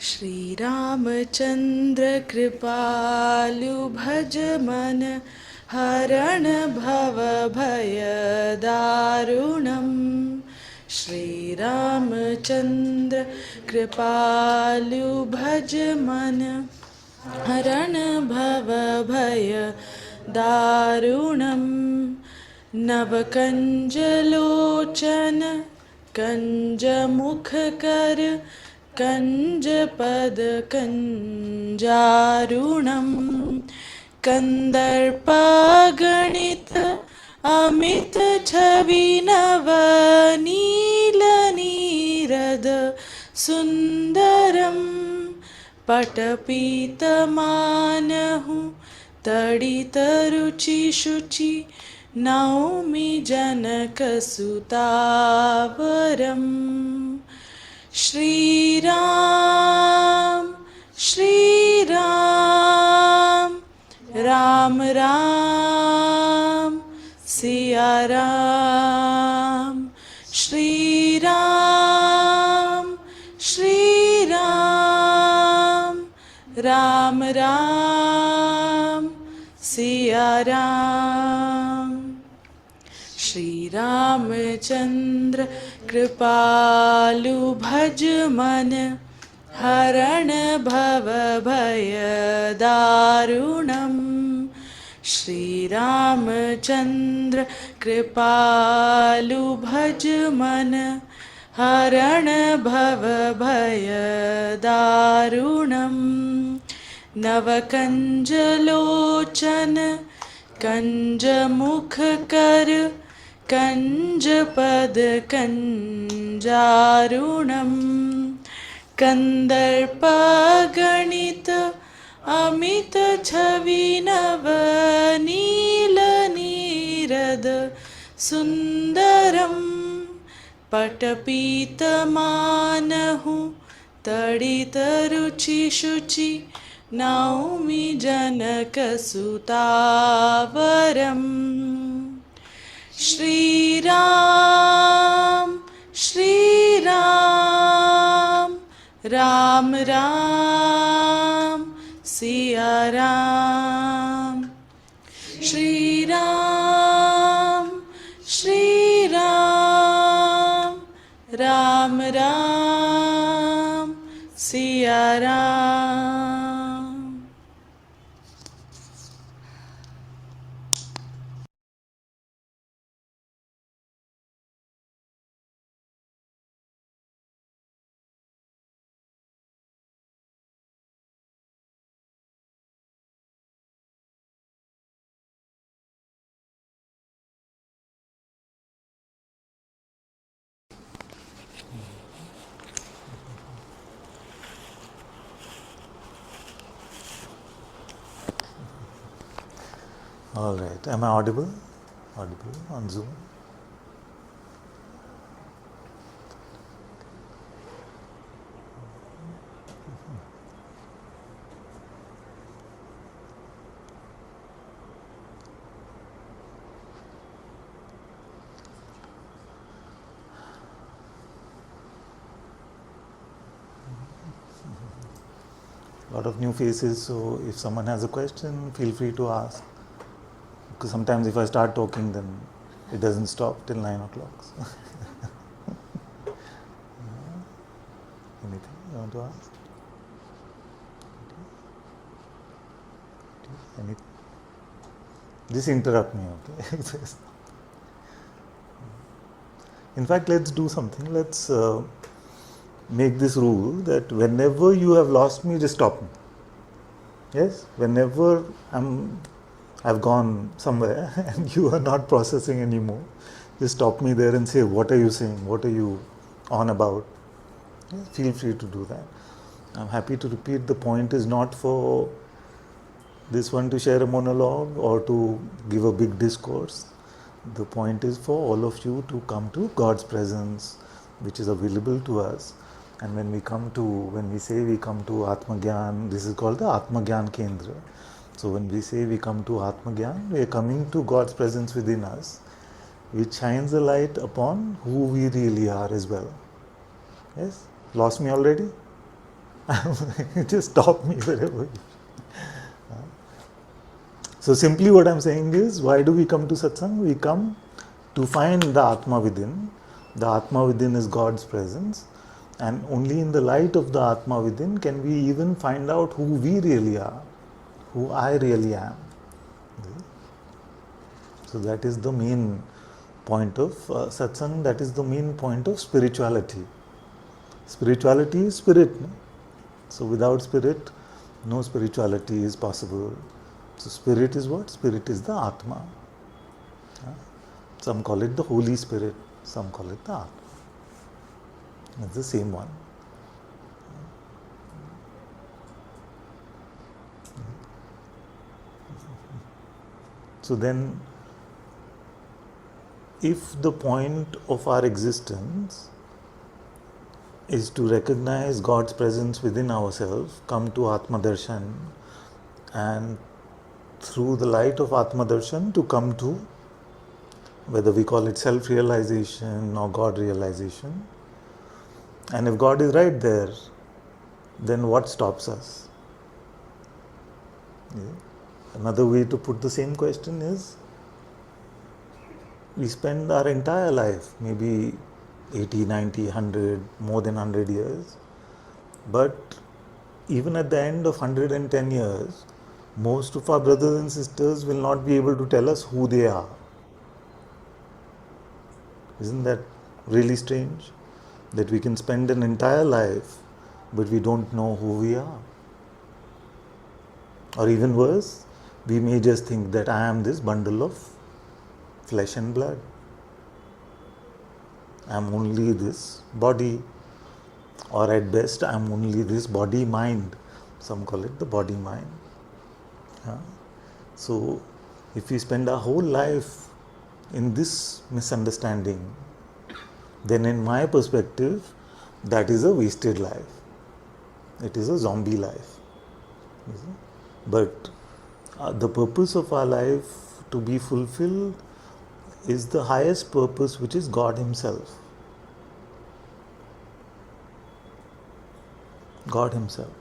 Shri Ramachandra Kripalu Bhaj Man Haran Bhava Bhaya Darunam. Shri Ramachandra Kripalu Bhaj Man Haran Bhava Bhaya Darunam. Navakanjalochana Kanjamukha Kanjapad Kanjarunam Kandarpaganita Amit Chavinava Nila Nirada Sundaram Patapita Manahu Tadita Ruchi Shuchi Naumi Janaka Sutavaram Shri Ram, Shri Ram, Ram Ram, Siya Ram, Shri Ram, Shri Ram, Ram Ram, Siya Ram. Shri Ramachandra Kripalu Bhaj Man Haran Bhava Bhaya Darunam. Shri Ramachandra Kripalu Bhaj Man Haran Bhava Bhaya Darunam. Navakanjalochana Kanjamukha Kanjapad Kanjarunam Kandarpaganita Amita Chavinava Nila Nirada Sundaram Patapita Manahu Tadita Ruchi Shuchi Naumi Janaka Sutavaram Shri Ram, Shri Ram, Ram Ram, Siya Ram. Shri Ram, Shri Ram, Ram Ram, Siya Ram. All right. Am I audible? Audible on Zoom? A lot of new faces, so if someone has a question, feel free to ask. Because sometimes if I start talking, then it doesn't stop till 9 o'clock. So. Anything you want to ask? Anything? Just interrupt me, okay? In fact, let's do something. Let's make this rule that whenever you have lost me, just stop me. Yes? Whenever I've gone somewhere and you are not processing anymore, just stop me there and say, what are you saying? What are you on about? Yeah, feel free to do that. I'm happy to repeat, the point is not for this one to share a monologue or to give a big discourse. The point is for all of you to come to God's presence, which is available to us. And when we say we come to Atma Gyan, this is called the Atma Gyan Kendra. So when we say we come to Atma Gyan, we are coming to God's presence within us, which shines a light upon who we really are as well. Yes? Lost me already? Just stop me wherever you. So simply what I'm saying is, why do we come to satsang? We come to find the Atma within. The Atma within is God's presence, and only in the light of the Atma within can we even find out who we really are, who I really am. So that is the main point of satsang, that is the main point of spirituality. Spirituality is spirit. No? So without spirit, no spirituality is possible. So spirit is what? Spirit is the Atma. Some call it the Holy Spirit, some call it the Atma. It's the same one. So then, if the point of our existence is to recognize God's presence within ourselves, come to Atma Darshan, and through the light of Atma Darshan to come to, whether we call it self-realization or God realization. And if God is right there, then what stops us? Yeah. Another way to put the same question is, we spend our entire life, maybe 80, 90, 100, more than 100 years, but even at the end of 110 years, most of our brothers and sisters will not be able to tell us who they are. Isn't that really strange? That we can spend an entire life, but we don't know who we are. Or even worse, we may just think that I am this bundle of flesh and blood. I am only this body, or at best I am only this body-mind. Some call it the body-mind. So, if we spend our whole life in this misunderstanding, then in my perspective, that is a wasted life. It is a zombie life. But the purpose of our life to be fulfilled is the highest purpose, which is God Himself. God Himself.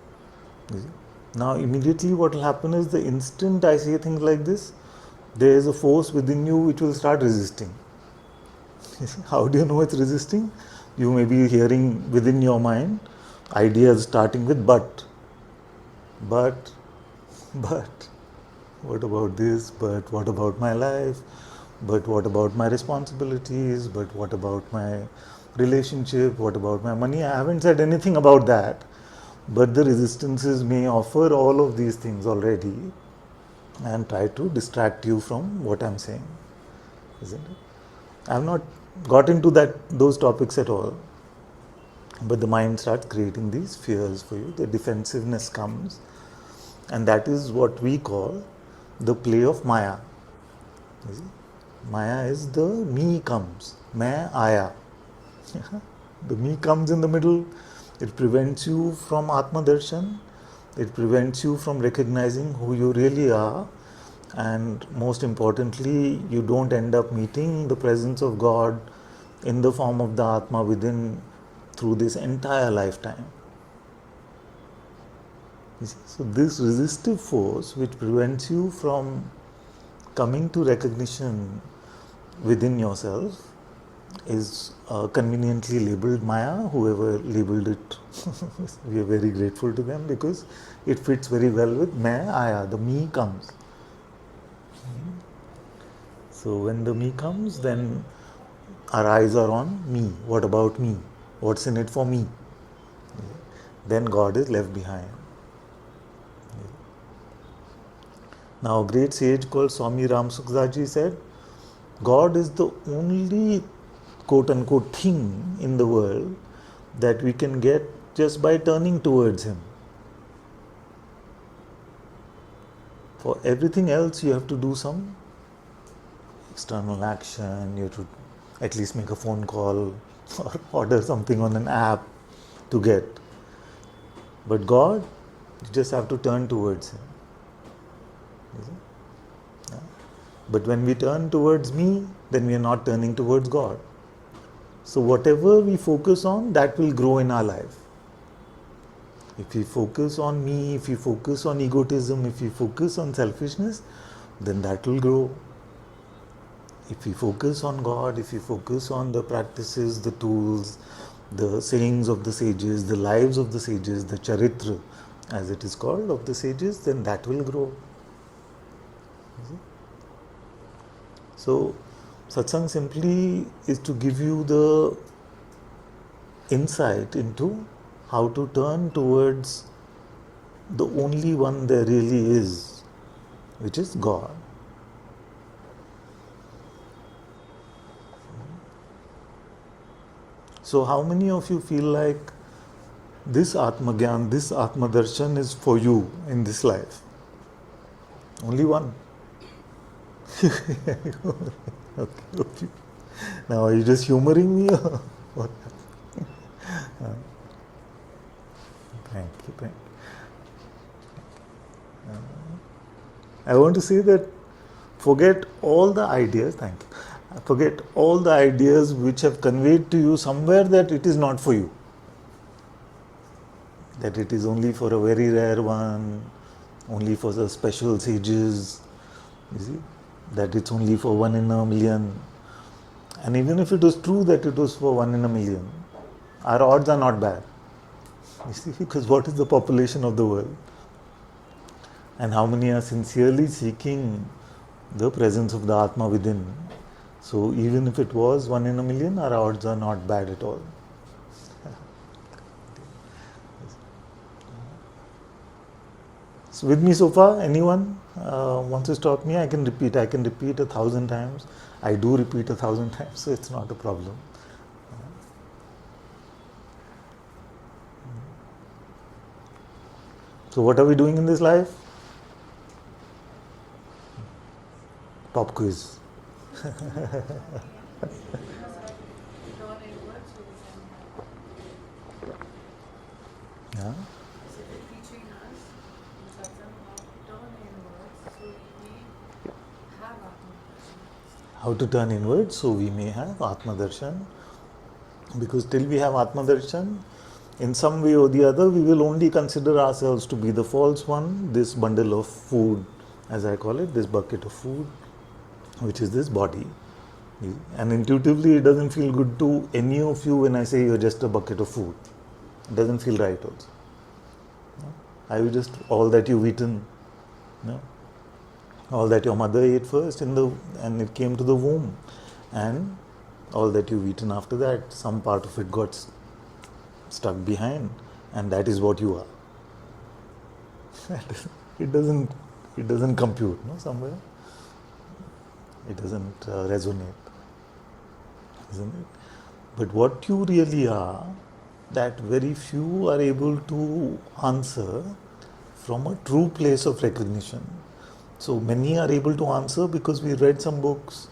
Now immediately what will happen is, the instant I say things like this, there is a force within you which will start resisting. How do you know it's resisting? You may be hearing within your mind ideas starting with but, what about this, but what about my life, but what about my responsibilities, but what about my relationship, what about my money? I haven't said anything about that. But the resistances may offer all of these things already and try to distract you from what I'm saying, isn't it? I have not got into those topics at all, but the mind starts creating these fears for you. The defensiveness comes, and that is what we call the play of Maya. Maya is the me comes, main aya. The me comes in the middle. It prevents you from Atma Darshan. It prevents you from recognizing who you really are. And most importantly, you don't end up meeting the presence of God in the form of the Atma within through this entire lifetime. So this resistive force which prevents you from coming to recognition within yourself is conveniently labeled Maya. Whoever labeled it, we are very grateful to them, because it fits very well with Maya, the me comes. So when the me comes, then our eyes are on me. What about me? What's in it for me? Then God is left behind. Now a great sage called Swami Ram Sukhdaji said, God is the only quote-unquote thing in the world that we can get just by turning towards Him. For everything else, you have to do some external action. You have to at least make a phone call or order something on an app to get. But God, you just have to turn towards Him. But when we turn towards me, then we are not turning towards God. So whatever we focus on, that will grow in our life. If we focus on me, if we focus on egotism, if we focus on selfishness, then that will grow. If we focus on God, if we focus on the practices, the tools, the sayings of the sages, the lives of the sages, the charitra, as it is called, of the sages, then that will grow. So, satsang simply is to give you the insight into how to turn towards the only one there really is, which is God. So, how many of you feel like this Atma Gyan, this Atma Darshan is for you in this life? Only one. Okay. Now, are you just humoring me or what? Thank you. I want to say that forget all the ideas, forget all the ideas which have conveyed to you somewhere that it is not for you. That it is only for a very rare one, only for the special sages, you see, that it's only for 1 in a million. And even if it was true that it was for 1 in a million, our odds are not bad. You see, because what is the population of the world? And how many are sincerely seeking the presence of the Atma within? So even if it was 1 in a million, our odds are not bad at all. So with me so far, anyone wants to stop me? I can repeat 1,000 times. I do repeat 1,000 times, so it's not a problem. So what are we doing in this life? Pop quiz. Yeah. How to turn inwards so we may have Atma Darshan. Because till we have Atma Darshan, in some way or the other, we will only consider ourselves to be the false one, this bundle of food, as I call it, this bucket of food, which is this body. And intuitively, it doesn't feel good to any of you when I say you're just a bucket of food. It doesn't feel right also. Are you just all that you've eaten? No? All that your mother ate first and it came to the womb, and all that you've eaten after that, some part of it got stuck behind, and that is what you are. It doesn't compute, no, somewhere. It doesn't resonate, isn't it? But what you really are, that very few are able to answer from a true place of recognition. So many are able to answer because we read some books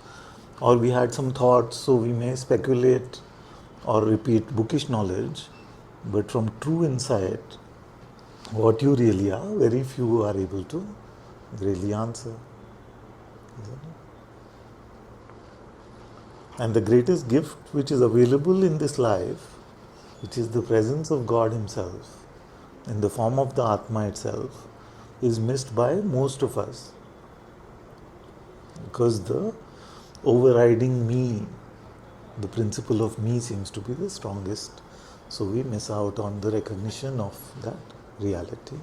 or we had some thoughts, so we may speculate or repeat bookish knowledge, but from true insight, what you really are, very few are able to really answer. And the greatest gift which is available in this life, which is the presence of God Himself, in the form of the Atma itself, is missed by most of us. Because the overriding me, the principle of me seems to be the strongest. So we miss out on the recognition of that reality.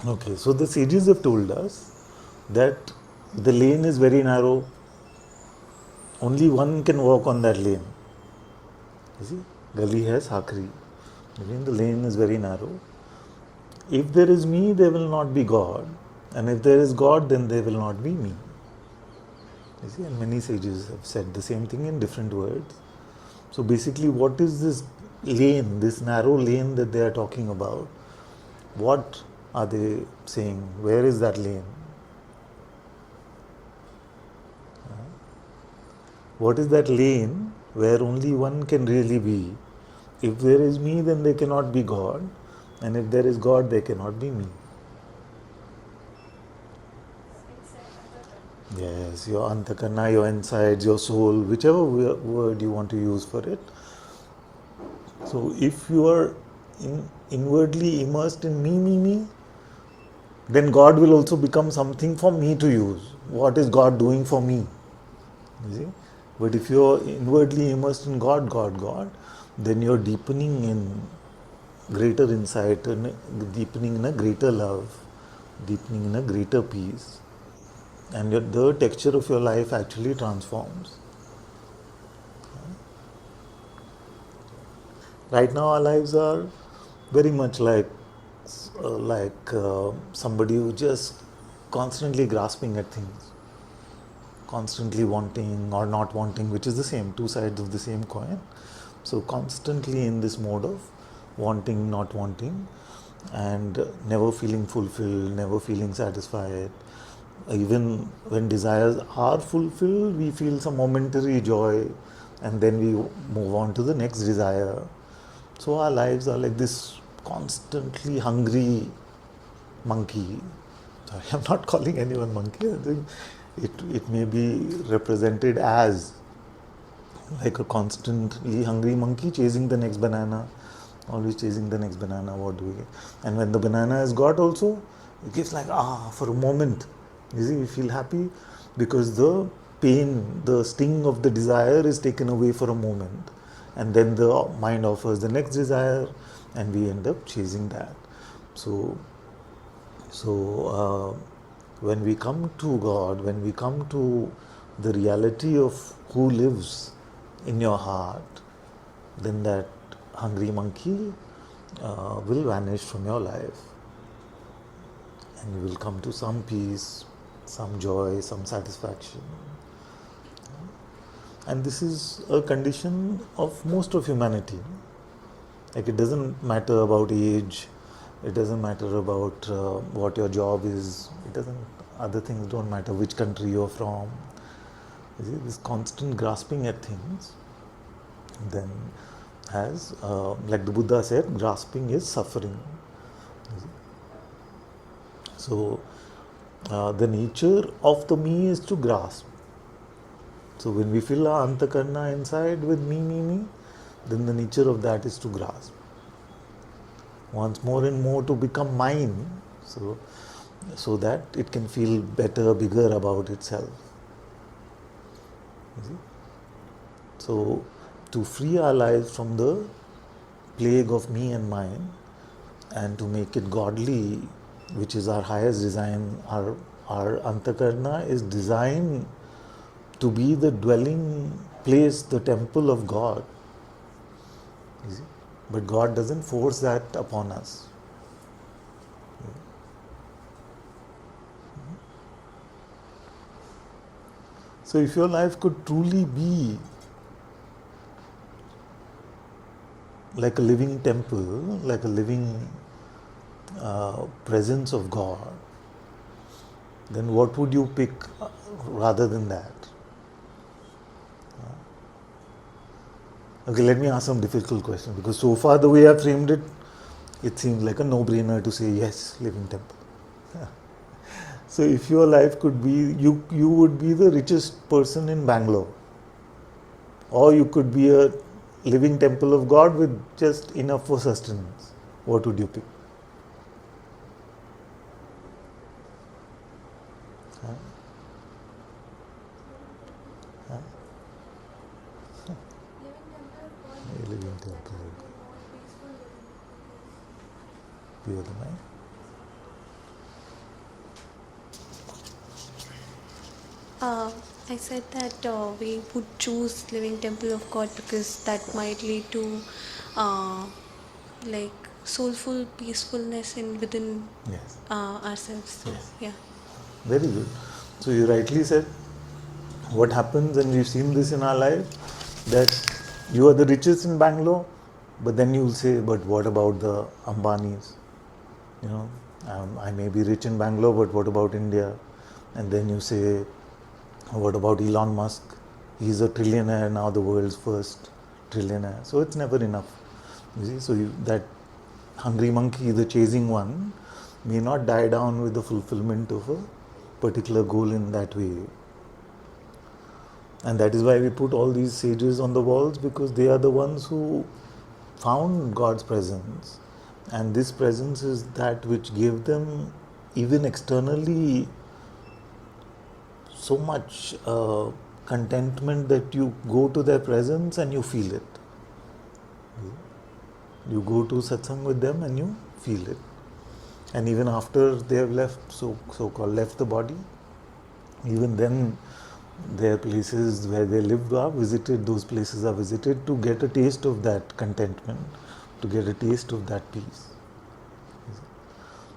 Okay, so the sages have told us that the lane is very narrow. Only one can walk on that lane. You see, gali hai sakri. The lane is very narrow. If there is me, there will not be God. And if there is God, then there will not be me. You see, and many sages have said the same thing in different words. So basically, what is this lane, this narrow lane that they are talking about? What are they saying? Where is that lane? What is that lane where only one can really be? If there is me, then there cannot be God. And if there is God, there cannot be me. Yes, your antakarna, your insides, your soul, whichever word you want to use for it. So if you are inwardly immersed in me, then God will also become something for me to use. What is God doing for me? You see? But if you are inwardly immersed in God, then you're deepening in greater insight, and deepening in a greater love, deepening in a greater peace. And the texture of your life actually transforms. Right now, our lives are very much like somebody who just constantly grasping at things, constantly wanting or not wanting, which is the same, two sides of the same coin. So constantly in this mode of wanting, not wanting, and never feeling fulfilled, never feeling satisfied. Even when desires are fulfilled, we feel some momentary joy, and then we move on to the next desire. So our lives are like this constantly hungry monkey. Sorry, I'm not calling anyone monkey. I think it may be represented as like a constantly hungry monkey chasing the next banana, always chasing the next banana. What do we get? And when the banana is got also, it gives like for a moment. You see, we feel happy because the pain, the sting of the desire is taken away for a moment, and then the mind offers the next desire, and we end up chasing that. So, when we come to God, when we come to the reality of who lives in your heart, then that hungry monkey will vanish from your life, and you will come to some peace, some joy, some satisfaction. And this is a condition of most of humanity. Like, it doesn't matter about age, it doesn't matter about what your job is, it doesn't, other things don't matter, which country you're from. You see, this constant grasping at things then has, like the Buddha said, grasping is suffering. So, the nature of the me is to grasp. So, when we fill our antakarna inside with me, then the nature of that is to grasp. Wants more and more to become mine, so that it can feel better, bigger about itself. You see? So, to free our lives from the plague of me and mine, and to make it godly, which is our highest design, our antakarna is designed to be the dwelling place, the temple of God. You see? But God doesn't force that upon us. So if your life could truly be like a living temple, like a living presence of God, then what would you pick rather than that? Okay, let me ask some difficult questions, because so far the way I framed it, it seems like a no-brainer to say yes, living temple. So if your life could be, you would be the richest person in Bangalore, or you could be a living temple of God with just enough for sustenance. What would you pick? Huh? Huh? A living temple of God. Pure the mind. I said that we would choose living temple of God because that might lead to like soulful peacefulness in within Yes. ourselves. So Yes. yeah. Very good. So you rightly said, what happens, and we've seen this in our life, that you are the richest in Bangalore, but then you'll say, but what about the Ambanis? You know, I may be rich in Bangalore, but what about India? And then you say, what about Elon Musk? He's a trillionaire now, the world's first trillionaire. So it's never enough. You see, so that hungry monkey, the chasing one, may not die down with the fulfillment of a particular goal in that way. And that is why we put all these sages on the walls, because they are the ones who found God's presence. And this presence is that which gave them, even externally, so much contentment that you go to their presence and you feel it. You go to satsang with them and you feel it. And even after they have left, so-called left the body, even then their places where they lived are visited, those places are visited to get a taste of that contentment, to get a taste of that peace.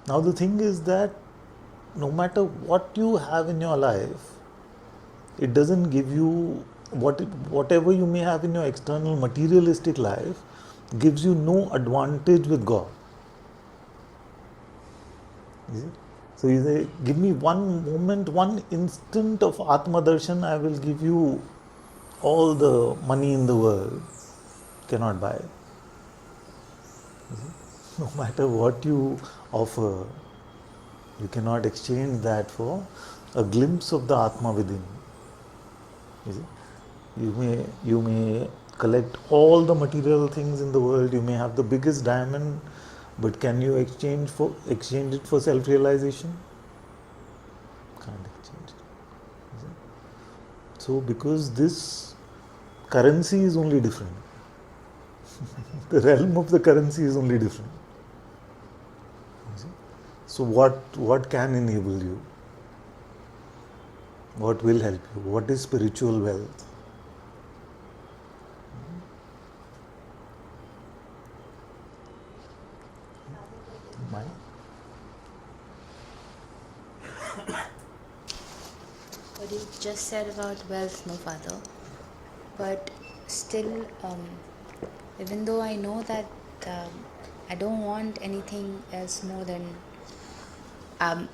Now the thing is that no matter what you have in your life, it doesn't give you, whatever you may have in your external materialistic life, gives you no advantage with God. Is it? So you say, give me one moment, one instant of Atma Darshan, I will give you all the money in the world. Cannot buy it. No matter what you offer, you cannot exchange that for a glimpse of the Atma within. You see? You may collect all the material things in the world, you may have the biggest diamond, but can you exchange it for self-realization? Can't exchange it. You see? So because this currency is only different. The realm of the currency is only different. You see? So what can enable you? What will help you? What is spiritual wealth? Mine? What you just said about wealth, no, Father. But still, even though I know that I don't want anything else more than,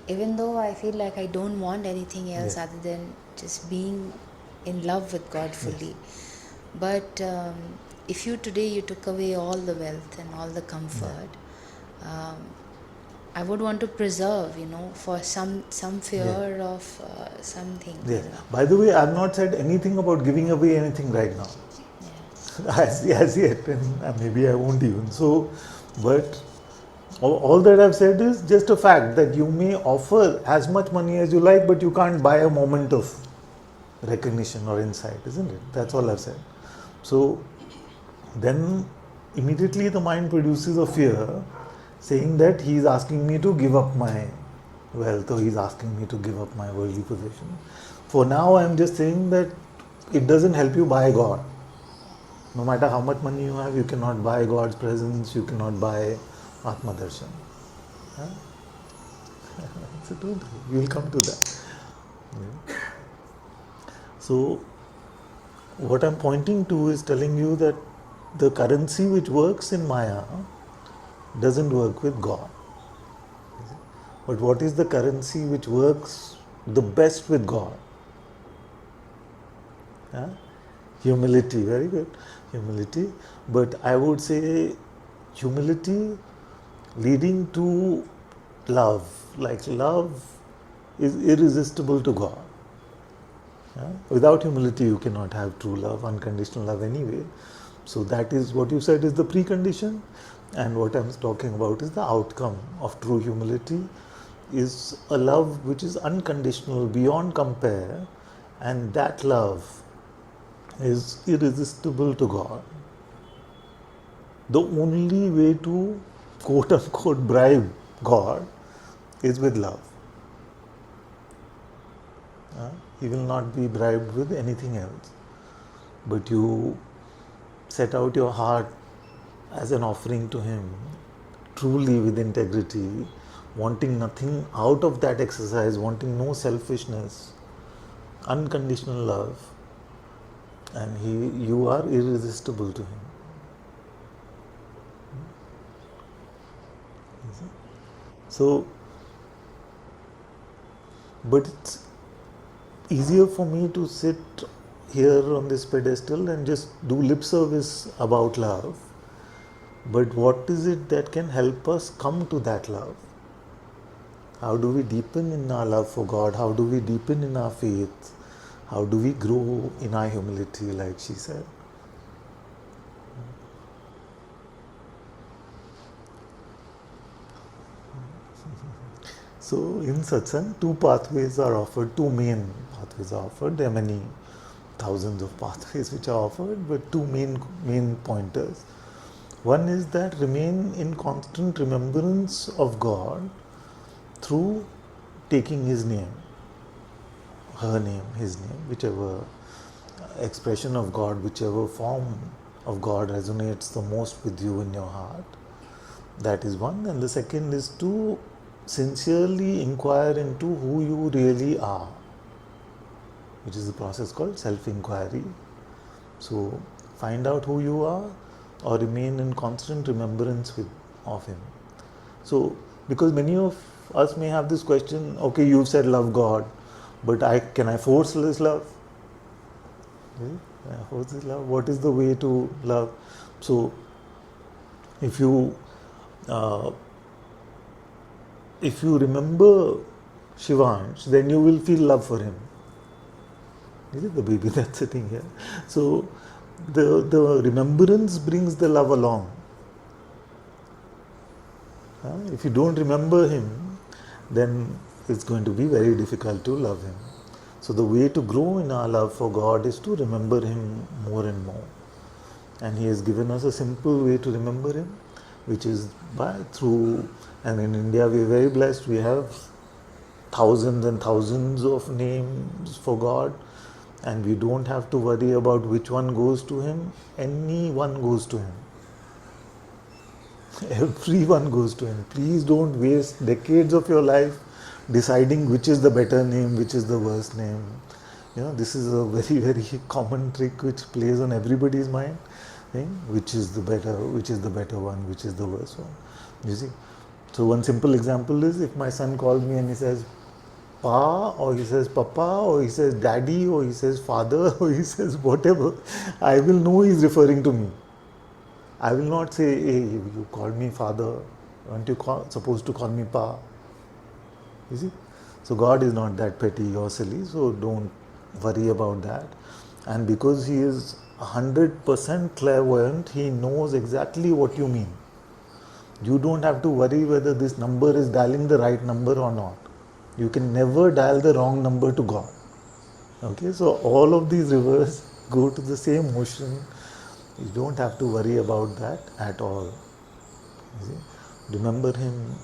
even though I feel like I don't want anything else other than just being in love with God fully. But if you took away all the wealth and all the comfort, I would want to preserve, for some fear of something. Yes. By the way, I have not said anything about giving away anything right now. As yet, and maybe I won't even. So, but all that I've said is just a fact that you may offer as much money as you like, but you can't buy a moment of recognition or insight, isn't it? That's all I've said. So, then immediately the mind produces a fear, saying that he is asking me to give up my wealth, or he is asking me to give up my worldly possession. For now, I am just saying that it doesn't help you buy God. No matter how much money you have, you cannot buy God's presence, you cannot buy Atma Darshan. Huh? So don't worry, we will come to that. So, what I'm pointing to is telling you that the currency which works in Maya doesn't work with God. But what is the currency which works the best with God? Huh? Humility, very good. Humility. But I would say humility leading to love. Like love is irresistible to God. Yeah? Without humility, you cannot have true love, unconditional love anyway. So that is what you said is the precondition, and what I'm talking about is the outcome of true humility is a love which is unconditional, beyond compare, and that love is irresistible to God. The only way to quote unquote bribe God is with love. He will not be bribed with anything else. But you set out your heart as an offering to Him, truly with integrity, wanting nothing out of that exercise, wanting no selfishness, unconditional love, and you are irresistible to Him. So, but it's easier for me to sit here on this pedestal and just do lip service about love But what is it that can help us come to that love? How do we deepen in our love for God? How do we deepen in our faith? How do we grow in our humility, like she said? So in Satsang, two pathways are offered, two main pathways are offered. There are many thousands of pathways which are offered, but two main pointers. One is that remain in constant remembrance of God through taking His name, her name, His name, whichever expression of God, whichever form of God resonates the most with you in your heart. That is one. And the second is to sincerely inquire into who you really are, which is the process called self-inquiry. So find out who you are or remain in constant remembrance of Him. So because many of us may have this question, okay, you've said love God, but can I force this love? Can I force this love? What is the way to love? So if you remember Shivansh, then you will feel love for him. Is it the baby that's sitting here? So the remembrance brings the love along. If you don't remember him, then it's going to be very difficult to love him. So the way to grow in our love for God is to remember him more and more. And he has given us a simple way to remember him, which is through, and in India we are very blessed, we have thousands and thousands of names for God, and we don't have to worry about which one goes to him. Any one goes to him. Everyone goes to him. Please don't waste decades of your life deciding which is the better name, which is the worst name. This is a very, very common trick which plays on everybody's mind. Which is the better one, which is the worst one. You see? So one simple example is, if my son calls me and he says Pa, or he says Papa, or he says Daddy, or he says Father, or he says whatever, I will know he is referring to me. I will not say, hey, you called me Father, aren't you supposed to call me Pa? You see? So God is not that petty or silly, so don't worry about that. And because he is 100% clairvoyant, he knows exactly what you mean. You don't have to worry whether this number is dialing the right number or not. You can never dial the wrong number to God. Okay, so all of these rivers go to the same ocean. You don't have to worry about that at all. You see? Remember him.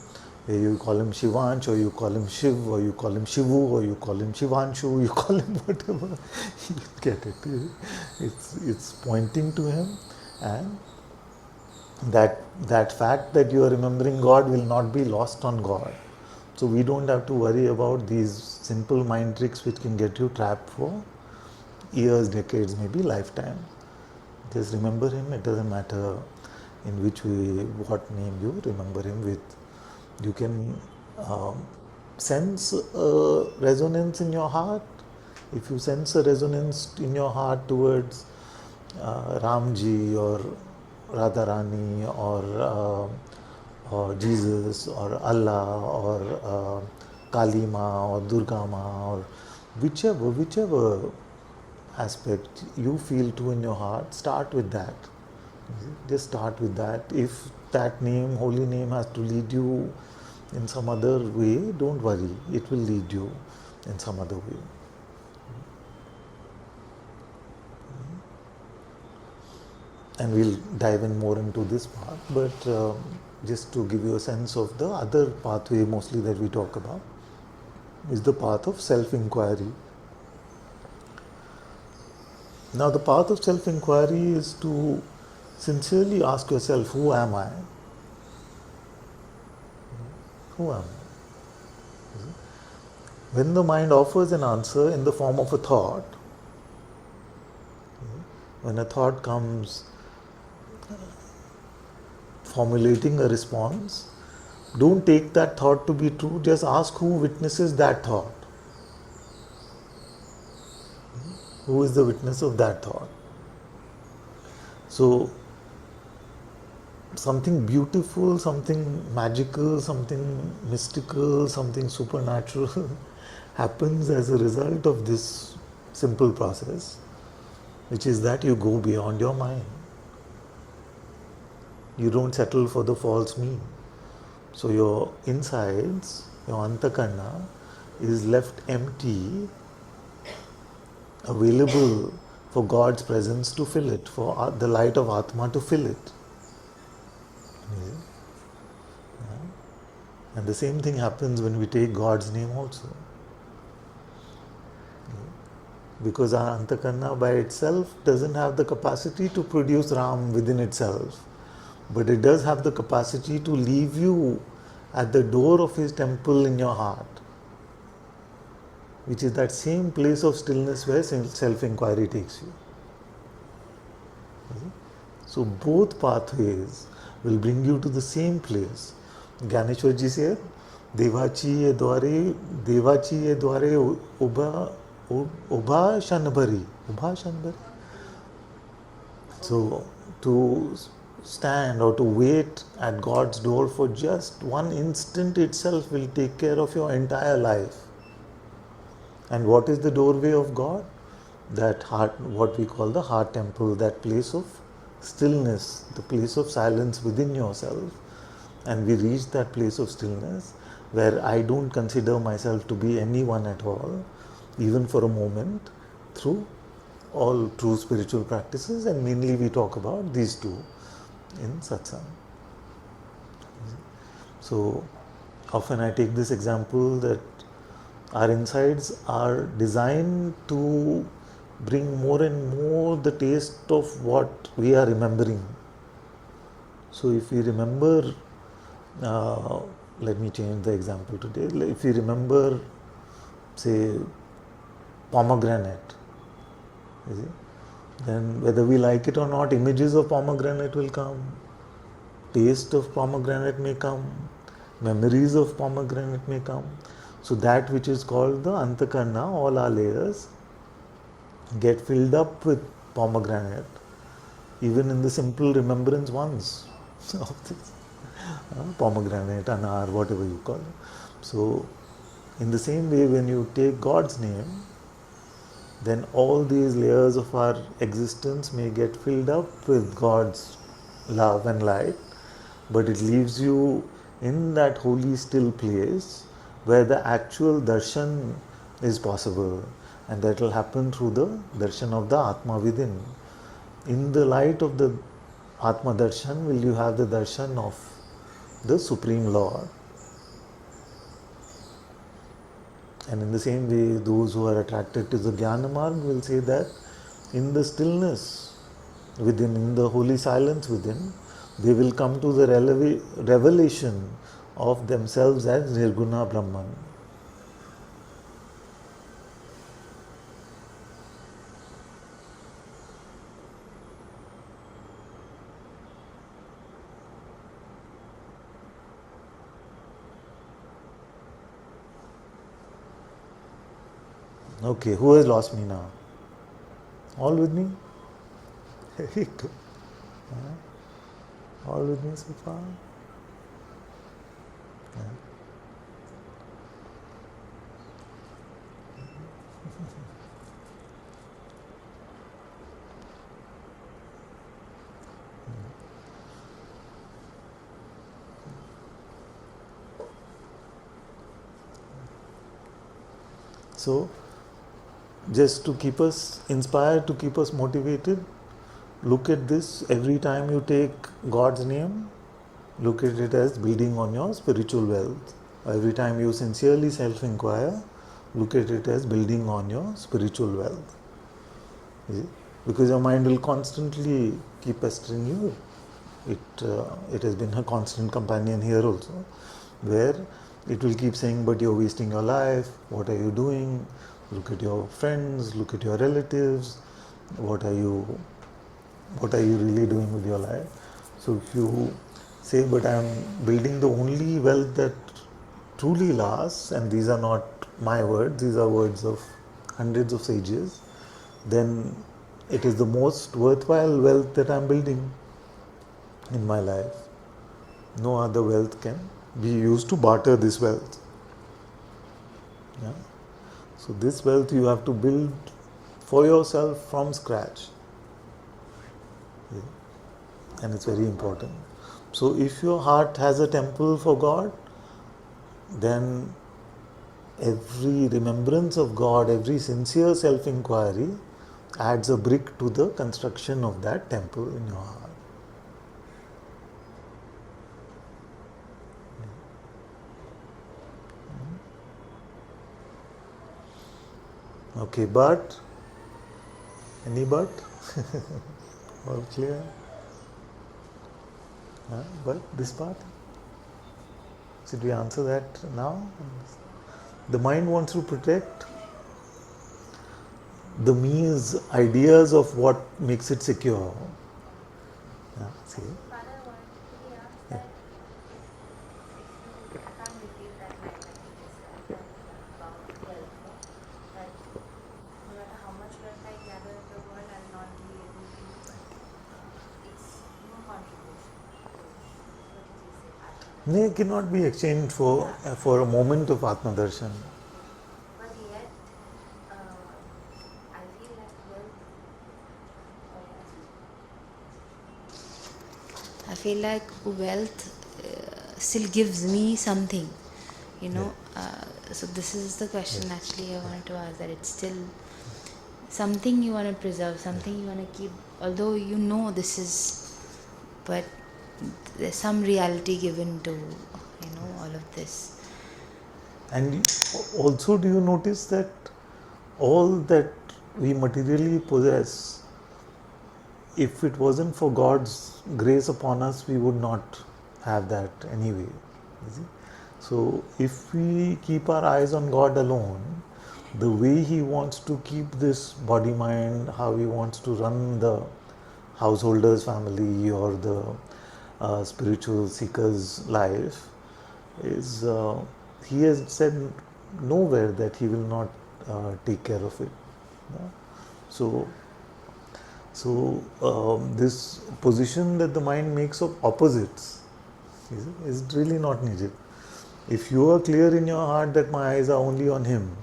You call him Shivansh, or you call him Shiv, or you call him Shivu, or you call him Shivanshu, you call him whatever. You get it. It's pointing to him, and that fact that you are remembering God will not be lost on God. So we don't have to worry about these simple mind tricks which can get you trapped for years, decades, maybe lifetime. Just remember him. It doesn't matter in which way, what name you remember him with. You can sense a resonance in your heart. If you sense a resonance in your heart towards Ramji or Radharani or Jesus or Allah or Kali Ma or Durga Ma, or whichever aspect you feel to in your heart, start with that. Just start with that. If that name, holy name, has to lead you in some other way, don't worry. It will lead you in some other way. And we'll dive in more into this part, but just to give you a sense of the other pathway mostly that we talk about is the path of self-inquiry. Now the path of self-inquiry is to sincerely ask yourself, who am I? Who am I? When the mind offers an answer in the form of a thought, when a thought comes formulating a response, don't take that thought to be true, just ask who witnesses that thought. Who is the witness of that thought? So something beautiful, something magical, something mystical, something supernatural happens as a result of this simple process, which is that you go beyond your mind. You don't settle for the false me. So your insides, your antakarna, is left empty, available for God's presence to fill it, for the light of Atma to fill it. And the same thing happens when we take God's name also. Because our antakarna by itself doesn't have the capacity to produce Ram within itself, but it does have the capacity to leave you at the door of his temple in your heart, which is that same place of stillness where self-inquiry takes you. So both pathways will bring you to the same place. Gyaneshwar ji said, Devachi ye dware ubha shanbari. Ubha shanbari. So to stand or to wait at God's door for just one instant itself will take care of your entire life. And what is the doorway of God? That heart, what we call the heart temple, that place of stillness, the place of silence within yourself. And we reach that place of stillness where I don't consider myself to be anyone at all, even for a moment, through all true spiritual practices, and mainly we talk about these two in Satsang. So often I take this example that our insides are designed to bring more and more the taste of what we are remembering. So if we remember, let me change the example today. If we remember, say, pomegranate, you see, then whether we like it or not, images of pomegranate will come, taste of pomegranate may come, memories of pomegranate may come. So that which is called the antakarna, all our layers, get filled up with pomegranate, even in the simple remembrance ones of this pomegranate, anar, whatever you call it. So in the same way, when you take God's name, then all these layers of our existence may get filled up with God's love and light, but it leaves you in that holy still place where the actual darshan is possible, and that will happen through the darshan of the Atma within. In the light of the Atma darshan will you have the darshan of the Supreme Lord. And in the same way, those who are attracted to the Jnana Marg will say that in the stillness within, in the holy silence within, they will come to the revelation of themselves as Nirguna Brahman. Okay, who has lost me now? All with me? Very good. All with me so far? Yeah. So, just to keep us inspired, to keep us motivated, look at this every time you take God's name, look at it as building on your spiritual wealth. Every time you sincerely self-inquire, look at it as building on your spiritual wealth. You see? Because your mind will constantly keep pestering you. It has been a constant companion here also, where it will keep saying, but you're wasting your life, what are you doing? Look at your friends, look at your relatives, what are you really doing with your life? So if you say, but I am building the only wealth that truly lasts, and these are not my words, these are words of hundreds of sages, then it is the most worthwhile wealth that I am building in my life. No other wealth can be used to barter this wealth. Yeah? So this wealth you have to build for yourself from scratch. Yeah. And it's very important. So if your heart has a temple for God, then every remembrance of God, every sincere self-inquiry adds a brick to the construction of that temple in your heart. Okay, but any but? All clear? But this part? Should we answer that now? The mind wants to protect the me's ideas of what makes it secure. Yeah, see? Father, what he asked that if you, I can't repeat that line that you just said that about wealth, no? That no matter how much wealth I gather in the world, I'll not be able to, it's no contribution. What did you say? They cannot be exchanged for a moment of Atma Darshan. But yet, I feel like wealth, I feel like wealth still gives me something, you know. So this is the question actually I wanted to ask, that it's still something you want to preserve, something you want to keep, although you know this is, but there's some reality given to, you know, all of this. And also, do you notice that all that we materially possess, if it wasn't for God's grace upon us, we would not have that anyway. You see? So, if we keep our eyes on God alone, the way He wants to keep this body mind, how He wants to run the householder's family or the spiritual seeker's life, is He has said nowhere that He will not take care of it. Yeah? So, this position that the mind makes of opposites is really not needed. If you are clear in your heart that my eyes are only on Him,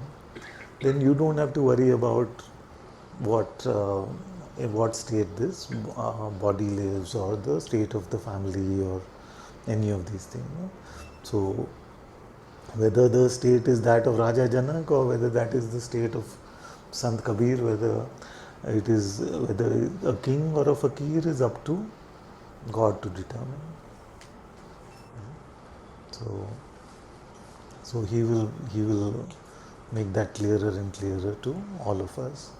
then you don't have to worry about in what state this body lives, or the state of the family, or any of these things. No? So, whether the state is that of Raja Janak, or whether that is the state of Sant Kabir, whether a king or a fakir, is up to God to determine. So He will make that clearer and clearer to all of us.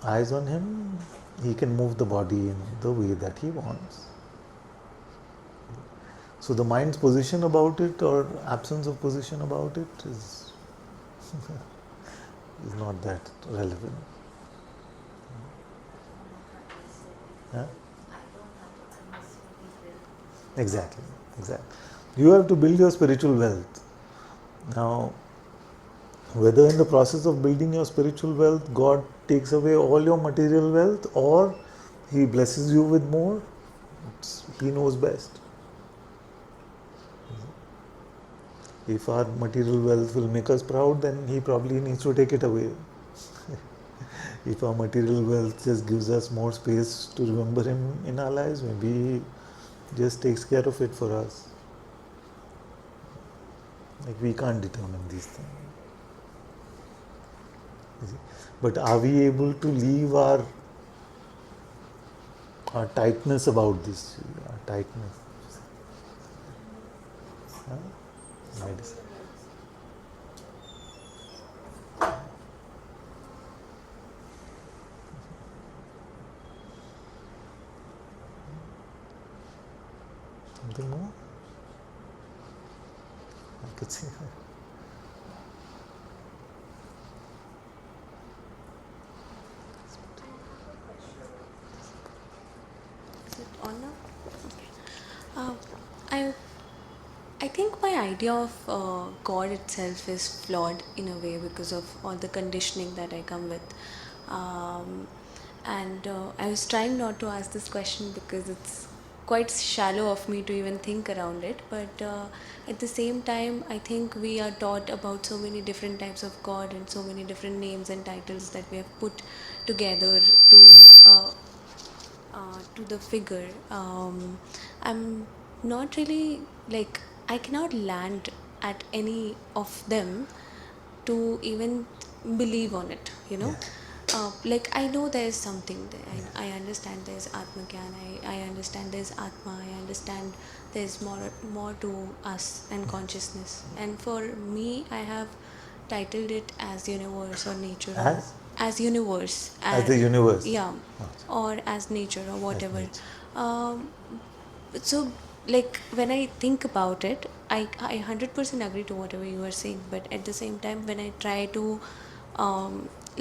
Eyes on Him, He can move the body in the way that He wants. So the mind's position about it, or absence of position about it, is not that relevant. Yeah? Exactly. You have to build your spiritual wealth. Now, whether in the process of building your spiritual wealth, God takes away all your material wealth, or He blesses you with more, He knows best. If our material wealth will make us proud, then He probably needs to take it away. If our material wealth just gives us more space to remember Him in our lives, maybe He just takes care of it for us. Like, we can't determine these things. But are we able to leave our tightness about this? Our tightness. Huh? Medicine. Something more? I could see. Is it on now? Okay. I think my idea of God itself is flawed in a way because of all the conditioning that I come with. And I was trying not to ask this question because it's quite shallow of me to even think around it. But at the same time, I think we are taught about so many different types of God and so many different names and titles that we have put together to the figure. I'm not really like, I cannot land at any of them to even believe on it, you know. Yes. Like I know there's something there. I understand there's Atma Gyan. I understand there's Atma. I understand there's more to us and consciousness. And for me, I have titled it as universe or nature, or as universe, As the universe. yeah, or as nature or As whatever. nature. Um, so like when I think about it, I 100% agree to whatever you are saying, but at the same time when I try to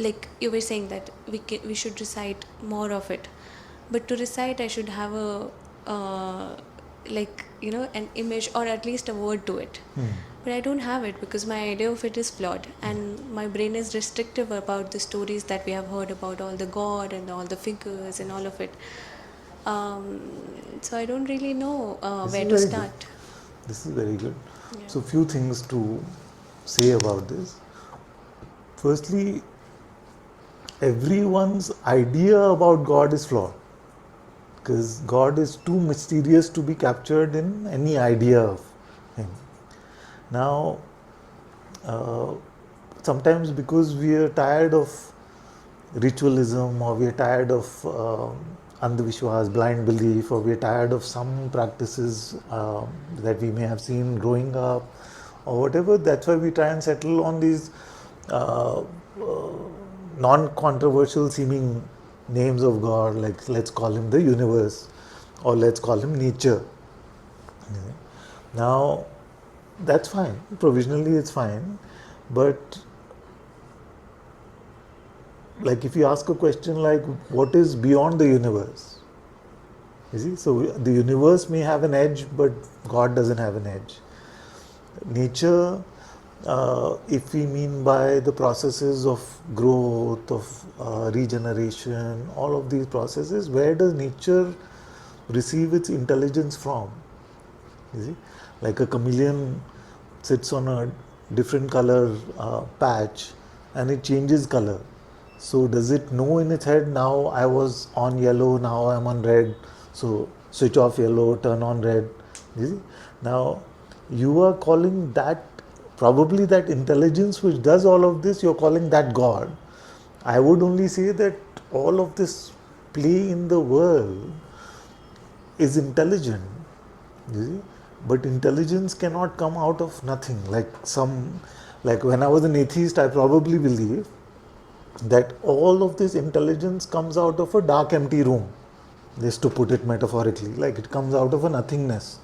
like you were saying that we should recite more of it, but to recite I should have a like you know, an image or at least a word to it. But I don't have it because my idea of it is flawed, and my brain is restrictive about the stories that we have heard about all the god and all the figures and all of it. So I don't really know This where is to very good. start. This is very good. Yeah. So, few things to say about this. Firstly, everyone's idea about God is flawed because God is too mysterious to be captured in any idea of Him. Now, sometimes because we are tired of ritualism, or we are tired of andhvishwas, blind belief, or we are tired of some practices that we may have seen growing up, or whatever. That's why we try and settle on these uh, non-controversial seeming names of God, like let's call Him the universe, or let's call Him nature. Now, that's fine. Provisionally, it's fine, but like if you ask a question like what is beyond the universe, you see, so the universe may have an edge but God doesn't have an edge. Nature, if we mean by the processes of growth, of regeneration, all of these processes, where does nature receive its intelligence from? You see, like a chameleon sits on a different color patch and it changes color. So does it know in its head, now I was on yellow, now I'm on red, so switch off yellow, turn on red? You see? Now you are calling that, probably that intelligence which does all of this, you're calling that God. I would only say that all of this play in the world is intelligent, you see, but intelligence cannot come out of nothing. Like when I was an atheist, I probably believe that all of this intelligence comes out of a dark, empty room, just to put it metaphorically, like it comes out of a nothingness.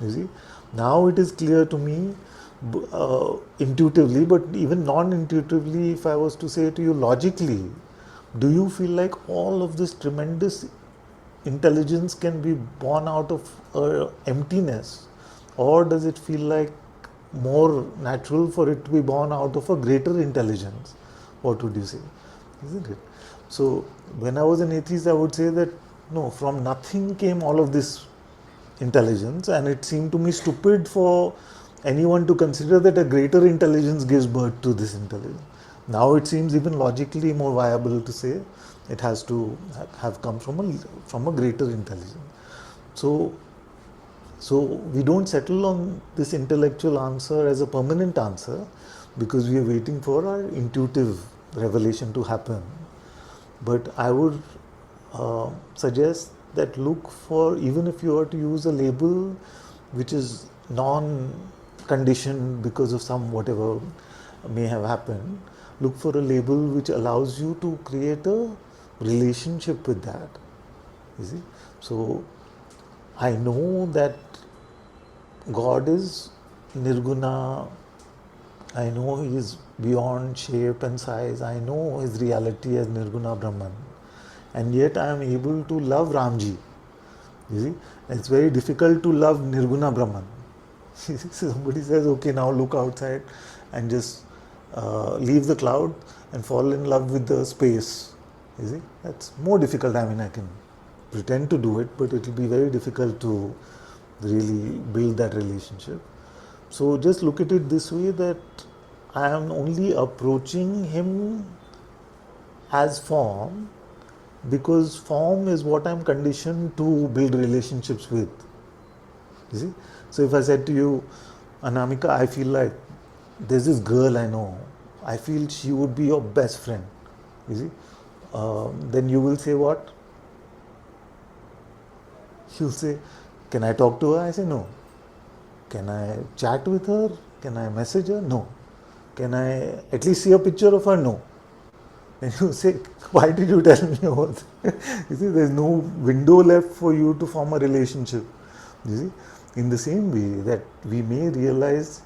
You see, now it is clear to me intuitively, but even non-intuitively, if I was to say to you logically, do you feel like all of this tremendous intelligence can be born out of emptiness, or does it feel like more natural for it to be born out of a greater intelligence? What would you say? Isn't it? So when I was an atheist, I would say that no, from nothing came all of this intelligence, and it seemed to me stupid for anyone to consider that a greater intelligence gives birth to this intelligence. Now it seems even logically more viable to say it has to have come from a greater intelligence. So we don't settle on this intellectual answer as a permanent answer because we are waiting for our intuitive revelation to happen. But I would suggest that look for, even if you were to use a label which is non-conditioned because of some whatever may have happened, look for a label which allows you to create a relationship with that. You see? So I know that God is Nirguna, I know He is beyond shape and size, I know His reality as Nirguna Brahman, and yet I am able to love Ramji. You see, it's very difficult to love Nirguna Brahman. Somebody says, okay, now look outside and just leave the cloud and fall in love with the space. You see, that's more difficult. I mean, I can pretend to do it, but it will be very difficult to really build that relationship. So just look at it this way, that I am only approaching him as form because form is what I'm conditioned to build relationships with. You see? So if I said to you, Anamika, I feel like there's this girl I know, I feel she would be your best friend. You see? Then you will say what? You'll say, can I talk to her? I say no. Can I chat with her? Can I message her? No. Can I at least see a picture of her? No. And you say, why did you tell me all this? You see, there's no window left for you to form a relationship. You see, in the same way that we may realize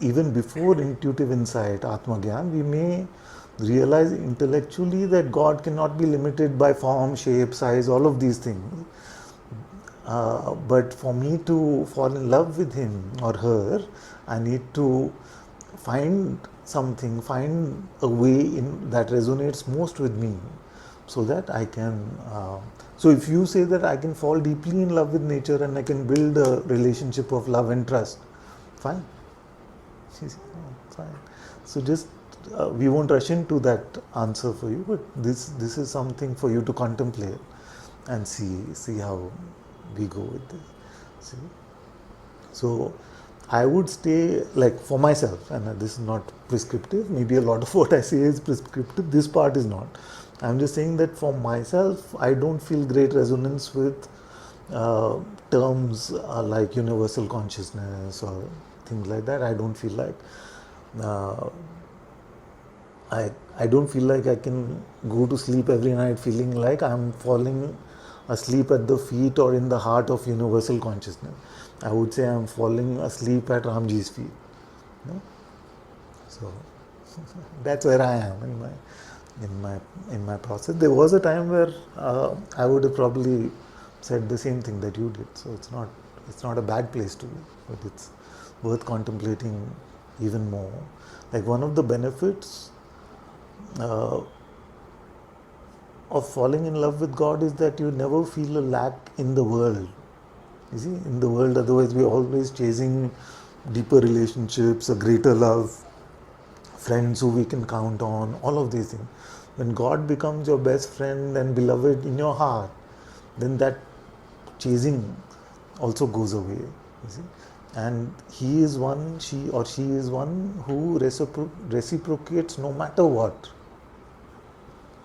even before intuitive insight, Atma Gyan, we may realize intellectually that God cannot be limited by form, shape, size, all of these things. But for me to fall in love with him or her, I need to find something, find a way in that resonates most with me, so that I can. So if you say that I can fall deeply in love with nature and I can build a relationship of love and trust, fine. Fine. So just we won't rush into that answer for you, but this is something for you to contemplate and see how we go with this. See? So I would stay, like, for myself, and this is not prescriptive, maybe a lot of what I say is prescriptive, this part is not. I'm just saying that for myself, I don't feel great resonance with terms like universal consciousness or things like that. I don't feel like I don't feel like I can go to sleep every night feeling like I'm falling asleep at the feet or in the heart of universal consciousness. I would say I'm falling asleep at Ramji's feet. No? So that's where I am in my process. There was a time where I would have probably said the same thing that you did. So it's not a bad place to be, but it's worth contemplating even more. Like, one of the benefits of falling in love with God is that you never feel a lack in the world. You see, in the world, otherwise we're always chasing deeper relationships, a greater love, friends who we can count on, all of these things. When God becomes your best friend and beloved in your heart, then that chasing also goes away. You see, and he is one, she is one who reciprocates no matter what.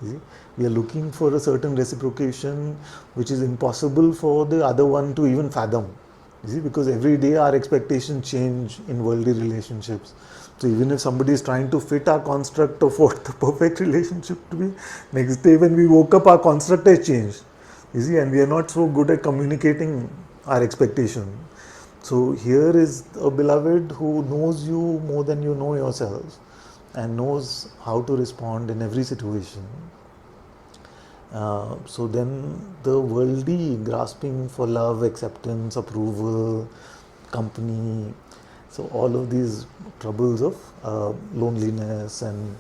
You see? We are looking for a certain reciprocation which is impossible for the other one to even fathom. You see, because every day our expectations change in worldly relationships. So even if somebody is trying to fit our construct of what the perfect relationship to be, next day when we woke up, our construct has changed. You see, and we are not so good at communicating our expectation. So here is a beloved who knows you more than you know yourself and knows how to respond in every situation. So then the worldly grasping for love, acceptance, approval, company, so all of these troubles of loneliness and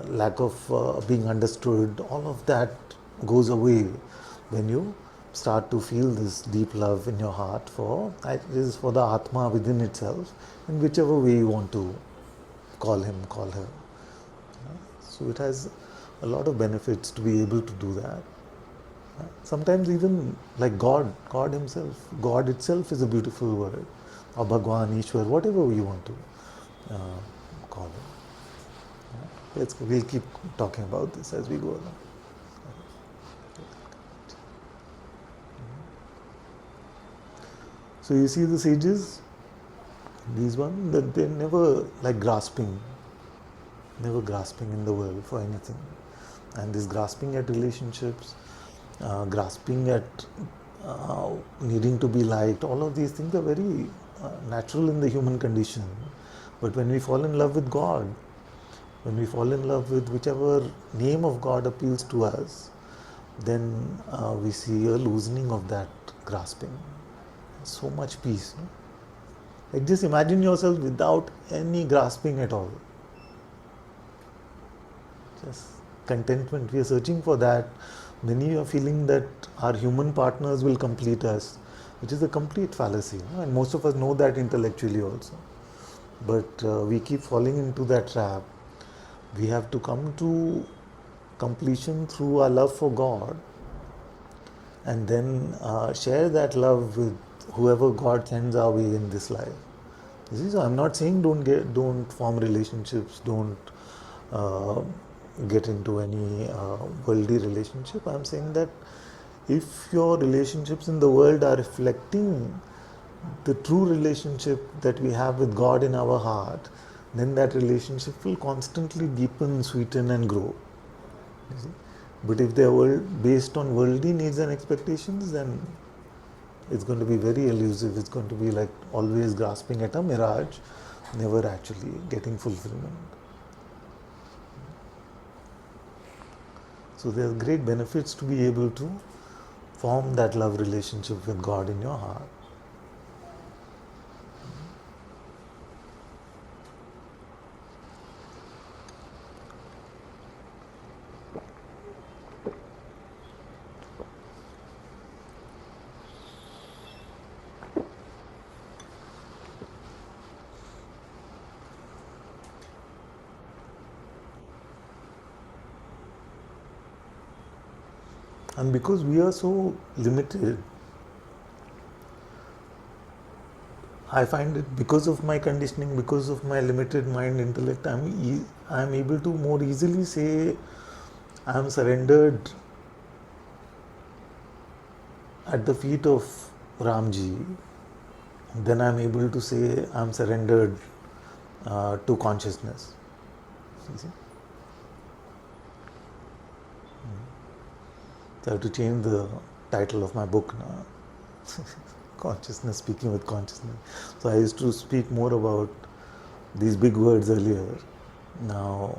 lack of being understood, all of that goes away when you start to feel this deep love in your heart for, this is for the Atma within itself, in whichever way you want to call him, call her. So it has a lot of benefits to be able to do that. Sometimes even like God himself, God itself is a beautiful word, or Bhagwan, Ishwar, whatever you want to call it. We'll keep talking about this as we go along. So you see the sages, these ones, that they're never like grasping in the world for anything. And this grasping at relationships, grasping at needing to be liked, all of these things are very natural in the human condition. But when we fall in love with God, when we fall in love with whichever name of God appeals to us, then we see a loosening of that grasping. So much peace. No? Like, just imagine yourself without any grasping at all. Just contentment. We are searching for that, Many are feeling that our human partners will complete us, which is a complete fallacy, and most of us know that intellectually also. But we keep falling into that trap. We have to come to completion through our love for God, and then share that love with whoever God sends our way in this life. You see, so I'm not saying don't form relationships, don't uh, get into any worldly relationship. I'm saying that if your relationships in the world are reflecting the true relationship that we have with God in our heart, then that relationship will constantly deepen, sweeten, and grow. You see? But if they are based on worldly needs and expectations, then it's going to be very elusive. It's going to be like always grasping at a mirage, never actually getting fulfillment. So there are great benefits to be able to form that love relationship with God in your heart. And because we are so limited, I find it because of my conditioning, because of my limited mind, intellect, I'm able to more easily say I'm surrendered at the feet of Ramji. Then I'm able to say I'm surrendered to consciousness. You see? So I have to change the title of my book now. Consciousness, speaking with consciousness. So I used to speak more about these big words earlier. Now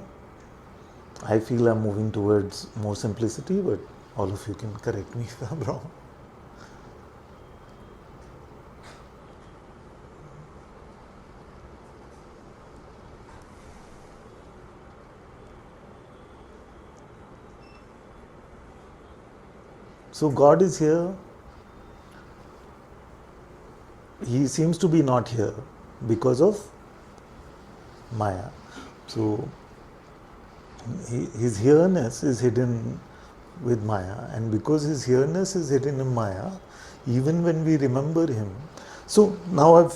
I feel I'm moving towards more simplicity, but all of you can correct me if I'm wrong. So God is here. He seems to be not here because of Maya. So his here-ness is hidden with Maya, and because his here-ness is hidden in Maya, even when we remember him. So now I've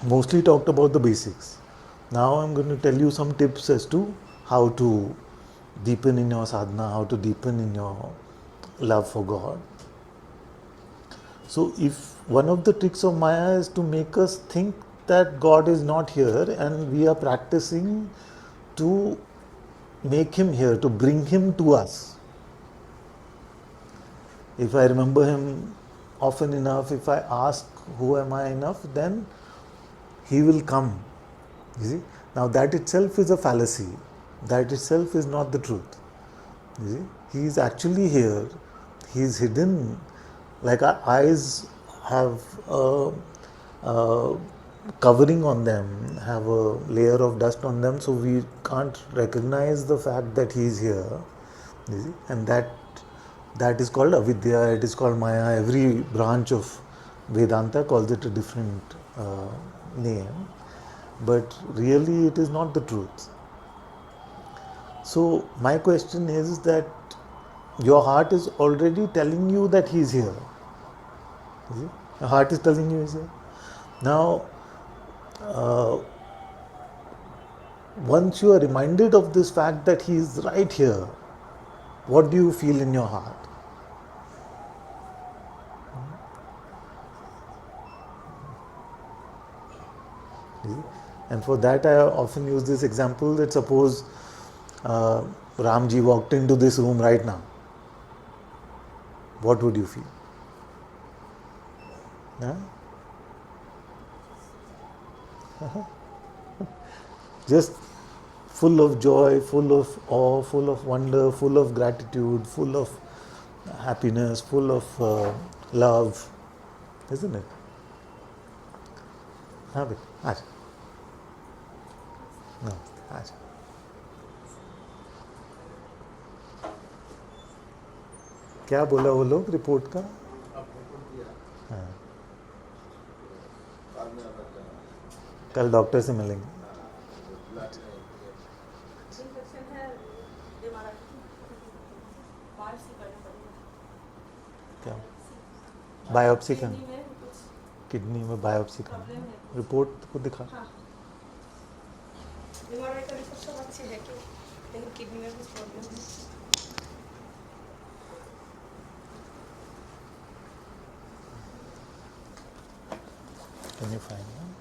mostly talked about the basics. Now I'm going to tell you some tips as to how to deepen in your sadhana, how to deepen in your love for God. So if one of the tricks of Maya is to make us think that God is not here, and we are practicing to make him here, to bring him to us. If I remember him often enough, if I ask who am I enough, then he will come. You see? Now that itself is a fallacy. That itself is not the truth. You see? He is actually here. He is hidden. Like our eyes have a covering on them, have a layer of dust on them, so we can't recognize the fact that he is here. You see? And that is called avidya, it is called Maya. Every branch of Vedanta calls it a different name, but really it is not the truth. So my question is that your heart is already telling you that he is here. You see? Your heart is telling you he is here. Now, once you are reminded of this fact that he is right here, what do you feel in your heart? You see? And for that I often use this example that suppose Ramji walked into this room right now, what would you feel? Huh? Just full of joy, full of awe, full of wonder, full of gratitude, full of happiness, full of love, isn't it? Have it. Acha. No, acha. क्या बोला वो लोग report का? हाँ, कल doctor से मिलेंगे। क्या बायोप्सी करना? किडनी में बायोप्सी करना, रिपोर्ट को दिखा। लेकिन किडनी में कुछ प्रॉब्लम है। Can you find one?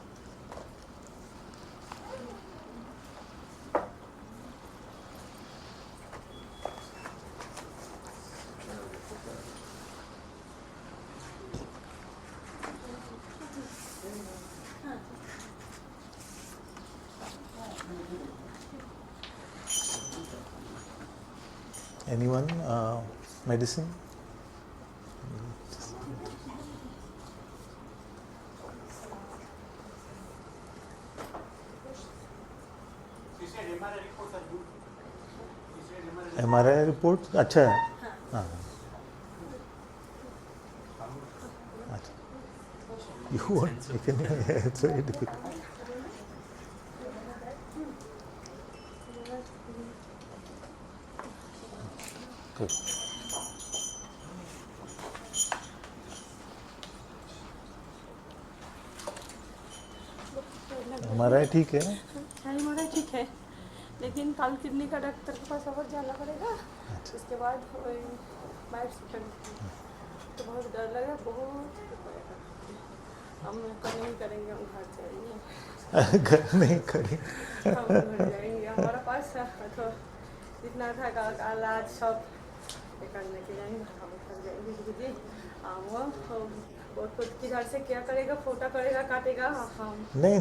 Anyone? Medicine? MRI report अच्छा है। हाँ, अच्छा। You want? It's very difficult. Good. MRI ठीक है। हमारा ठीक है, लेकिन कल किडनी का डॉक्टर के पास और जाना पड़ेगा। उसके बाद बायोप्सी करनी, तो बहुत डर लगा, बहुत हम कल नहीं करेंगे, हम घर जाएंगे। घर नहीं करें। हम घर जाएंगे, हमारा पास तो जितना था कल आज सब करने के जाएंगे, हम घर जाएंगे। दीदी वो खुद किधर से क्या करेगा, फोटा करेगा, काटेगा, हम नहीं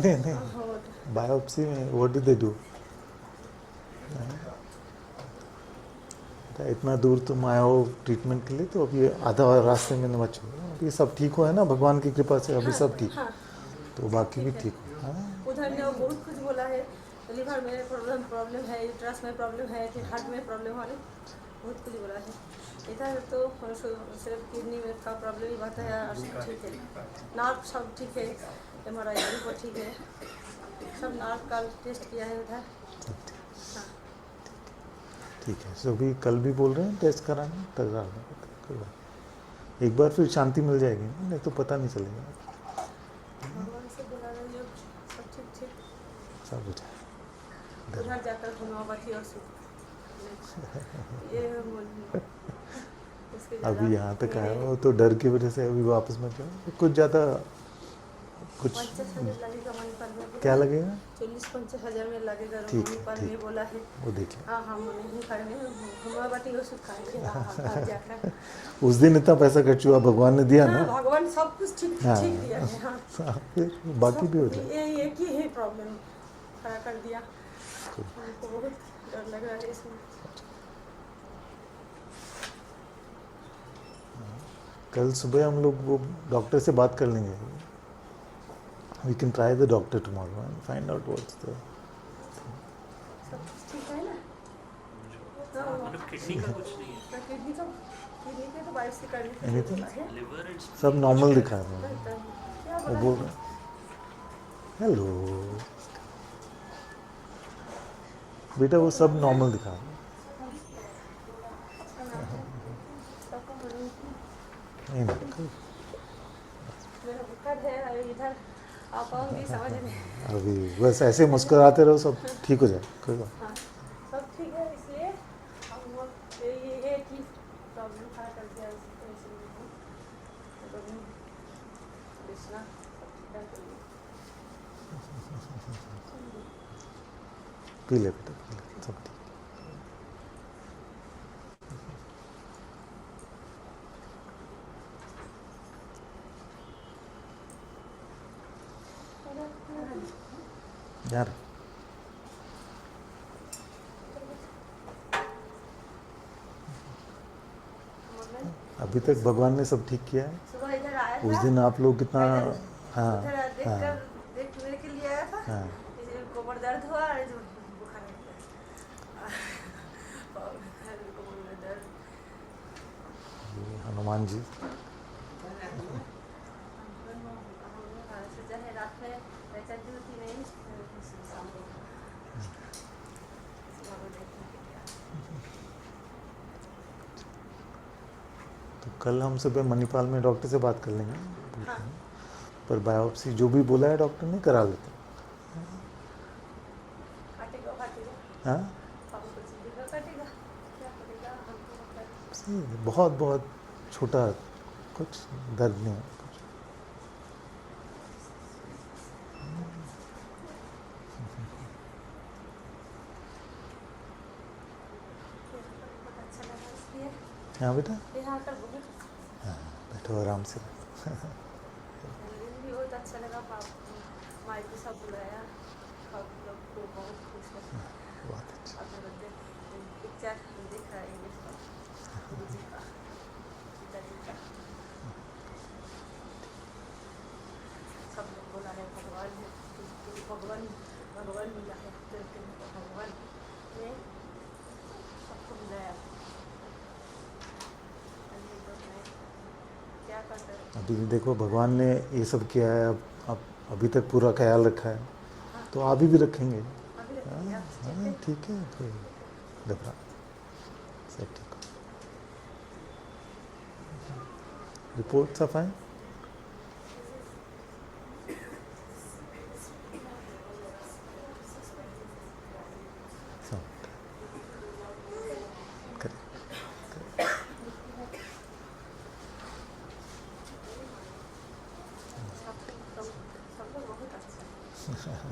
बायोप्सी में व्हाट डू दे डू? इतना दूर तुम आए हो ट्रीटमेंट के लिए, तो अब ये आधा रास्ते में न मत छोड़ो। अब ये सब ठीक हो है ना, भगवान की कृपा से अभी सब ठीक। तो बाकी भी ठीक हो। उधर ने बहुत कुछ बोला है, लिवर में प्रॉब्लम है, यूट्रस में प्रॉब्लम है, फिर हार्ट में प्रॉब्लम है, बहुत कुछ बोला है। इधर तो सिर्फ किडनी में का प्रॉब्लम ही बताया, और सब ठीक है, नार्व सब ठीक है, हमारा रिपोर्ट ठीक है, सब नार्व का टेस्ट किया है उधर। हाँ ठीक है। सो भी कल भी बोल रहे हैं टेस्ट कराने, करा लें। एक बार फिर शांति मिल जाएगी, नहीं तो पता नहीं चलेगा। भगवान से बुला रही हो, सब ठीक सब हो जाए। उधर जाकर घुमावती और ये अभी यहाँ तक आया हो तो डर की वजह से अभी वापस मत जाओ। कुछ ज़्यादा कुछ क्या लगेगा? 40-50 में लगेगा। ठीक मम्मी पर ठीक, बोला है वो देख लें। हाँ हम नहीं करने, घुमावती और खाएंगे जाकर। उस दिन इतना पैसा खर्च हुआ, भगवान ने दिया ना। भगवान सब कुछ ठीक ठीक दिया है। हाँ फिर बाकी भी हो जाए। ये एक ही है प्रॉब्लम खड़ा कर दिया, हमको बहुत डर लग रहा है इसमें। कल सुबह हम लोग वो डॉक्टर से बात कर लेंगे। We can try the doctor tomorrow and find out what's the सब कुछ ठीक है ना? मतलब किडनी का कुछ नहीं है, किडनी के तो बायोप्सी करने के लिए एनीथिंग, बोला है। लिवर एंड सब नॉर्मल दिखा रहे हैं। क्या वो बोला बोल है? रहे हैं हेलो बेटा, वो सब नॉर्मल दिखा रहे हैं। नहीं नहीं, मेरा दिक्कत है इधर आप आऊँगी समझ में। अभी बस ऐसे मुस्कुराते रहो, सब ठीक हो जाए, कोई बात। हाँ सब ठीक है, इसलिए हम वो ये कि प्रॉब्लम खड़ा कर दिया इसलिए कृष्णा सब ठीक है। पी ले बेटा, पी ले, सब ठीक। यार अभी तक भगवान ने सब ठीक किया है। सुबह इधर आया था, उस दिन आप लोग कितना हाँ इधर हाँ देखने के लिए आया था। हाँ इसे कोमर दर्द हुआ और जो बुखार हो गया और कोमर में दर्द। हनुमान जी चाहे रात में चलती होती नहीं शाम को तो कल हम सुबह मणिपाल में डॉक्टर से बात कर लेंगे, हाँ। पर बायोप्सी जो भी बोला है डॉक्टर ने करा लेते काटेगा हाँ पाँव को चीजेगा काटेगा क्या करेगा हमको मतलब सही है, बहुत बहुत छोटा, कुछ दर्द नहीं है कुछ। बहुत अच्छा लगा इसलिए हाँ बेटा, यहाँ आकर बहुत हाँ बैठो आराम से। दिन भी बहुत अच्छा लगा माई को सब बुलाया और लोग को बहुत खुश है बहुत अच्छा। अपने बच्चे पिक्चर दिख रहा है इंग्लिश का गुरु जी का पिताजी का सब लोग बोला है भगवान है भगवान भगवान मिला है भगवान ने सबको मिलाया क्या करते हैं अभी देखो भगवान ने ये सब किया है, अब अभी तक पूरा ख्याल रखा है, तो अभी भी रखेंगे। अभी हाँ रखेंगे आप हाँ ठीक है, कोई घबरा सब ठीक हो। Reports are fine. सब लोग बहुत अच्छा है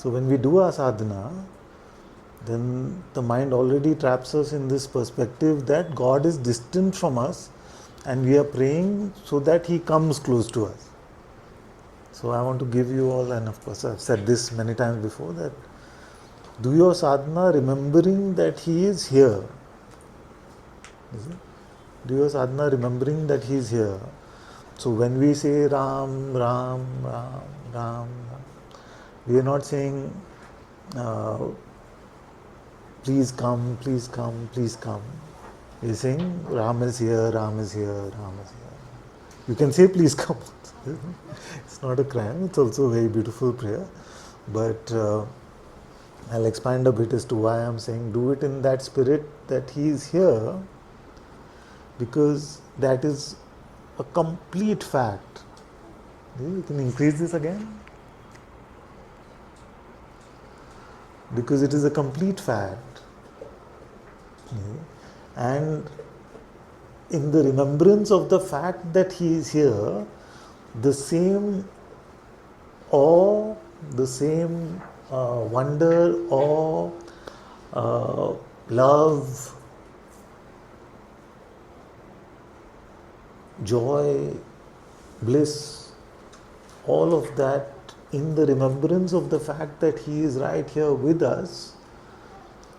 So when we do our sadhana, then the mind already traps us in this perspective that God is distant from us and we are praying so that He comes close to us. So I want to give you all, and of course I've said this many times before, that do your sadhana remembering that He is here. Is it? Do your sadhana remembering that He is here. So when we say Ram, Ram, Ram, Ram, Ram, we are not saying please come, please come, please come. We are saying Ram is here, Ram is here, Ram is here. You can say please come. It's not a crime, it's also a very beautiful prayer. But I'll expand a bit as to why I'm saying do it in that spirit that He is here, because that is a complete fact. You can increase this again. Because it is a complete fact. And in the remembrance of the fact that He is here, the same awe, the same wonder, awe, love, joy, bliss, all of that in the remembrance of the fact that He is right here with us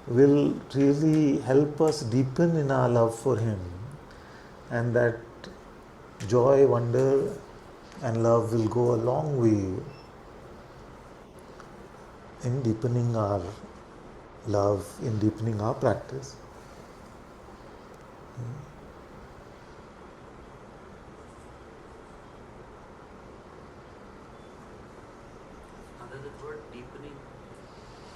will really help us deepen in our love for Him, and that joy, wonder and love will go a long way in deepening our love, in deepening our practice. The word deepening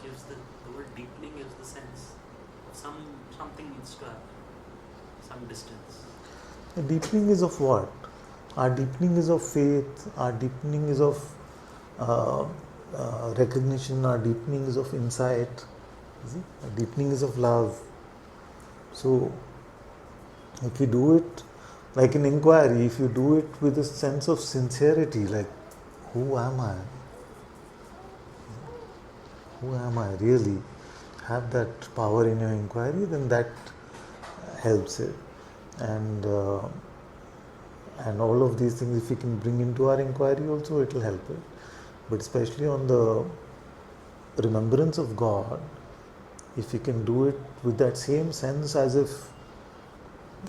gives the word deepening gives the sense of something needs to happen, some distance. The deepening is of what? Our deepening is of faith, our deepening is of recognition, our deepening is of insight, you see? Our deepening is of love. So, if you do it like an inquiry, if you do it with a sense of sincerity, like, who am I? Who am I really? Have that power in your inquiry, then that helps it. And all of these things, if we can bring into our inquiry also, it will help it. But especially on the remembrance of God, if we can do it with that same sense as if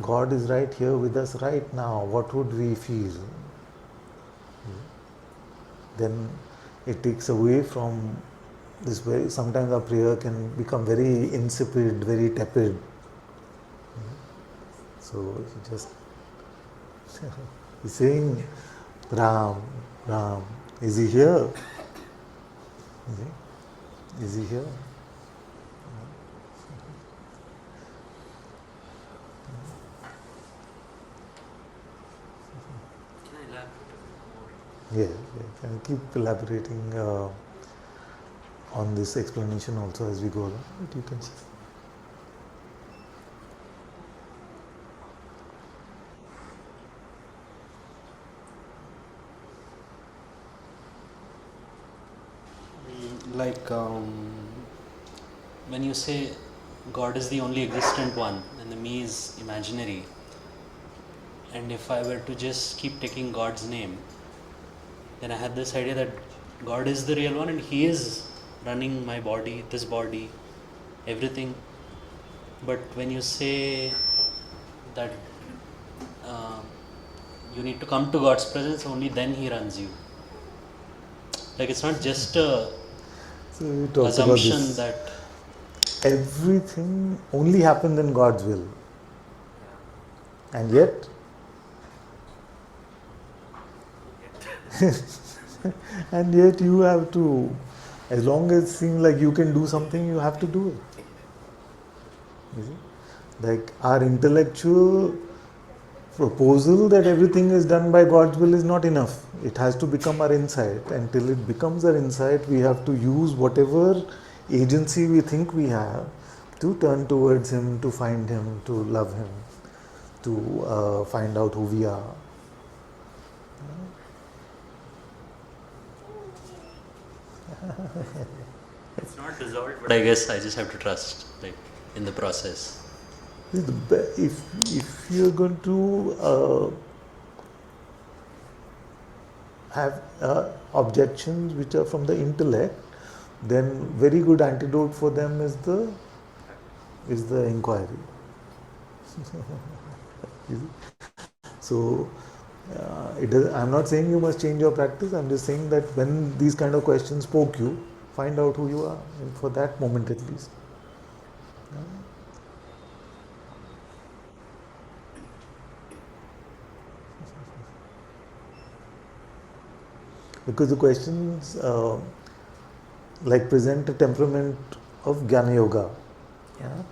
God is right here with us right now, what would we feel? Then it takes away from this very, sometimes our prayer can become very insipid, very tepid. So he just he's saying, Ram, Ram, is he here? Is he here? Can I elaborate more? Yeah, can keep elaborating on this explanation also as we go along. But you can see. Like when you say God is the only existent one and the me is imaginary, and if I were to just keep taking God's name, then I had this idea that God is the real one and He is running my body, this body, everything. But when you say that you need to come to God's presence, only then He runs you. Like it's not just a So we talked about assumption this. that Everything only happens in God's will. And yet, and yet you have to, as long as it seems like you can do something, you have to do it. You see? Like our intellectual proposal that everything is done by God's will is not enough. It has to become our insight. Until it becomes our insight, we have to use whatever agency we think we have to turn towards Him, to find Him, to love Him, to find out who we are. it's not dissolved, but I guess I just have to trust, like in the process. If you're going to have objections which are from the intellect, then very good antidote for them is the inquiry. So I'm not saying you must change your practice. I'm just saying that when these kind of questions poke you, find out who you are, and for that moment at least. Because the questions like present a temperament of Jnana Yoga, yeah?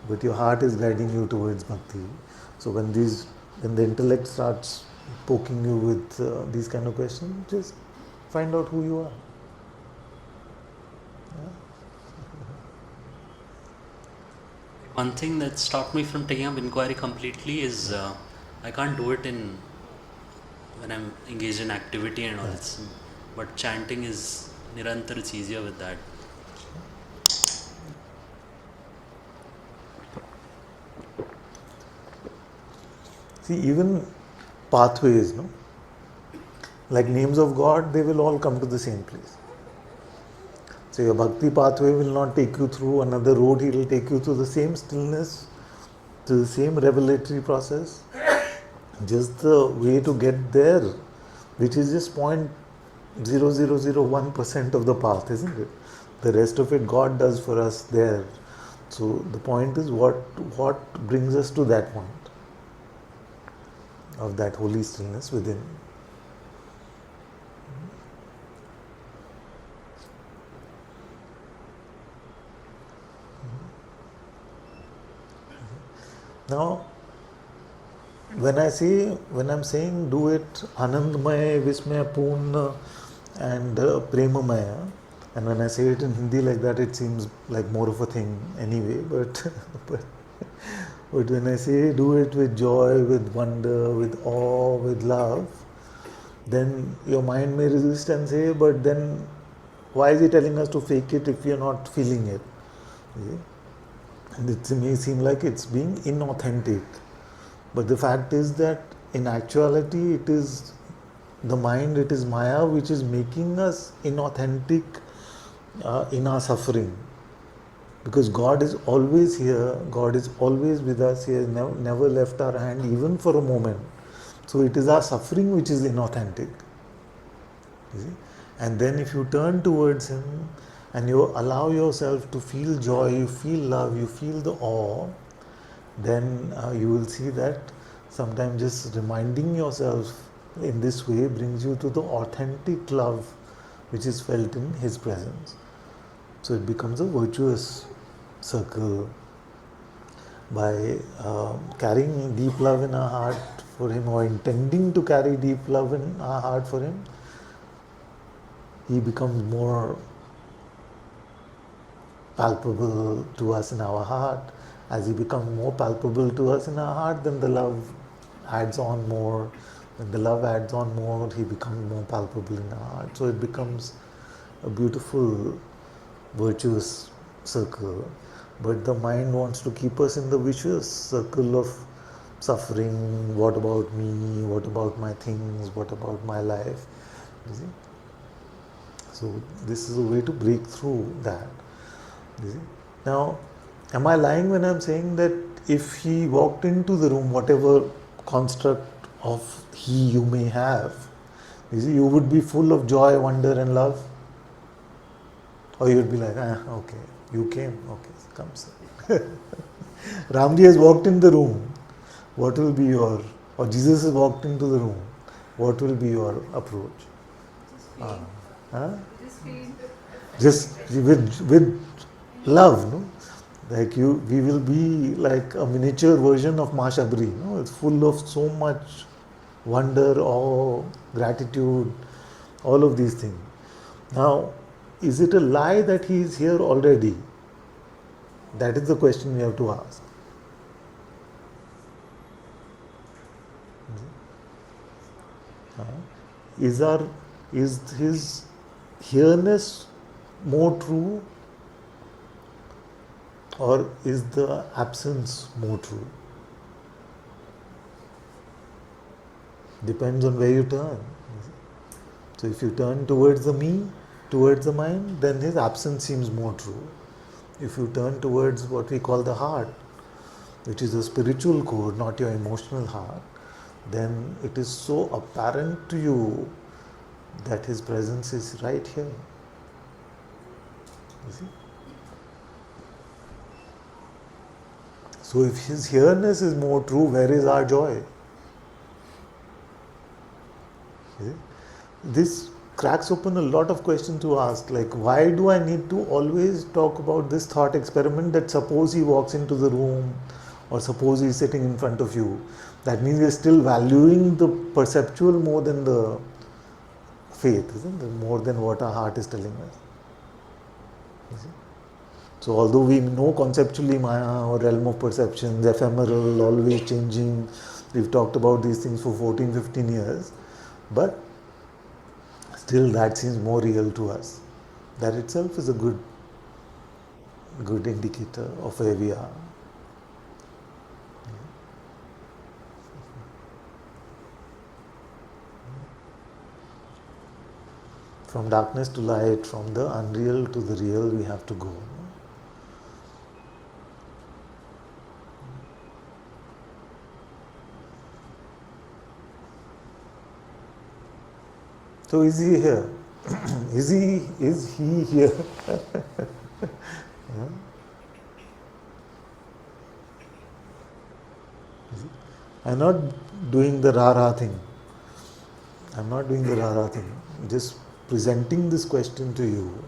But your heart is guiding you towards bhakti. So when the intellect starts poking you with these kind of questions, just find out who you are. Yeah? One thing that stopped me from taking up inquiry completely is I can't do it when I'm engaged in activity and all. Yes. But chanting is nirantar, it's easier with that. See, even pathways, no? Like names of God, they will all come to the same place. So your bhakti pathway will not take you through another road, it will take you to the same stillness, to the same revelatory process. Just the way to get there, which is just 0.0001% of the path, isn't it? The rest of it God does for us there. So the point is what brings us to that point of that holy stillness within. Now, when I'm saying do it Anandmaya, Vismaya, Purna and Premamaya, and when I say it in Hindi like that, it seems like more of a thing anyway, but but when I say do it with joy, with wonder, with awe, with love, then your mind may resist and say, but then why is he telling us to fake it if we are not feeling it? You see? And it may seem like it's being inauthentic. But the fact is that in actuality it is the mind, it is Maya which is making us inauthentic in our suffering. Because God is always here, God is always with us, He has never left our hand even for a moment. So it is our suffering which is inauthentic. You see? And then if you turn towards Him and you allow yourself to feel joy, you feel love, you feel the awe, then you will see that sometimes just reminding yourself in this way brings you to the authentic love which is felt in His presence. So it becomes a virtuous circle. By carrying deep love in our heart for Him, or intending to carry deep love in our heart for Him, He becomes more palpable to us in our heart. As He becomes more palpable to us in our heart, then the love adds on more. When the love adds on more, He becomes more palpable in our heart. So it becomes a beautiful, virtuous circle. But the mind wants to keep us in the vicious circle of suffering. What about me? What about my things? What about my life? You see? So this is a way to break through that. You see? Now, am I lying when I'm saying that if he walked into the room, whatever construct of he you may have, you see, you would be full of joy, wonder and love? Or you would be like, okay, you came, okay, come sir. Ramji has walked in the room, what will be your, or Jesus has walked into the room, what will be your approach? Just with love, no? Like we will be like a miniature version of Ma Shabri, no? It's full of so much wonder, awe, gratitude, all of these things. Now, is it a lie that he is here already? That is the question we have to ask. Is his here-ness more true, or is the absence more true? Depends on where you turn. So if you turn towards the me, towards the mind, then his absence seems more true. If you turn towards what we call the heart, which is a spiritual core, not your emotional heart, then it is so apparent to you that his presence is right here. You see? So if his here-ness is more true, where is our joy? You see? This cracks open a lot of questions to ask, like why do I need to always talk about this thought experiment that suppose he walks into the room or suppose he's sitting in front of you. That means we're still valuing the perceptual more than the faith, isn't it? More than what our heart is telling us. You see? So although we know conceptually Maya or realm of perceptions, ephemeral, always changing, we've talked about these things for 14, 15 years, but still that seems more real to us. That itself is a good indicator of where we are. From darkness to light, from the unreal to the real, we have to go. So is he here? Is he here? Yeah? I'm not doing the rah-rah thing. I'm not doing the rah-rah thing. Just presenting this question to you.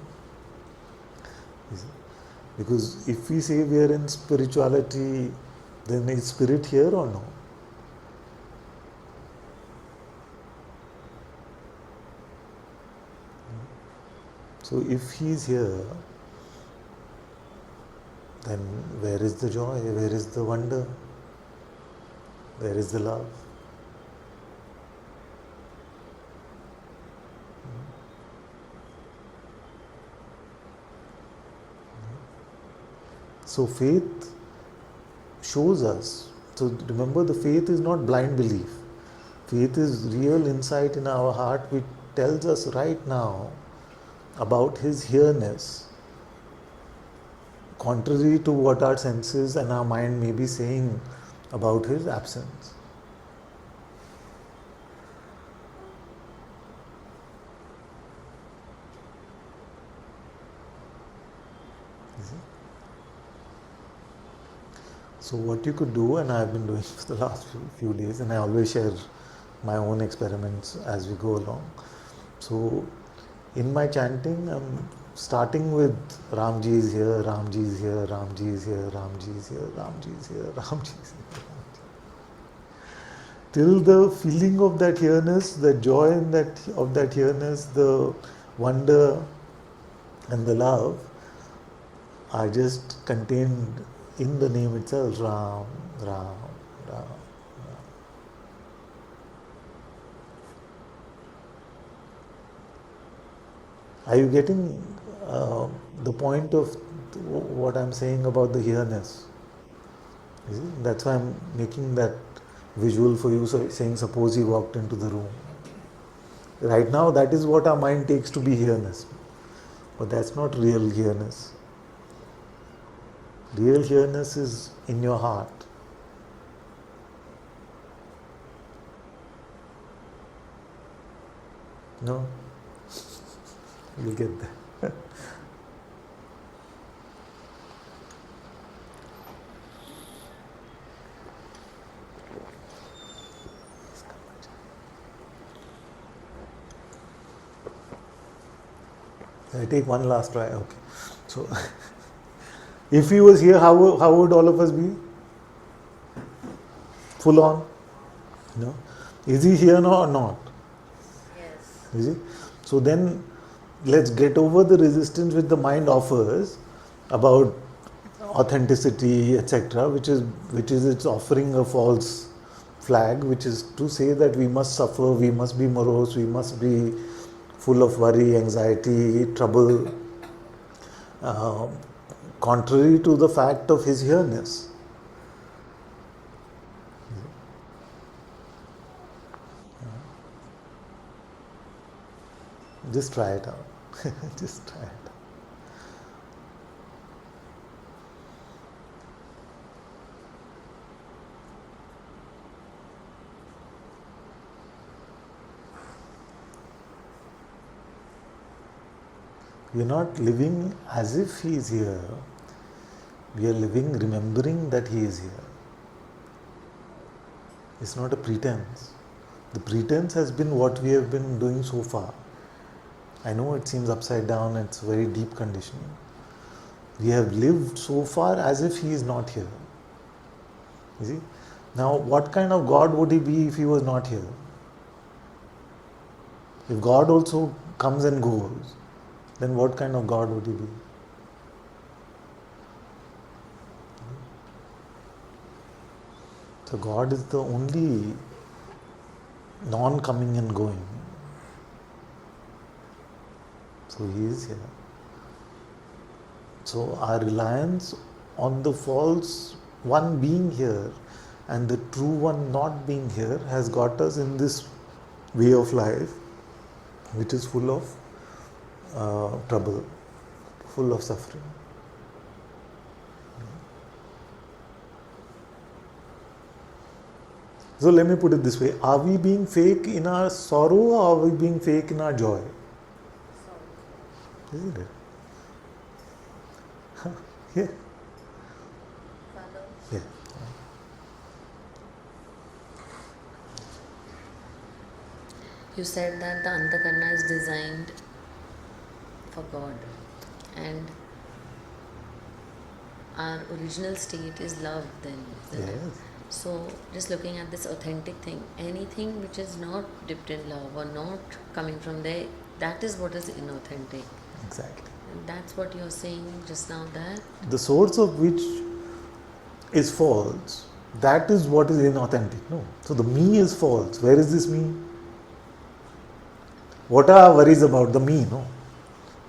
Because if we say we are in spirituality, then is spirit here or no? So if He's here, then where is the joy? Where is the wonder? Where is the love? So faith shows us. So remember, the faith is not blind belief. Faith is real insight in our heart which tells us right now about His here-ness, contrary to what our senses and our mind may be saying about His absence. So what you could do, and I've been doing for the last few days, and I always share my own experiments as we go along. So in my chanting, I'm starting with Ramji is here, Ramji is here, Ramji is here, Ramji is here, Ramji is here, Ramji is here. Till the feeling of that here-ness, the joy in of that here-ness, the wonder and the love are just contained in the name itself, Ram, Ram, Ram. Are you getting the point of what I'm saying about the here-ness? That's why I'm making that visual for you, so saying suppose he walked into the room. Right now that is what our mind takes to be here-ness. But that's not real here-ness. Real here-ness is in your heart. No? You'll get there. I take one last try. Okay. So, if he was here, how would all of us be? Full on? No? Is he here now or not? Yes. Is he? So then, let's get over the resistance which the mind offers about authenticity, etc., which is it's offering a false flag, which is to say that we must suffer, we must be morose, we must be full of worry, anxiety, trouble, contrary to the fact of his here-ness. Just try it out. Just try it out. We are not living as if he is here. We are living remembering that he is here. It's not a pretense. The pretense has been what we have been doing so far. I know it seems upside down, it's very deep conditioning. We have lived so far as if he is not here. You see? Now, what kind of God would he be if he was not here? If God also comes and goes, then what kind of God would he be? So God is the only non-coming and going. So he is here. So our reliance on the false one being here and the true one not being here has got us in this way of life which is full of trouble, full of suffering. So let me put it this way. Are we being fake in our sorrow or are we being fake in our joy? Isn't it? Yeah. Yeah. You said that the Antakarna is designed for God, and our original state is love then, isn't it? Yes. So just looking at this authentic thing, anything which is not dipped in love or not coming from there, that is what is inauthentic. Exactly. And that's what you're saying just now, that The source of which is false, that is what is inauthentic. No. So the me is false. Where is this me? What are our worries about? The me, no?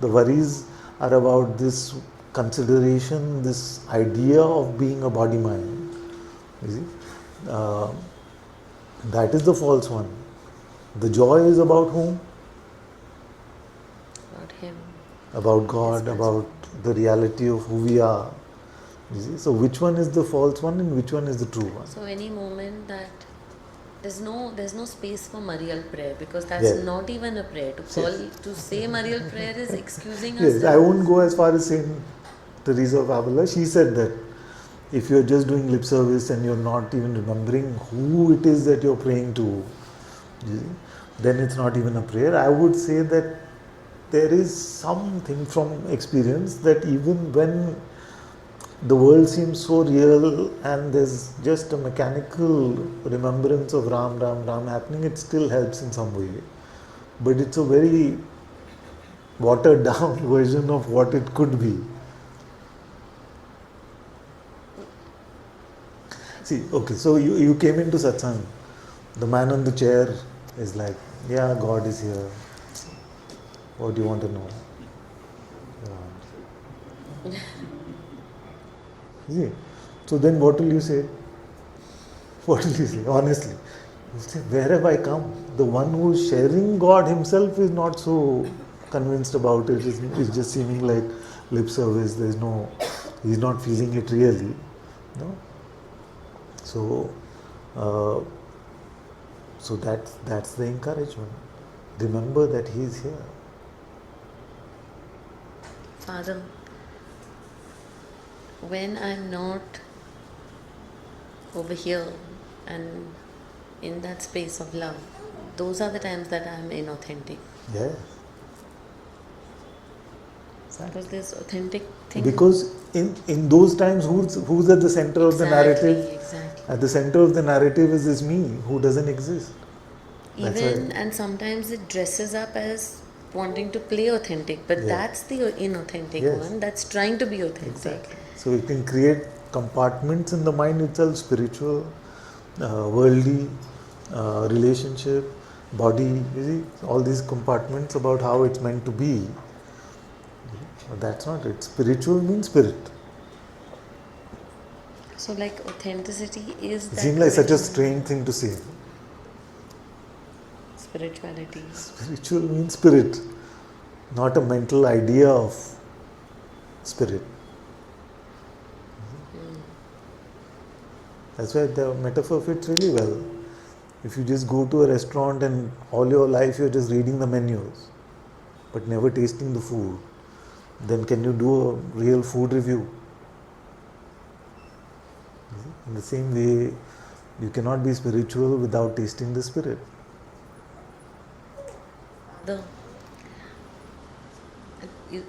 The worries are about this consideration, this idea of being a body mind. You see? That is the false one. The joy is about whom? about him. About God, Yes, about the reality of who we are. You see? So which one is the false one and which one is the true one? So any moment that there's no space for Marial prayer, because that's Yes. not even a prayer. To say Marial prayer is excusing Yes, ourselves. I won't go as far as Saint Teresa of Avila. She said that if you're just doing lip service and you're not even remembering who it is that you're praying to, you see, then it's not even a prayer. I would say that there is something from experience that even when the world seems so real and there's just a mechanical remembrance of Ram, Ram, Ram happening, it still helps in some way. But it's a very watered down version of what it could be. See, okay, so you came into Satsang. The man on the chair is like, yeah, God is here. What do you want to know? See? So then what will you say? What will you say? Honestly. You say, where have I come? The one who is sharing God himself is not so convinced about it. It's just seeming like lip service. He's not feeling it really. No? So, so that's the encouragement. Remember that he is here. Father, when I'm not over here and in that space of love, those are the times that I'm inauthentic. Yes. Because this authentic thing. Because in those times, who's at the center of the narrative? Exactly. At the center of the narrative is this me who doesn't exist. That's Even, why, and sometimes it dresses up as wanting to play authentic, but Yeah. that's the inauthentic Yes. one that's trying to be authentic. exactly. So you can create compartments in the mind itself: spiritual, worldly, relationship, body. You see, all these compartments about how it's meant to be. But that's not it. Spiritual means spirit. So, like, authenticity is It that seems like such a original strange thing to say. spirituality. Spiritual means spirit, not a mental idea of spirit. That's why the metaphor fits really well. If you just go to a restaurant and all your life you're just reading the menus, but never tasting the food, then can you do a real food review? In the same way, you cannot be spiritual without tasting the spirit. You,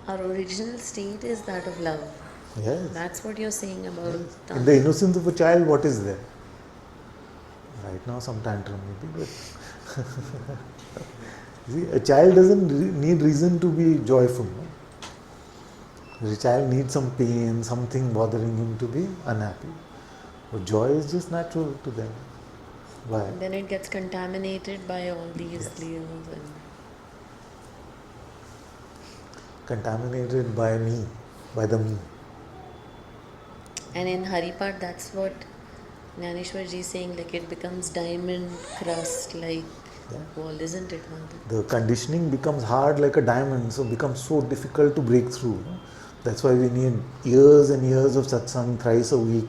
our original state is that of love. Yes. That's what you're saying about In the innocence of a child, what is there? Right now, some tantrum maybe, but see, a child doesn't need reason to be joyful. No? The child needs some pain, something bothering him to be unhappy. But joy is just natural to them. Why? And then it gets contaminated by all these Yes. layers and Contaminated by me, by the me. And in Hari-Part, that's what Jnaneshwar ji is saying, like it becomes diamond crust like wall, isn't it, Mother? The conditioning becomes hard like a diamond, so becomes so difficult to break through. No? That's why we need years and years of satsang thrice a week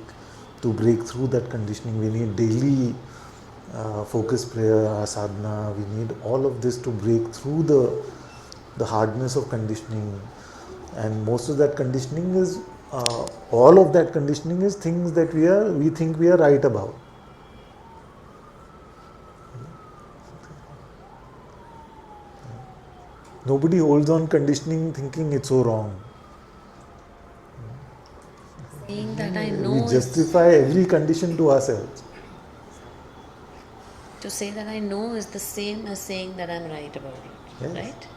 to break through that conditioning. We need daily focus prayer, sadhana. We need all of this to break through the hardness of conditioning. And most of that conditioning is, all of that conditioning is things that we think we are right about. Nobody holds on conditioning thinking it's so wrong. Saying that I know We justify every condition to ourselves. to say that I know is the same as saying that I'm right about it, Yes. right?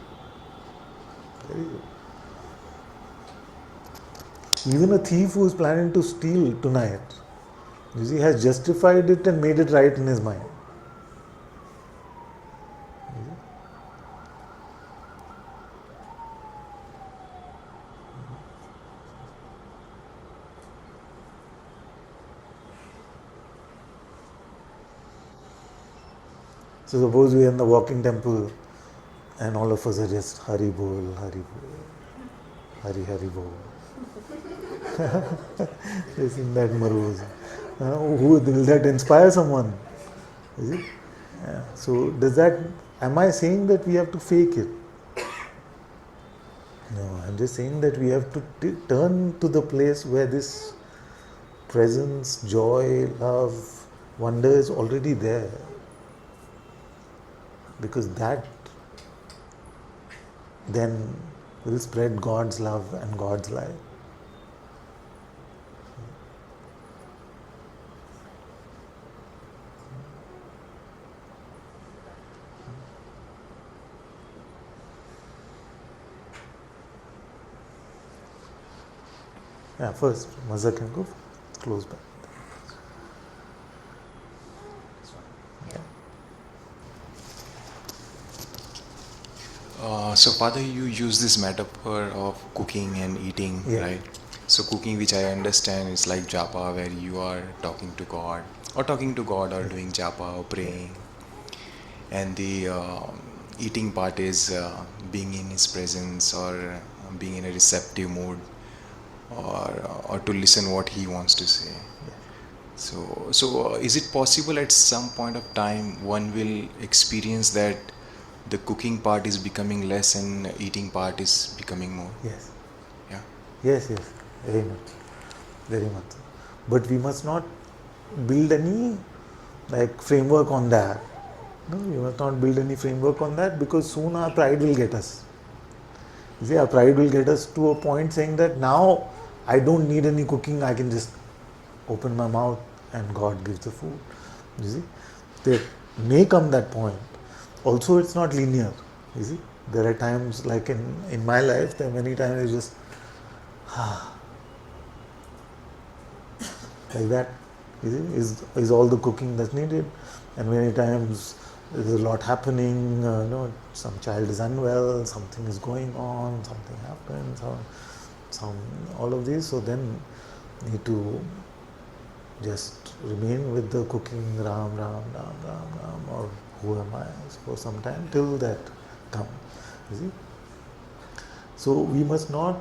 Very good. Even a thief who is planning to steal tonight, you see, has justified it and made it right in his mind. So suppose we are in the walking temple and all of us are just Hari Bol, Hari Bol, Hari Hari Bol. They sing that Maruz. Who will that inspire someone? Is it? Yeah. So does that, am I saying that we have to fake it? No, I'm just saying that we have to turn to the place where this presence, joy, love, wonder is already there. Because that then will spread God's love and God's light. Yeah, first, Mazza can go close back. So, Father, you use this metaphor of cooking and eating, Yeah. right? So, cooking, which I understand, is like japa, where you are talking to God, or doing japa or praying, and the eating part is being in His presence or being in a receptive mood, or to listen what He wants to say. So, is it possible at some point of time one will experience that the cooking part is becoming less and eating part is becoming more? Yes. Yeah. Yes, very much. Very much. But we must not build any framework on that. No, we must not build any framework on that, because soon our pride will get us. You see, our pride will get us to a point saying that now I don't need any cooking, I can just open my mouth and God gives the food. You see, there may come that point. Also, it's not linear. You see, there are times like in my life, there are many times it's just like that. You see, is all the cooking that's needed, and many times there's a lot happening. Some child is unwell, something is going on, something happens, some all of these. So then need to just remain with the cooking Ram, Ram, Ram, Ram, Ram, or who am I for some time till that comes. You see? So we must not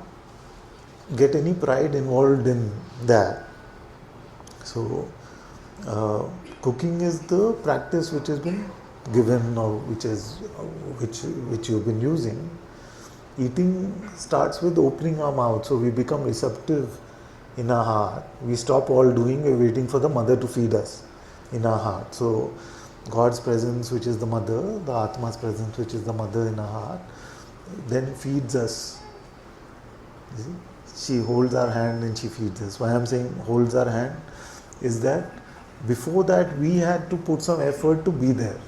get any pride involved in that. So cooking is the practice which has been given, or which you've been using. Eating starts with opening our mouth, so we become receptive in our heart. We stop all doing, we're waiting for the mother to feed us in our heart. So God's presence, which is the mother, the Atma's presence, which is the mother in our heart, then feeds us. You see? She holds our hand and she feeds us. Why I'm saying holds our hand is that before that we had to put some effort to be there.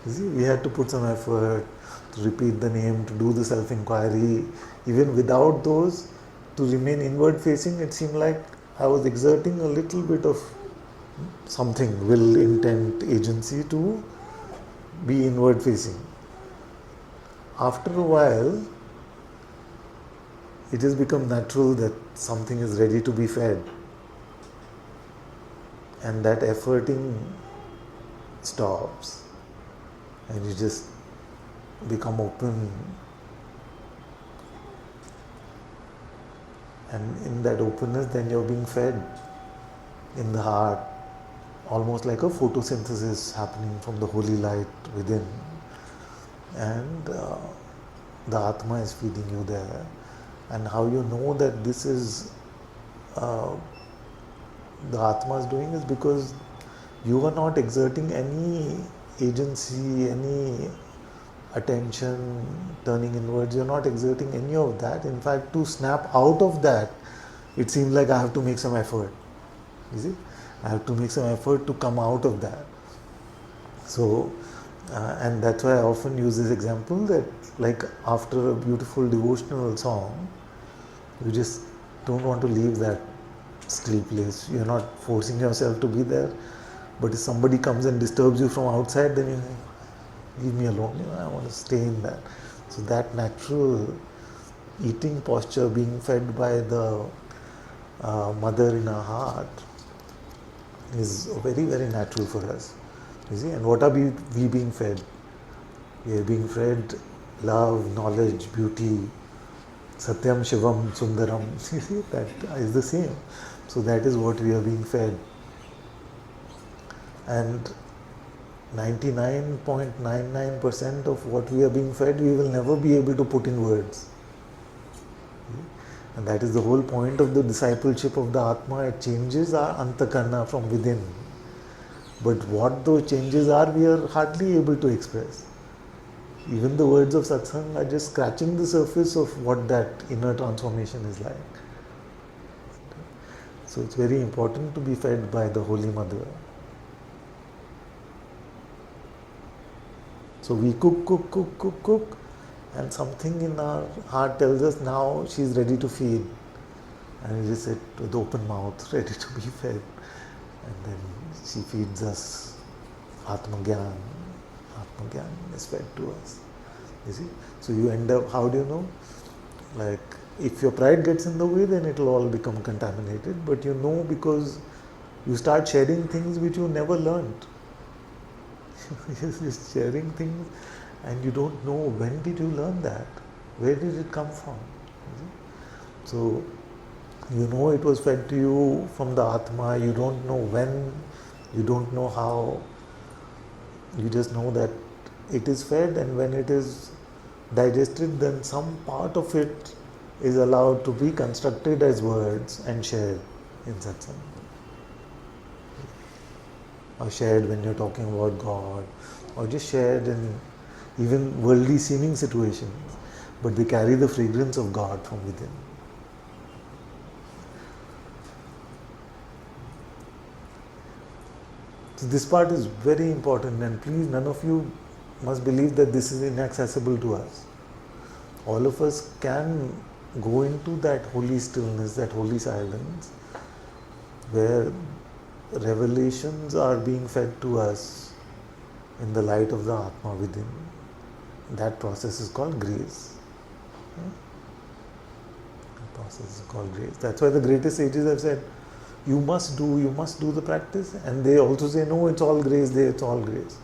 You see, we had to put some effort to repeat the name, to do the self-inquiry. Even without those, to remain inward facing, it seemed like I was exerting a little bit of something, will, intent, agency to be inward facing. After a while, it has become natural that something is ready to be fed, and that efforting stops and you just become open, and in that openness then you're being fed in the heart, almost like a photosynthesis happening from the holy light within, and the Atma is feeding you there. And how you know that this is the Atma is doing is because you are not exerting any agency, any attention, turning inwards. You're not exerting any of that. In fact, to snap out of that, it seems like I have to make some effort. You see, I have to make some effort to come out of that. So And that's why I often use this example that, like, after a beautiful devotional song, you just don't want to leave that still place. You're not forcing yourself to be there, but if somebody comes and disturbs you from outside, then you leave me alone. I want to stay in that. So that natural eating posture, being fed by the mother in our heart, is very, very natural for us. You see, and what are we being fed? We are being fed love, knowledge, beauty, Satyam, Shivam, Sundaram. You see, that is the same. So that is what we are being fed. And 99.99% of what we are being fed, we will never be able to put in words. And that is the whole point of the discipleship of the Atma. It changes our antakarna from within. But what those changes are, we are hardly able to express. Even the words of satsang are just scratching the surface of what that inner transformation is like. So it's very important to be fed by the Holy Mother. So we cook, and something in our heart tells us now she's ready to feed. And we just sit with open mouth, ready to be fed. And then she feeds us Atma Gyan. Atma Gyan is fed to us. You see? So you end up, how do you know? Like, if your pride gets in the way, then it will all become contaminated. But you know, because you start sharing things which you never learned. You're just sharing things and you don't know when did you learn that? Where did it come from? So, you know it was fed to you from the Atma, you don't know when, you don't know how, you just know that it is fed, and when it is digested, then some part of it is allowed to be constructed as words and shared in satsang. Or shared when you're talking about God, or just shared in even worldly seeming situations, but they carry the fragrance of God from within. So this part is very important, and please, none of you must believe that this is inaccessible to us. All of us can go into that holy stillness, that holy silence, where revelations are being fed to us in the light of the Atma within. That process is called grace. That process is called grace. That's why the greatest sages have said, you must do the practice. And they also say, no, it's all grace, it's all grace.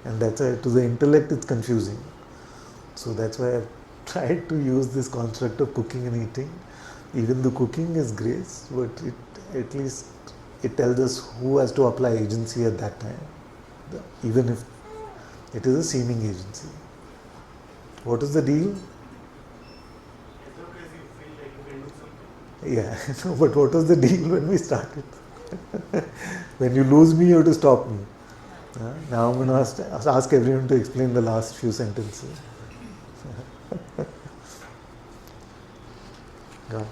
And that's why to the intellect it's confusing. So that's why I've tried to use this construct of cooking and eating. Even the cooking is grace, but at least it tells us who has to apply agency at that time, even if it is a seeming agency. What is the deal? Yeah, but what was the deal when we started? When you lose me, you have to stop me. Now I'm going to ask everyone to explain the last few sentences. Go.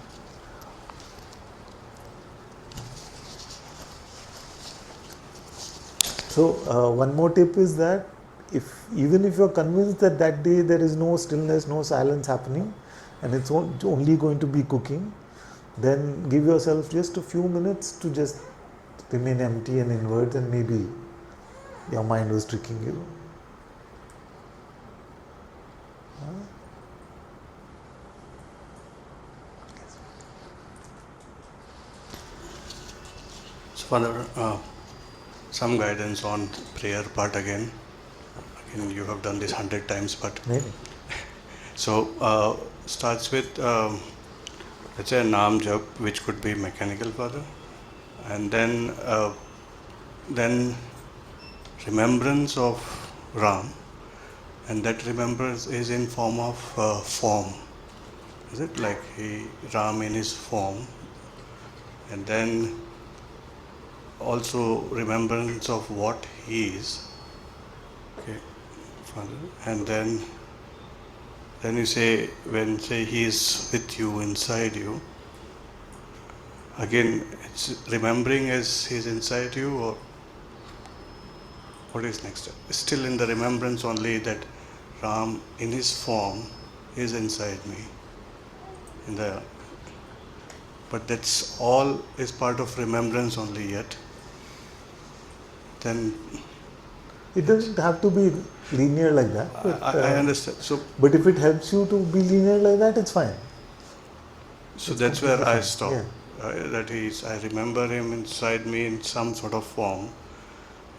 So one more tip is that even if you're convinced that that day there is no stillness, no silence happening, and it's only going to be cooking, then give yourself just a few minutes to just remain empty and inward, and maybe your mind was tricking you. So, Father, some guidance on prayer part again. Again, you have done this 100 times, but Maybe. So starts with let's say a Naam Jap, which could be mechanical, Father, and then remembrance of Ram, and that remembrance is in form of form. Is it like Ram in his form, and then also remembrance of what he is. Okay, Father, and then you say, when say he is with you, inside you, again it's remembering as he is inside you, or what is next step? Still in the remembrance only that Ram in his form is inside me. But that's all is part of remembrance only yet. Then It doesn't have to be linear like that. But, I understand. But if it helps you to be linear like that, it's fine. So it's that's where I fine. stop. Yeah. I remember him inside me in some sort of form,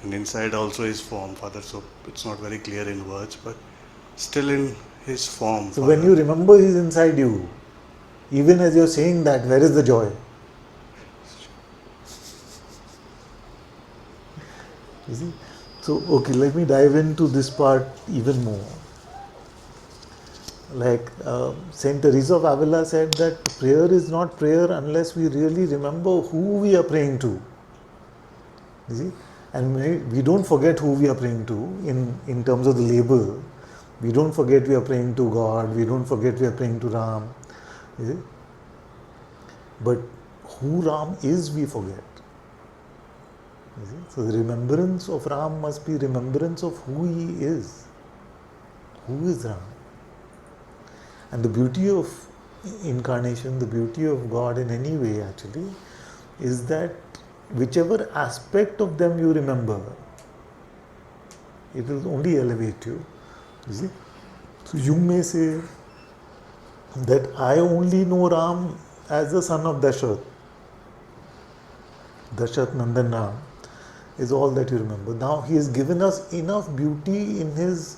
and inside also his form, Father. So it's not very clear in words, but still in his form. So Father. when you remember he's inside you, even as you're saying that, where is the joy? You see? So, okay, let me dive into this part even more. Like Saint Teresa of Avila said that prayer is not prayer unless we really remember who we are praying to. You see? And we don't forget who we are praying to in terms of the label. We don't forget we are praying to God. We don't forget we are praying to Ram. You see? But who Ram is, we forget. You see? So the remembrance of Ram must be remembrance of who he is. Who is Ram? And the beauty of incarnation, the beauty of God in any way actually, is that whichever aspect of them you remember, it will only elevate you. You see? So you may say that I only know Ram as the son of Dashrath. Dashrath Nandan Ram is all that you remember. Now he has given us enough beauty in his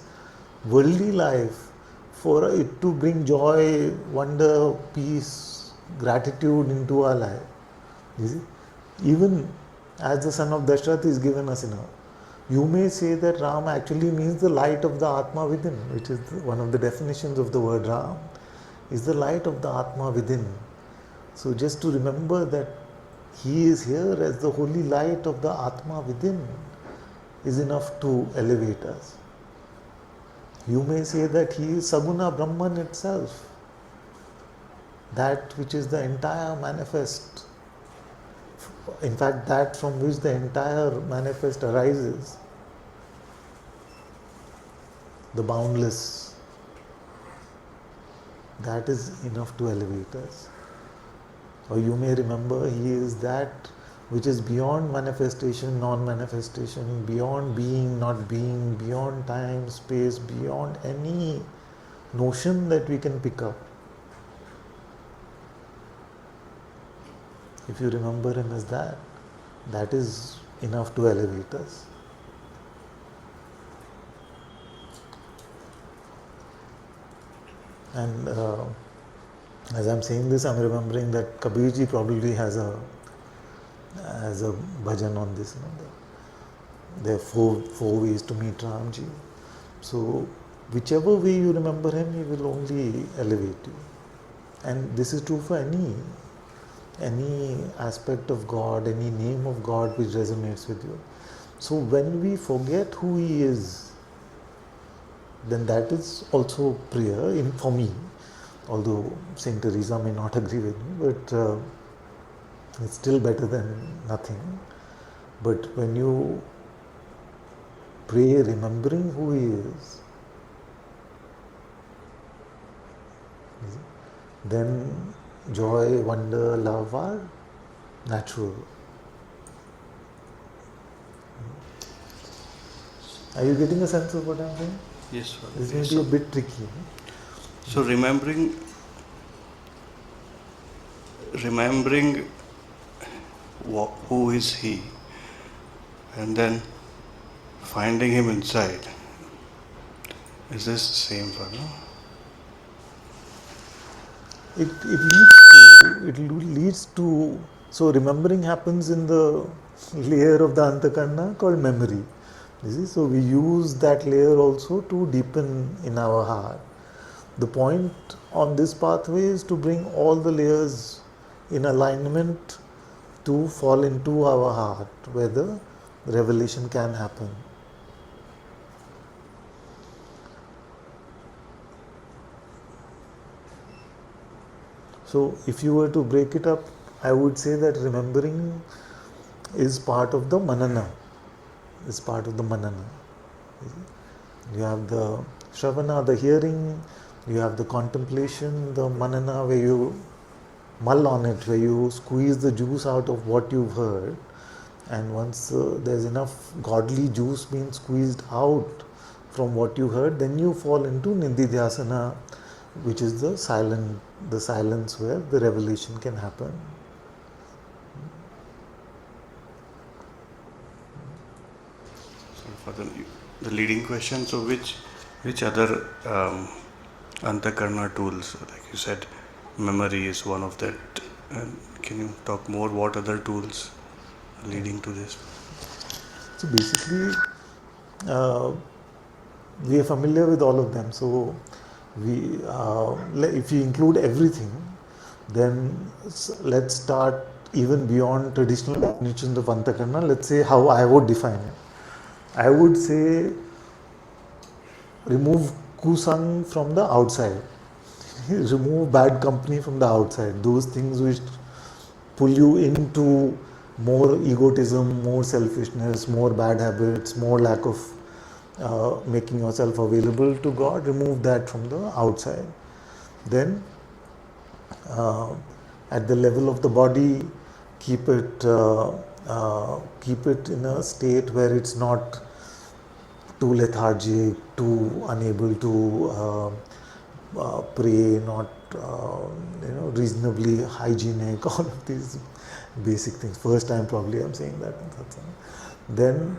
worldly life for it to bring joy, wonder, peace, gratitude into our life. You see? Even as the son of Dashrath is given us enough. You may say that Ram actually means the light of the Atma within, which is one of the definitions of the word Ram, is the light of the Atma within. So just to remember that he is here as the holy light of the Atma within is enough to elevate us. You may say that he is Saguna Brahman itself, that which is the entire manifest. In fact, that from which the entire manifest arises, the boundless, that is enough to elevate us. Or you may remember he is that which is beyond manifestation, non-manifestation, beyond being, not being, beyond time, space, beyond any notion that we can pick up. If you remember him as that, that is enough to elevate us. And as I'm saying this, I'm remembering that Kabirji probably has a bhajan on this. There are four ways to meet Ramji. So whichever way you remember him, he will only elevate you. And this is true for any aspect of God, any name of God which resonates with you. So when we forget who he is, then that is also prayer for me. Although Saint Teresa may not agree with me, but it's still better than nothing. But when you pray remembering who he is, then joy, wonder, love are natural. Are you getting a sense of what I'm saying? Yes, sir. This may be a bit tricky. So remembering who is he, and then finding him inside. Is this the same, Father? It leads to, so remembering happens in the layer of the Antakarna called memory. You see, so we use that layer also to deepen in our heart. The point on this pathway is to bring all the layers in alignment to fall into our heart, where the revelation can happen. So if you were to break it up, I would say that remembering is part of the manana. is part of the manana. You have the shravana, the hearing, you have the contemplation, the manana where you mull on it, where you squeeze the juice out of what you've heard, and once there's enough godly juice being squeezed out from what you heard, then you fall into nididhyasana, which is the silence where the revelation can happen. So for the leading question, so which other antakarna tools, like you said, memory is one of that. Can you talk more? What other tools are leading to this? So basically, we are familiar with all of them. So if you include everything, then let's start even beyond traditional definitions of antakarna. Let's say how I would define it. I would say remove kusang from the outside. Remove bad company from the outside. Those things which pull you into more egotism, more selfishness, more bad habits, more lack of making yourself available to God. Remove that from the outside. Then at the level of the body, keep it in a state where it's not too lethargic, too unable to pray, not reasonably hygienic, all of these basic things. First time probably I'm saying that in Satsang. Then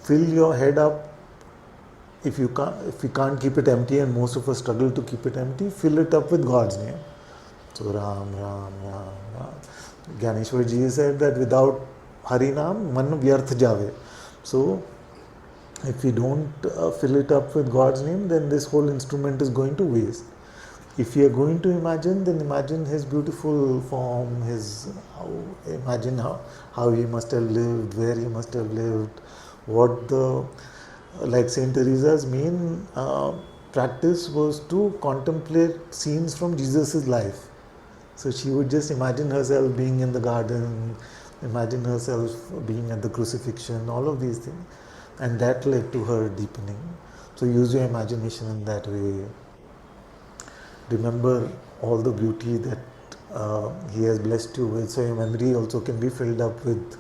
fill your head up. If you can't keep it empty, and most of us struggle to keep it empty, fill it up with God's name. So Ram, Ram, Ram, Ram. Gyaneshwar ji said that without Harinam, man vyarth jave. So if we don't fill it up with God's name, then this whole instrument is going to waste. If you are going to imagine, then imagine his beautiful form, imagine how he must have lived, where he must have lived, what like Saint Teresa's main practice was to contemplate scenes from Jesus' life. So she would just imagine herself being in the garden, imagine herself being at the crucifixion, all of these things. And that led to her deepening. So use your imagination in that way. Remember all the beauty that he has blessed you with. So your memory also can be filled up with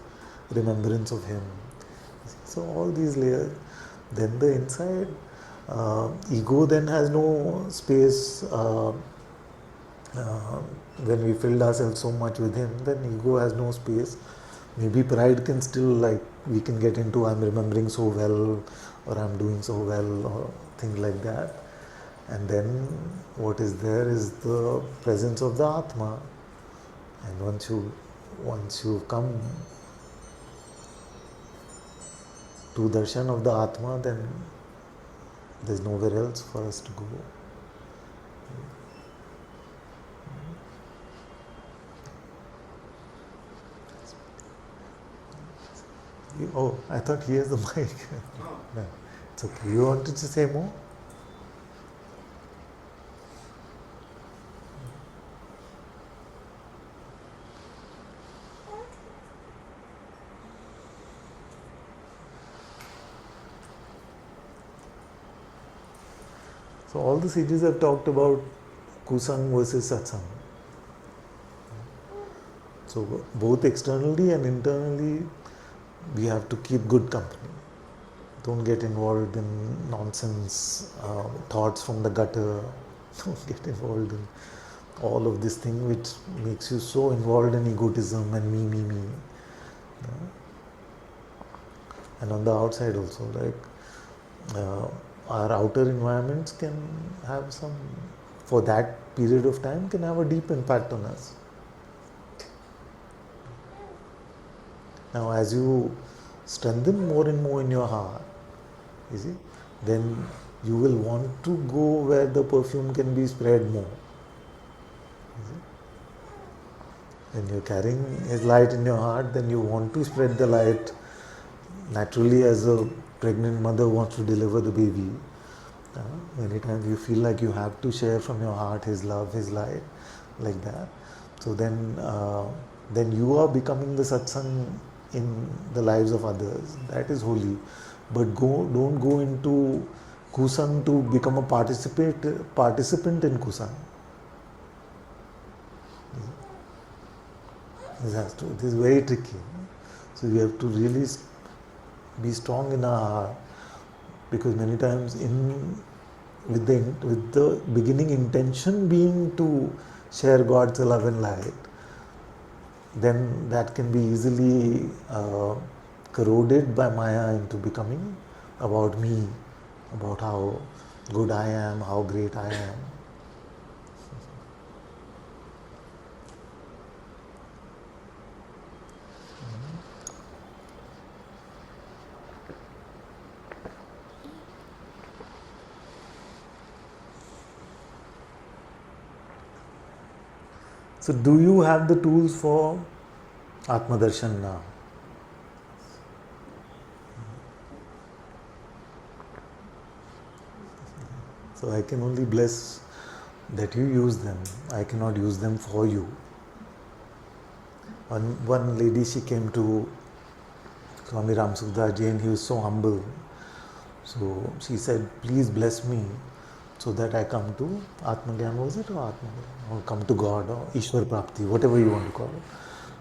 remembrance of him. So all these layers. Then the inside, ego then has no space. When we filled ourselves so much with him, then ego has no space. Maybe pride can still, we can get into I'm remembering so well, or I'm doing so well, or things like that. And then what is there is the presence of the Atma. And once you come to darshan of the Atma, then there's nowhere else for us to go. Oh, I thought he has the mic. No, it's okay. You wanted to say more? So all the sages have talked about kusang versus satsang. So both externally and internally, we have to keep good company. Don't get involved in nonsense thoughts from the gutter. Don't get involved in all of this thing which makes you so involved in egotism and me. And on the outside also, our outer environments can have for that period of time, can have a deep impact on us. Now, as you strengthen more and more in your heart, then you will want to go where the perfume can be spread more. When you're carrying his light in your heart, then you want to spread the light. Naturally, as a pregnant mother wants to deliver the baby, many times you feel like you have to share from your heart his love, his light, like that. So then you are becoming the satsang in the lives of others, that is holy. But don't go into kusang to become a participant in kusang. It is very tricky. So we have to really be strong in our heart, because many times with the beginning intention being to share God's love and light, then that can be easily corroded by Maya into becoming about me, about how good I am, how great I am. So do you have the tools for Atma Darshan now? So I can only bless that you use them. I cannot use them for you. One lady, she came to Swami Ram Sukhdar Ji and he was so humble. So she said, please bless me so that I come to Atma Gyan, was it, or Atma Gyan, or come to God, or Ishwar Prapti, whatever you want to call it.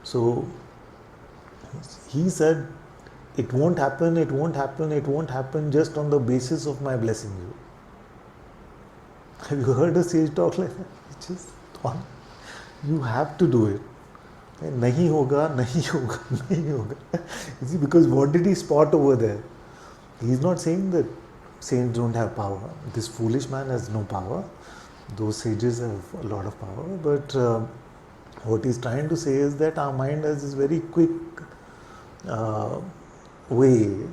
So he said, it won't happen, it won't happen, it won't happen just on the basis of my blessing you. Have you heard a sage talk like that? It's just one. You have to do it. Nahi hoga, nahi hoga, nahi hoga. You see, because what did he spot over there? He's not saying that saints don't have power. This foolish man has no power. Those sages have a lot of power. But what he's trying to say is that our mind has this very quick way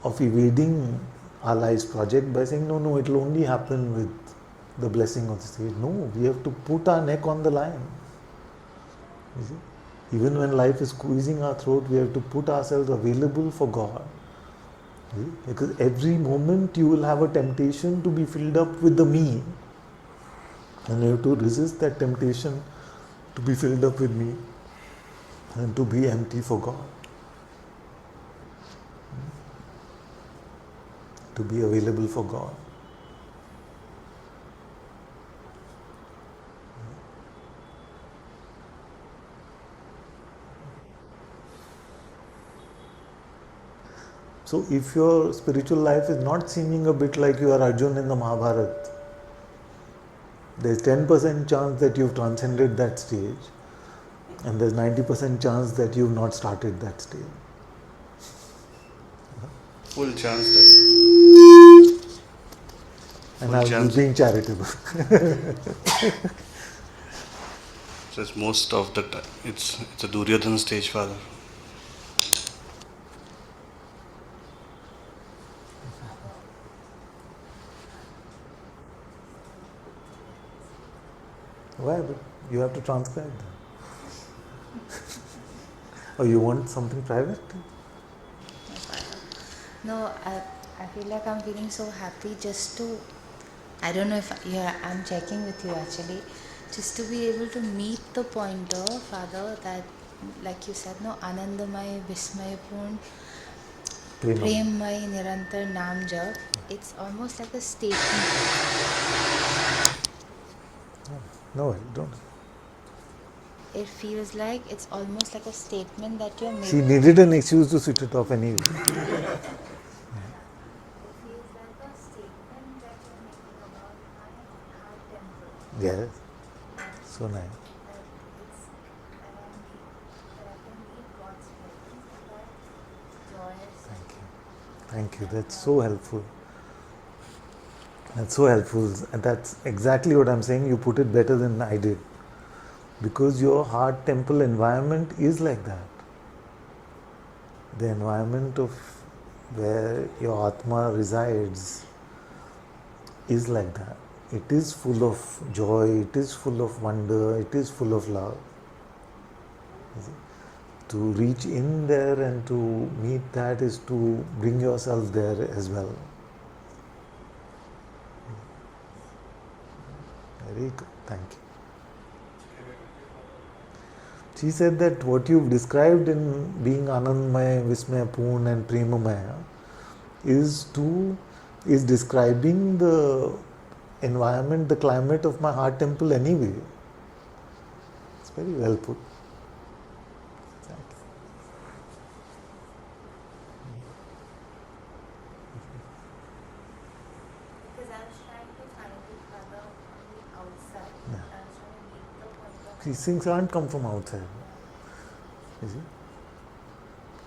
of evading our life's project by saying, no, it will only happen with the blessing of the sage. No, we have to put our neck on the line. You see? Even when life is squeezing our throat, we have to put ourselves available for God. See? Because every moment you will have a temptation to be filled up with the me. And you have to resist that temptation to be filled up with me and to be empty for God. To be available for God. So if your spiritual life is not seeming a bit like you are Arjun in the Mahabharata, there's 10% chance that you've transcended that stage, and there's 90% chance that you've not started that stage. Full chance that. And I was being charitable. Says most of the time it's a Duryodhan stage, Father. Why? But you have to transcribe them. Or you want something private? No, I feel like I'm feeling so happy just to, I don't know if I'm checking with you actually, just to be able to meet the pointer, Father, that like you said, no, Anandamay, Vismayapurn, Premmay, Nirantar Naam Jap. It's almost like a statement. No, don't. It feels like it's almost like a statement that you're making. She needed an excuse to switch it off anyway. It feels like a statement that you're making about my heart temple. Yes. So nice. That I can meet God's presence and that joyous. Thank you. That's so helpful. That's so helpful. And that's exactly what I'm saying. You put it better than I did. Because your heart temple environment is like that. The environment of where your Atma resides is like that. It is full of joy, it is full of wonder, it is full of love. To reach in there and to meet that is to bring yourself there as well. Very good. Thank you. She said that what you've described in being Anandmaya, Vismaya, Purna and Premamaya is describing the environment, the climate of my heart temple anyway. It's very well put. Because I was trying to find it Father on the outside. Yeah. I was trying to make the point of These things aren't come from outside. You see?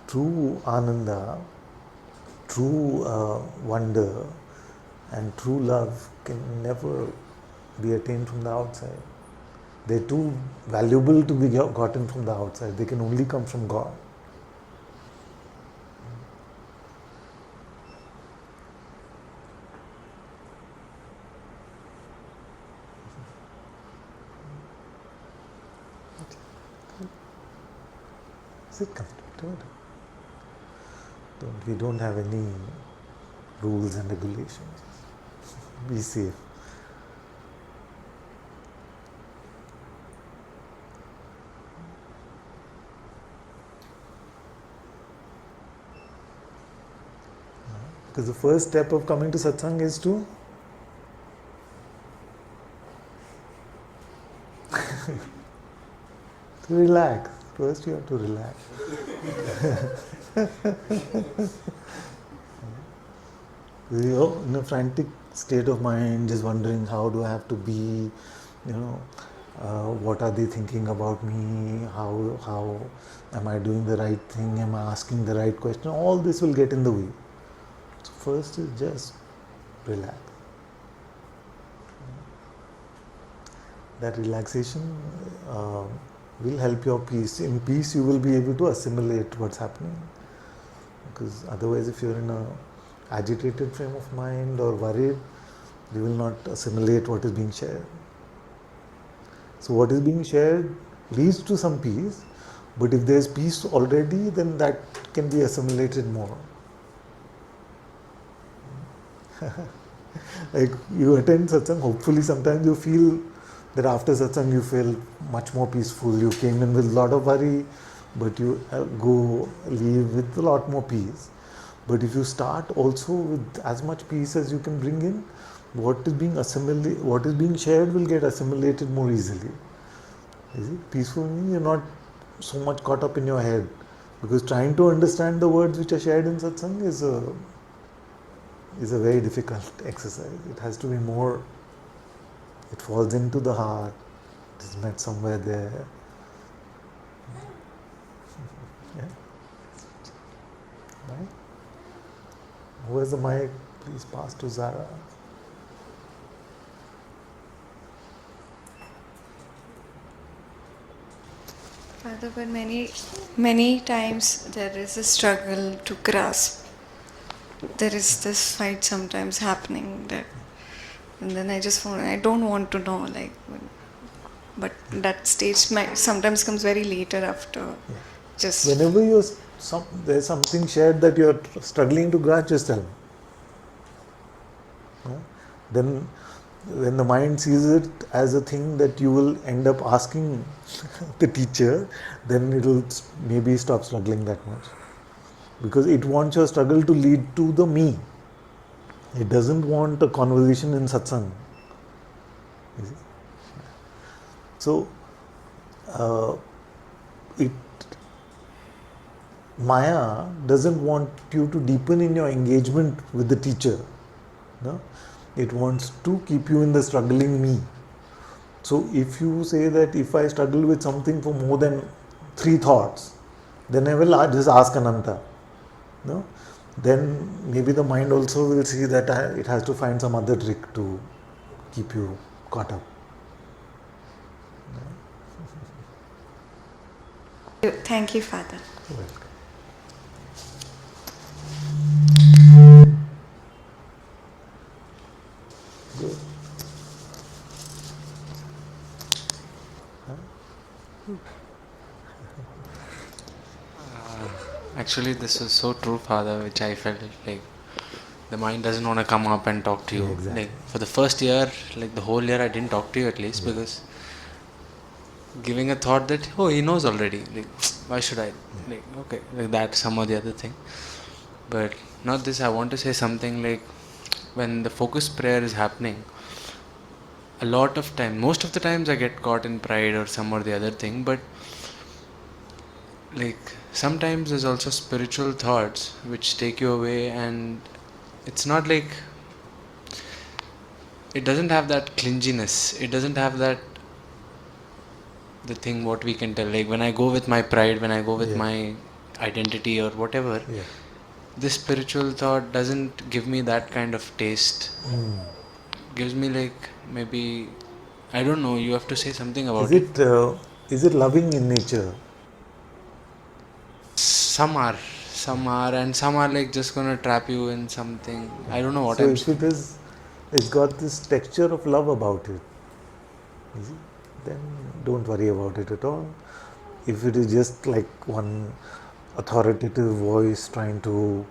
True Ananda, true wonder and true love can never be attained from the outside. They're too valuable to be gotten from the outside. They can only come from God. Sit comfortable. We don't have any rules and regulations. Be safe. Because the first step of coming to satsang is to relax. First you have to relax. You're in a frantic state of mind, just wondering how do I have to be, what are they thinking about me, how am I doing the right thing, am I asking the right question, all this will get in the way. So first is just relax. That relaxation will help your peace. In peace you will be able to assimilate what's happening. Because otherwise if you're in a agitated frame of mind or worried, you will not assimilate what is being shared. So what is being shared leads to some peace, but if there is peace already, then that can be assimilated more. Like you attend satsang, hopefully sometimes you feel that after satsang you feel much more peaceful. You came in with a lot of worry, but you leave with a lot more peace. But if you start also with as much peace as you can bring in, what is being shared will get assimilated more easily. You see? Peaceful means you're not so much caught up in your head, because trying to understand the words which are shared in satsang is a very difficult exercise. It has to be more, it falls into the heart, it is met somewhere there. Yeah. Right? Who has the mic? Please pass to Zara. Father, but many times there is a struggle to grasp. There is this fight sometimes happening and then I don't want to know, but that stage sometimes comes very later after. Just whenever there's something shared that you're struggling to grasp, just tell me. Yeah? Then when the mind sees it as a thing that you will end up asking the teacher, then it will maybe stop struggling that much. Because it wants your struggle to lead to the me. It doesn't want a conversation in satsang. So, Maya doesn't want you to deepen in your engagement with the teacher. No? It wants to keep you in the struggling me. So if you say that if I struggle with something for more than 3 thoughts, then I will just ask Ananta. No? Then maybe the mind also will see that it has to find some other trick to keep you caught up. thank you, Father. You're welcome. Good. Actually, this is so true, Father, which I felt like the mind doesn't want to come up and talk to you. Yeah, exactly. Like for the first year, like the whole year, I didn't talk to you at least because giving a thought that, oh, he knows already. Like, why should I? Like, okay, like that, some or the other thing. But not this. I want to say something like, when the focus prayer is happening, a lot of time, most of the times I get caught in pride or some or the other thing, but like sometimes there's also spiritual thoughts which take you away, and it's not like, it doesn't have that clinginess, it doesn't have that, the thing what we can tell, like when I go with my pride, when I go with my identity or whatever, this spiritual thought doesn't give me that kind of taste. Gives me like, maybe, I don't know, you have to say something about it. Is it loving in nature? Some are, and some are like just gonna trap you in something. I don't know what So I'm if saying. it is, it's got this texture of love about it, you see, then don't worry about it at all. If it is just like one authoritative voice trying to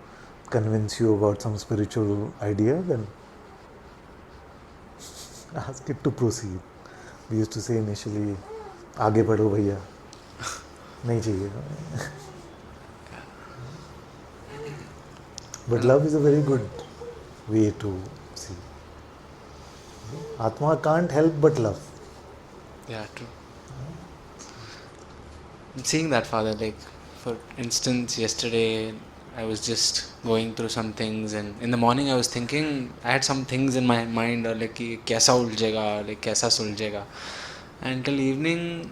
convince you about some spiritual idea, then ask it to proceed. We used to say initially, आगे बढ़ो भैया, नहीं चाहिए. But love is a very good way to see. Atma can't help but love. Yeah, true. I'm seeing that, Father, like, for instance, yesterday I was just going through some things, and in the morning I was thinking, I had some things in my mind, or like, कि कैसा उलझेगा, like कैसा सुलझेगा. Until evening,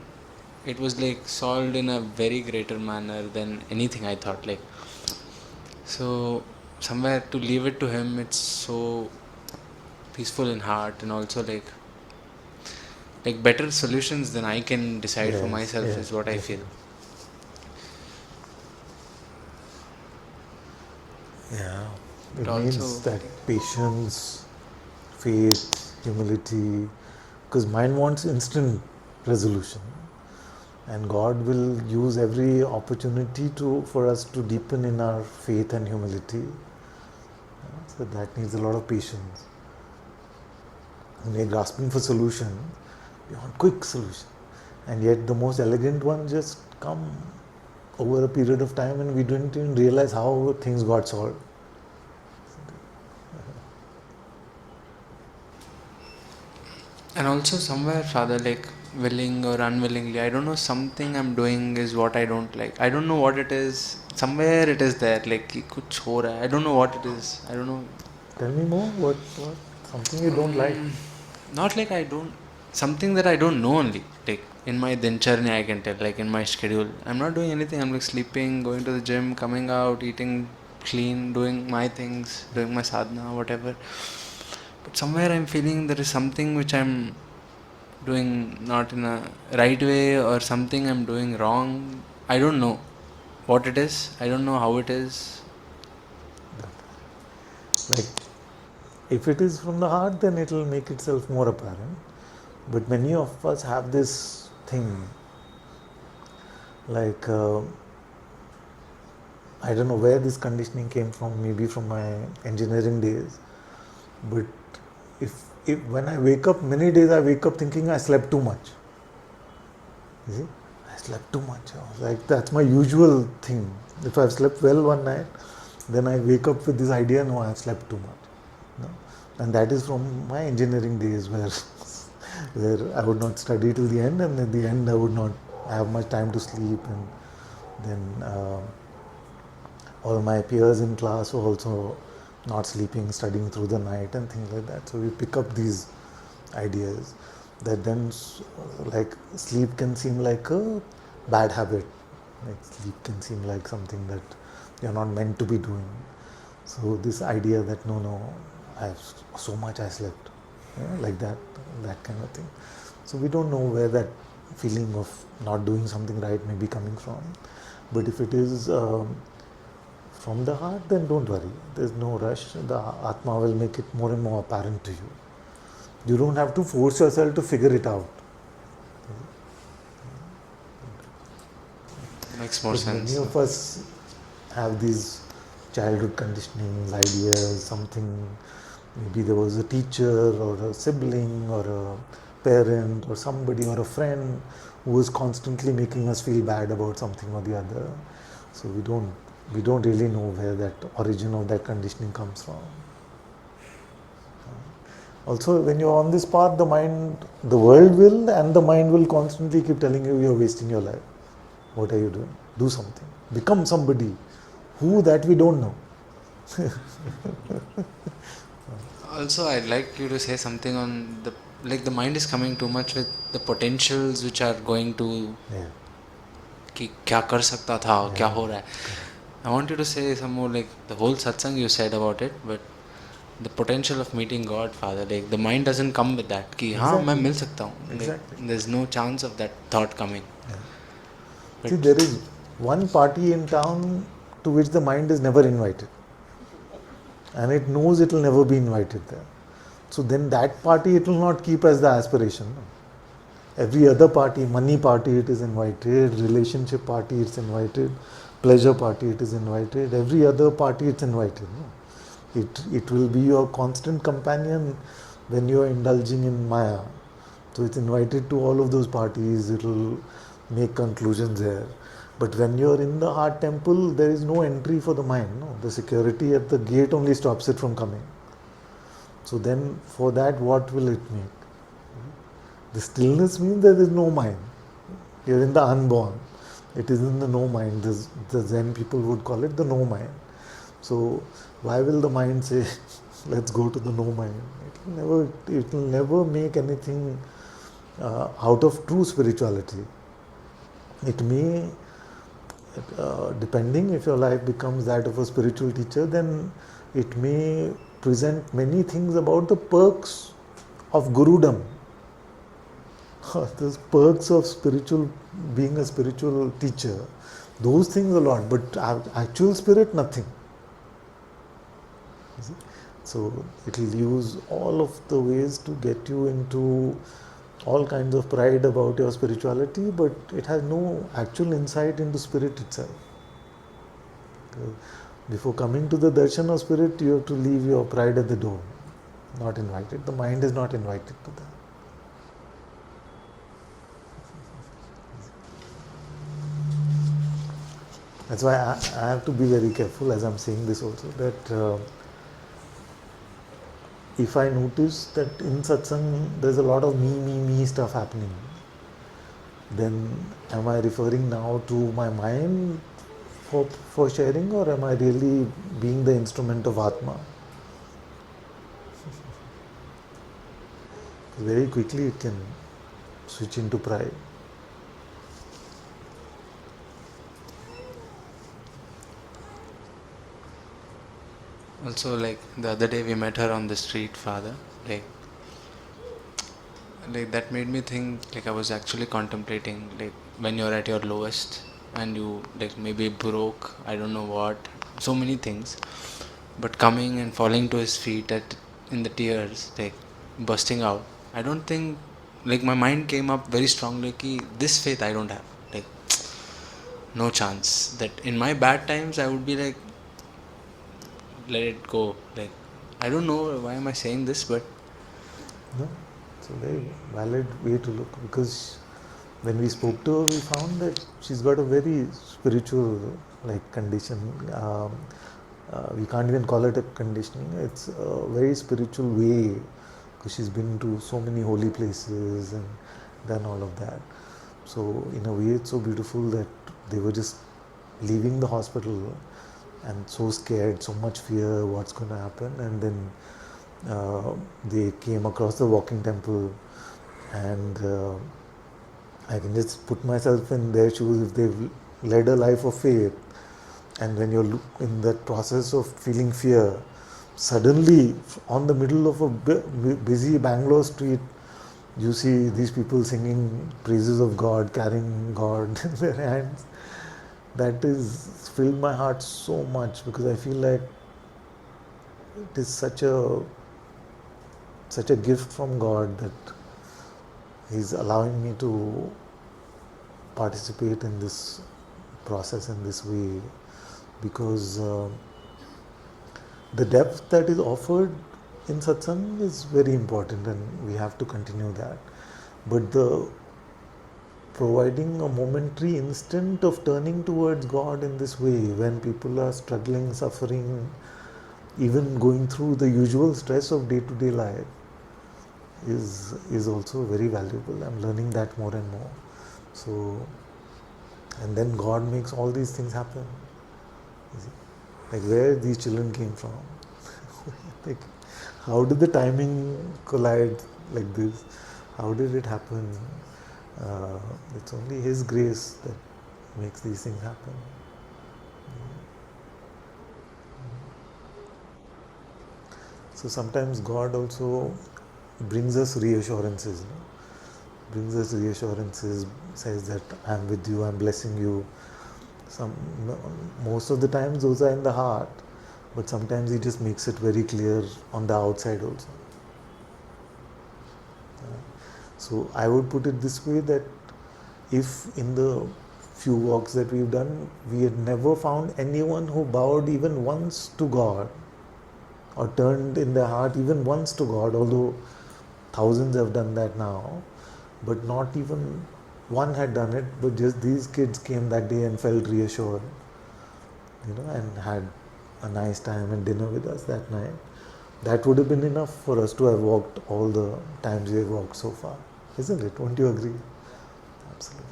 it was like solved in a very greater manner than anything I thought. Like, so somewhere to leave it to Him, it's so peaceful in heart, and also like better solutions than I can decide for myself is what I feel. Yeah, But it also, needs that patience, faith, humility, because mind wants instant resolution, and God will use every opportunity for us to deepen in our faith and humility. So that needs a lot of patience. When we are grasping for solution, we want quick solution, and yet the most elegant one just come over a period of time, and we don't even realize how things got solved. and also somewhere, Father, like willing or unwillingly, I don't know, something I'm doing is what I don't like. I don't know what it is. Somewhere it is there, like कि कुछ हो रहा है. I don't know what it is. I don't know. Tell me more. What? Something you don't like? Not like I don't. Something that I don't know only. Like in my dincharya, I can tell. Like in my schedule, I'm not doing anything. I'm like sleeping, going to the gym, coming out, eating clean, doing my things, doing my sadhana, whatever. But somewhere I'm feeling there is something which I'm doing not in a right way, or something I'm doing wrong. I don't know what it is. I don't know how it is. Like, if it is from the heart, then it will make itself more apparent. But many of us have this thing, like, I don't know where this conditioning came from, maybe from my engineering days. But if when I wake up, many days I wake up thinking I slept too much. You see, I slept too much. I was like, that's my usual thing. If I've slept well one night, then I wake up with this idea, no, I've slept too much. No? And that is from my engineering days, where I would not study till the end, and at the end I would not have much time to sleep, and then all my peers in class were also not sleeping, studying through the night and things like that. So we pick up these ideas that then, like, sleep can seem like a bad habit. Like, sleep can seem like something that you're not meant to be doing. So this idea that no, I have so much I slept, like that kind of thing. So we don't know where that feeling of not doing something right may be coming from. But if it is from the heart, then don't worry. There's no rush. The Atma will make it more and more apparent to you. You don't have to force yourself to figure it out. Makes more But sense. many of us have these childhood conditionings, ideas, something. Maybe there was a teacher or a sibling or a parent or somebody or a friend who is constantly making us feel bad about something or the other. So we don't really know where that origin of that conditioning comes from. Also, when you're on this path, the world will and the mind will constantly keep telling you you're wasting your life. What are you doing? Do something. Become somebody. Who, that we don't know. Also, I'd like you to say something on the mind is coming too much with the potentials which are going to कि क्या कर सकता था क्या हो रहा है. I want you to say some more, like the whole satsang you said about it, but the potential of meeting God, Father, like the mind doesn't come with that कि हाँ मैं मिल सकता हूँ. Like, there's no chance of that thought coming. See, there is one party in town to which the mind is never invited, and it knows it will never be invited there. So then that party it will not keep as the aspiration. No? Every other party, money party it is invited, relationship party it's invited, pleasure party it is invited, every other party it's invited. No? It will be your constant companion when you are indulging in Maya. So it's invited to all of those parties, it will make conclusions there. But when you are in the heart temple, there is no entry for the mind. No? The security at the gate only stops it from coming. So then for that, what will it make? The stillness means there is no mind. You're in the unborn. It is in the no mind. The Zen people would call it the no mind. So why will the mind say, let's go to the no mind? It will never make anything out of true spirituality. It may, depending if your life becomes that of a spiritual teacher, then it may present many things about the perks of Gurudom. The perks of being a spiritual teacher, those things a lot, but actual spirit, nothing. So it will use all of the ways to get you into all kinds of pride about your spirituality, but it has no actual insight into spirit itself. Before coming to the darshan of spirit, you have to leave your pride at the door. Not invited. The mind is not invited to that. That's why I have to be very careful as I'm saying this also, that if I notice that in satsang there's a lot of me stuff happening, then am I referring now to my mind for sharing, or am I really being the instrument of Atma? Very quickly it can switch into pride. Also, like the other day we met her on the street, Father. Like that made me think. Like I was actually contemplating, like when you're at your lowest and you like maybe broke, I don't know what, so many things, but coming and falling to his feet in the tears, like bursting out. I don't think, like my mind came up very strongly. Ki this faith I don't have. Like no chance. That in my bad times I would be like, let it go. Like I don't know why am I saying this, but no, it's a very valid way to look, because when we spoke to her, we found that she's got a very spiritual condition. We can't even call it a conditioning. It's a very spiritual way, because she's been to so many holy places and done all of that. So in a way, it's so beautiful that they were just leaving the hospital and so scared, so much fear, what's going to happen, and then they came across the walking temple, and I can just put myself in their shoes if they've led a life of faith, and when you're in that process of feeling fear, suddenly on the middle of a busy Bangalore street, you see these people singing praises of God, carrying God in their hands. That is filled my heart so much, because I feel like it is such a gift from God that He's allowing me to participate in this process in this way, because the depth that is offered in satsang is very important, and we have to continue that. But the providing a momentary instant of turning towards God in this way when people are struggling, suffering, even going through the usual stress of day-to-day life is also very valuable. I'm learning that more and more. So, and then God makes all these things happen. You see? Like where these children came from. Like, how did the timing collide like this? How did it happen? It's only His grace that makes these things happen. So sometimes God also brings us reassurances. Brings us reassurances, says that I'm with you, I'm blessing you. Most of the times those are in the heart, but sometimes He just makes it very clear on the outside also. So I would put it this way, that if in the few walks that we've done, we had never found anyone who bowed even once to God or turned in their heart even once to God, although thousands have done that now, but not even one had done it, but just these kids came that day and felt reassured, and had a nice time and dinner with us that night. That would have been enough for us to have walked all the times we have walked so far, isn't it? Won't you agree? Absolutely.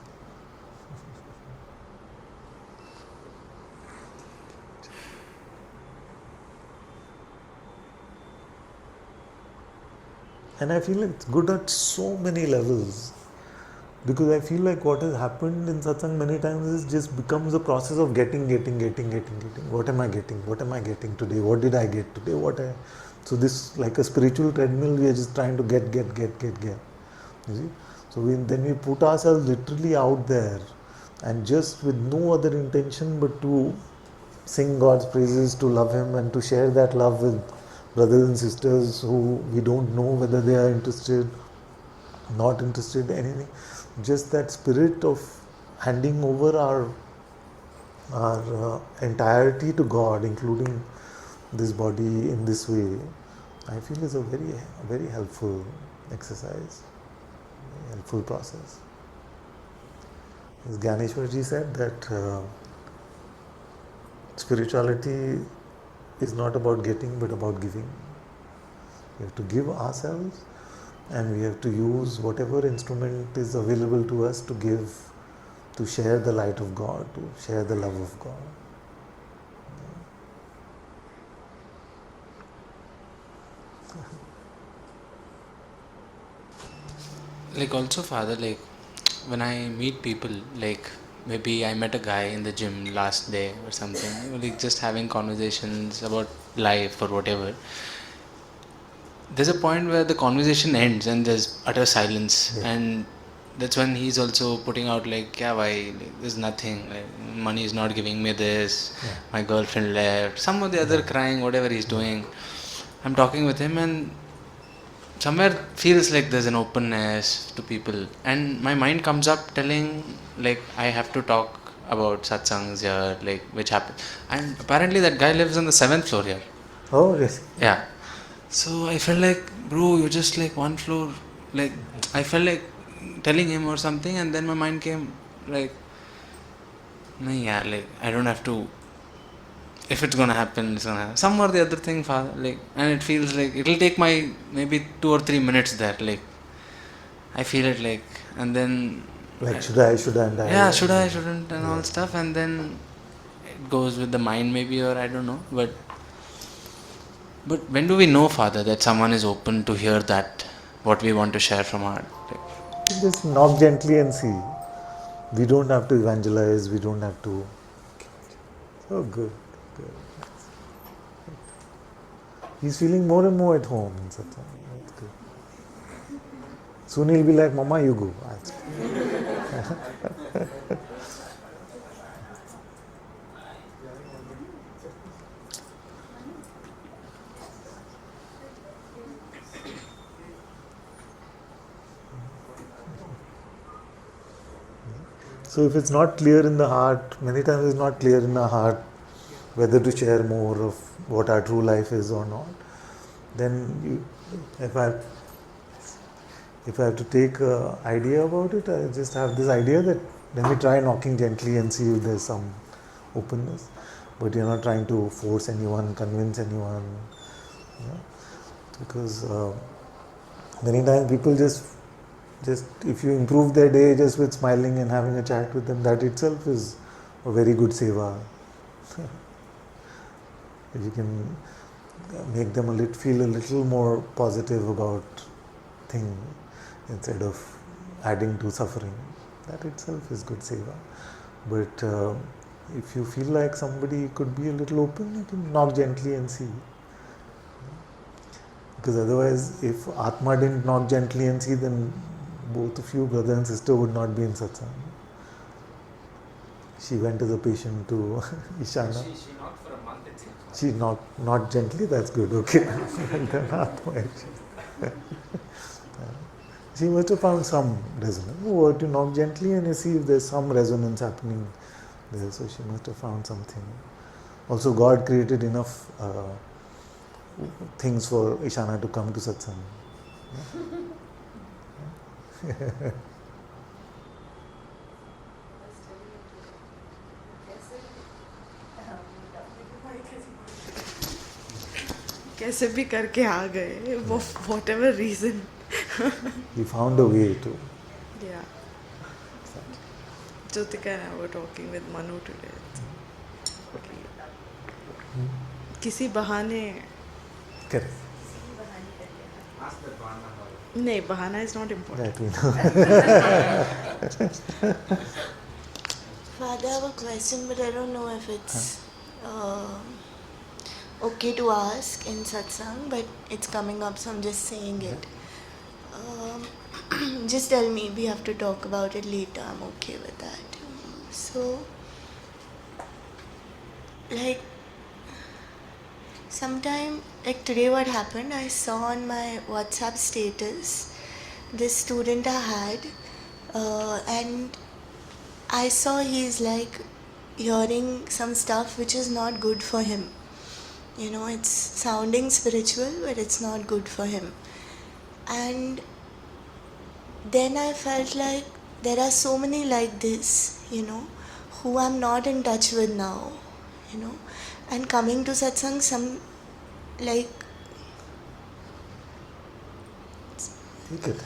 And I feel like it's good at so many levels, because I feel like what has happened in satsang many times is just becomes a process of getting. What am I getting? What am I getting today? What did I get today? So this, like a spiritual treadmill, we are just trying to get. You see? So then we put ourselves literally out there, and just with no other intention but to sing God's praises, to love Him, and to share that love with brothers and sisters who we don't know whether they are interested, not interested, anything. Just that spirit of handing over our entirety to God, including this body in this way, I feel is a very helpful exercise, very helpful process. As Gyaneshwarji said that spirituality is not about getting but about giving. We have to give ourselves, and we have to use whatever instrument is available to us to give, to share the light of God, to share the love of God. Like also, Father, like when I meet people, like maybe I met a guy in the gym last day or something, like just having conversations about life or whatever. There's a point where the conversation ends and there's utter silence, and that's when he's also putting out like, yeah, why, like, there's nothing, like, money is not giving me this, my girlfriend left, some of the other crying, whatever he's doing. I'm talking with him, and somewhere feels like there's an openness to people, and my mind comes up telling like I have to talk about satsangs here, like which happened, and apparently that guy lives on the 7th floor here. Oh yes. Yeah. So I felt like, bro, you're just like one floor. Like I felt like telling him or something, and then my mind came like, no, yeah, like I don't have to. If it's gonna happen, it's gonna happen. Some or the other thing, Father. Like, and it feels like it'll take my maybe 2 or 3 minutes there. Like, I feel it like, and then. Like shouldn't I? Yeah, should I, shouldn't, and all stuff, and then it goes with the mind maybe, or I don't know, but. But when do we know, Father, that someone is open to hear that, what we want to share from our heart? Just knock gently and see. We don't have to evangelize, we don't have to. Oh, good. He's feeling more and more at home in satsang. That's good. Soon he'll be like, Mama, you go. So if it's not clear in the heart, many times it's not clear in our heart whether to share more of what our true life is or not, then if I have to take an idea about it, I just have this idea that let me try knocking gently and see if there's some openness. But you're not trying to force anyone, convince anyone. Because many times people just if you improve their day just with smiling and having a chat with them, that itself is a very good seva. If you can make them feel a little more positive about thing instead of adding to suffering, that itself is good seva. But if you feel like somebody could be a little open, you can knock gently and see. Because otherwise, if Atma didn't knock gently and see, then both of you, brother and sister, would not be in satsang. She went as a patient to Ishana. She knocked for a month, it seems. She knocked not gently, that's good, okay. Then Atma she must have found some resonance. Oh, to knock gently and you see if there's some resonance happening there. So she must have found something. Also, God created enough things for Ishana to come to satsang. कैसे भी करके आ गए, वो whatever reason. He found a way to. Yeah. Jyotika and I were talking with Manu today. किसी बहाने. Correct. नहीं, बहाना is not important. That we know. Father, I have a question, but I don't know if it's okay to ask in satsang, but it's coming up, so I'm just saying it. Just tell me, we have to talk about it later, I'm okay with that. So, like, sometime, like today what happened, I saw on my WhatsApp status, this student I had, and I saw he's like hearing some stuff which is not good for him. You know, it's sounding spiritual, but it's not good for him. And then I felt like there are so many like this, you know, who I'm not in touch with now, you know. And coming to satsang, some like. Take it.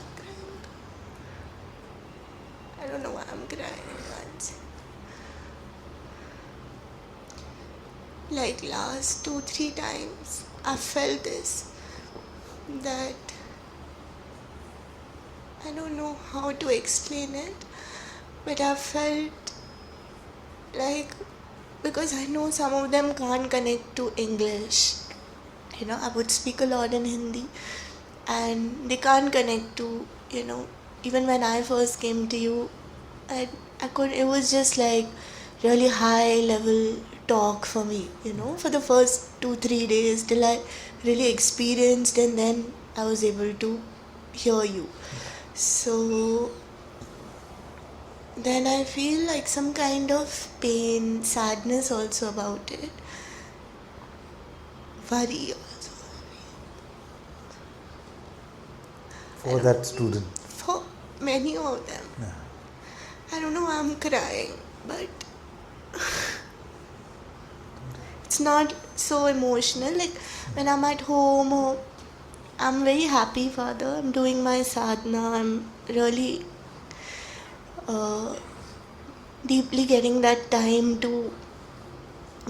I don't know why I'm crying. Like last 2-3 times, I felt this, that I don't know how to explain it, but I felt like, because I know some of them can't connect to English, you know, I would speak a lot in Hindi, and they can't connect to, you know, even when I first came to you, it was just like really high level talk for me, you know, for the first 2-3 days till I really experienced, and then I was able to hear you. So then I feel like some kind of pain, sadness also about it, worry also. For that student. For many of them. Yeah. I don't know why I'm crying, but it's not so emotional. Like when I'm at home, or I'm very happy, Father. I'm doing my sadhana. I'm really deeply getting that time to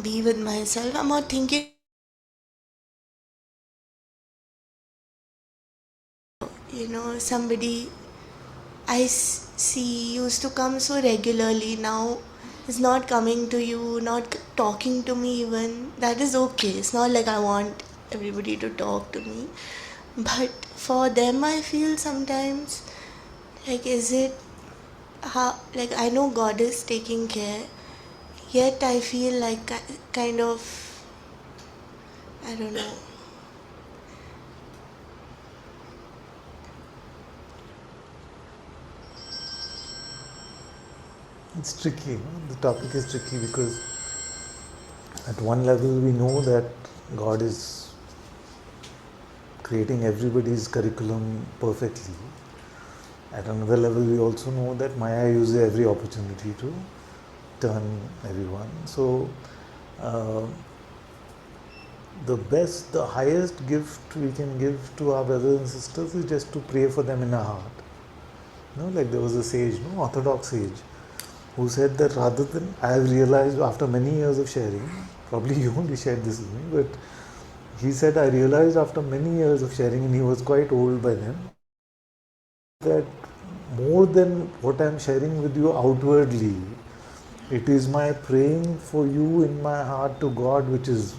be with myself. I'm not thinking, you know, somebody I see used to come so regularly, now is not coming to you, not talking to me even. That is okay. It's not like I want everybody to talk to me. But for them, I feel sometimes like, is it how, like, I know God is taking care, yet I feel like kind of, I don't know. It's tricky, the topic is tricky because at one level we know that God is creating everybody's curriculum perfectly, At another level, we also know that Maya uses every opportunity to turn everyone. So, the highest gift we can give to our brothers and sisters is just to pray for them in our heart. Like there was a sage, Orthodox sage, who said that rather than, I have realized after many years of sharing, probably you only shared this with me, but he said, I realized after many years of sharing, and he was quite old by then, that more than what I am sharing with you outwardly, it is my praying for you in my heart to God which is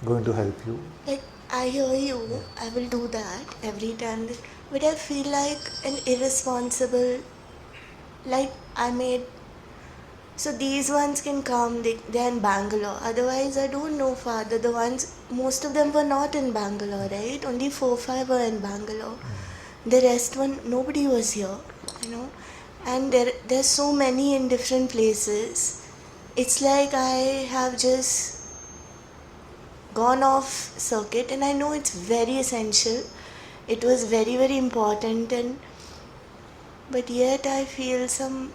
going to help you. Like, I hear you, I will do that every time, but I feel like an irresponsible, like I made, so these ones can come, they're in Bangalore, otherwise I don't know, Father, the ones, most of them were not in Bangalore, right? Only 4-5 were in Bangalore. The rest one, nobody was here, and there's so many in different places. It's like I have just gone off circuit, and I know it's very essential. It was very, very important, but yet I feel some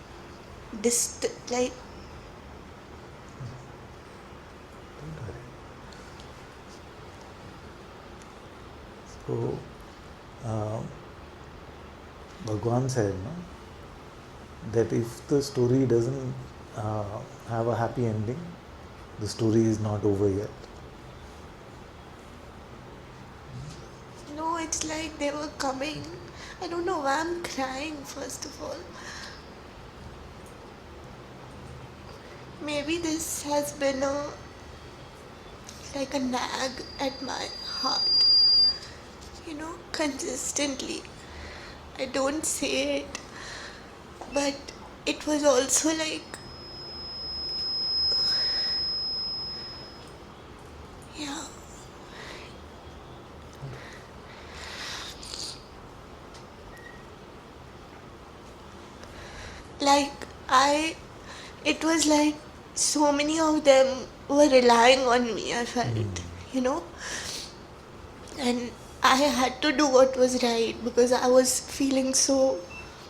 like. So, Bhagwan said that if the story doesn't have a happy ending, the story is not over yet. No, it's like they were coming. I don't know why I'm crying, first of all. Maybe this has been like a nag at my heart, consistently. I don't say it, but it was also like, yeah. Like, it was like so many of them were relying on me, I felt, and I had to do what was right because I was feeling so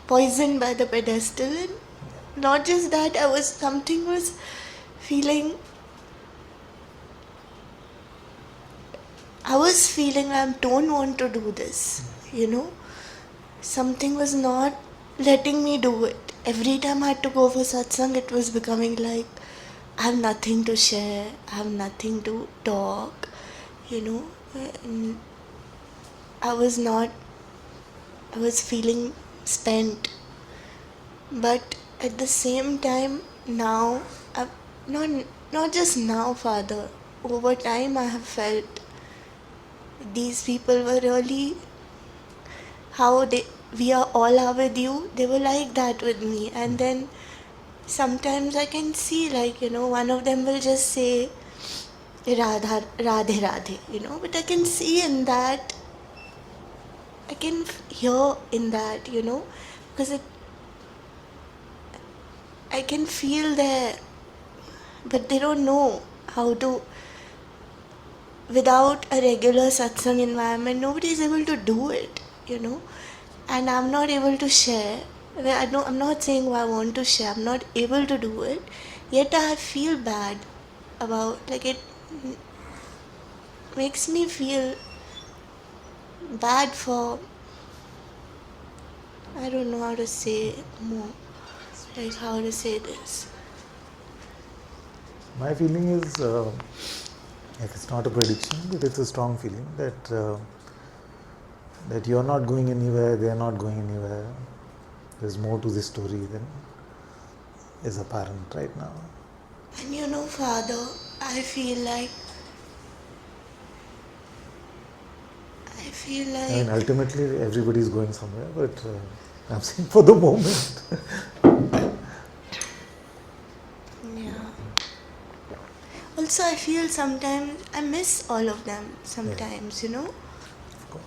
poisoned by the pedestal. And not just that, something was feeling, I don't want to do this, Something was not letting me do it. Every time I had to go for satsang, it was becoming like, I have nothing to share, I have nothing to talk, and I was feeling spent. But at the same time, now, not just now, Father, over time I have felt these people were really, we are with you, they were like that with me. And then sometimes I can see, like, one of them will just say, Radha, Radhe, Radhe, but I can see in that, I can hear in that, because I can feel there, but they don't know how to. Without a regular satsang environment, nobody is able to do it, and I'm not able to share. I'm not saying I want to share, I'm not able to do it, yet I feel bad about, like, it makes me feel bad for, I don't know how to say more, like how to say this. My feeling is, like it's not a prediction, but it's a strong feeling that you're not going anywhere, they're not going anywhere. There's more to this story than is apparent right now. And Father, I feel like I mean, ultimately everybody is going somewhere, but I'm saying for the moment. Yeah. Also, I feel sometimes I miss all of them sometimes, Of course.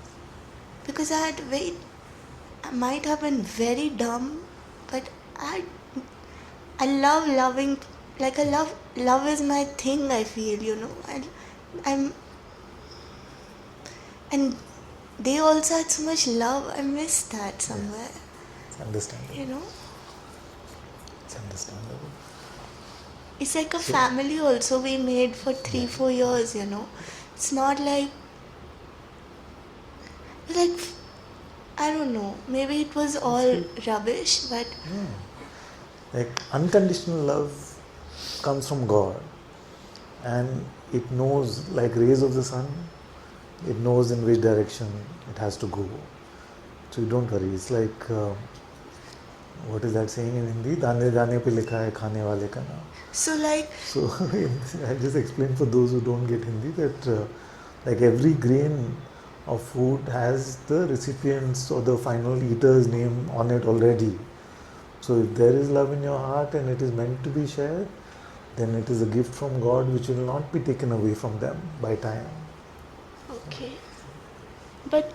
because I might have been very dumb, but I love loving, like love is my thing, I feel, and they also had so much love. I miss that somewhere. It's understandable. You know, It's understandable. it's like a family also we made for 3-4 years, you know. It's not like I don't know, maybe it was all rubbish, but Like unconditional love comes from God, and it knows, like rays of the sun, it knows in which direction it has to go. So you don't worry. It's like what is that saying in Hindi? दाने दाने पे लिखा है खाने वाले का नाम. so like So I just explained for those who don't get Hindi that like every grain of food has the recipient's or the final eater's name on it already. So if there is love in your heart and it is meant to be shared, then it is a gift from God which will not be taken away from them by time. okay. But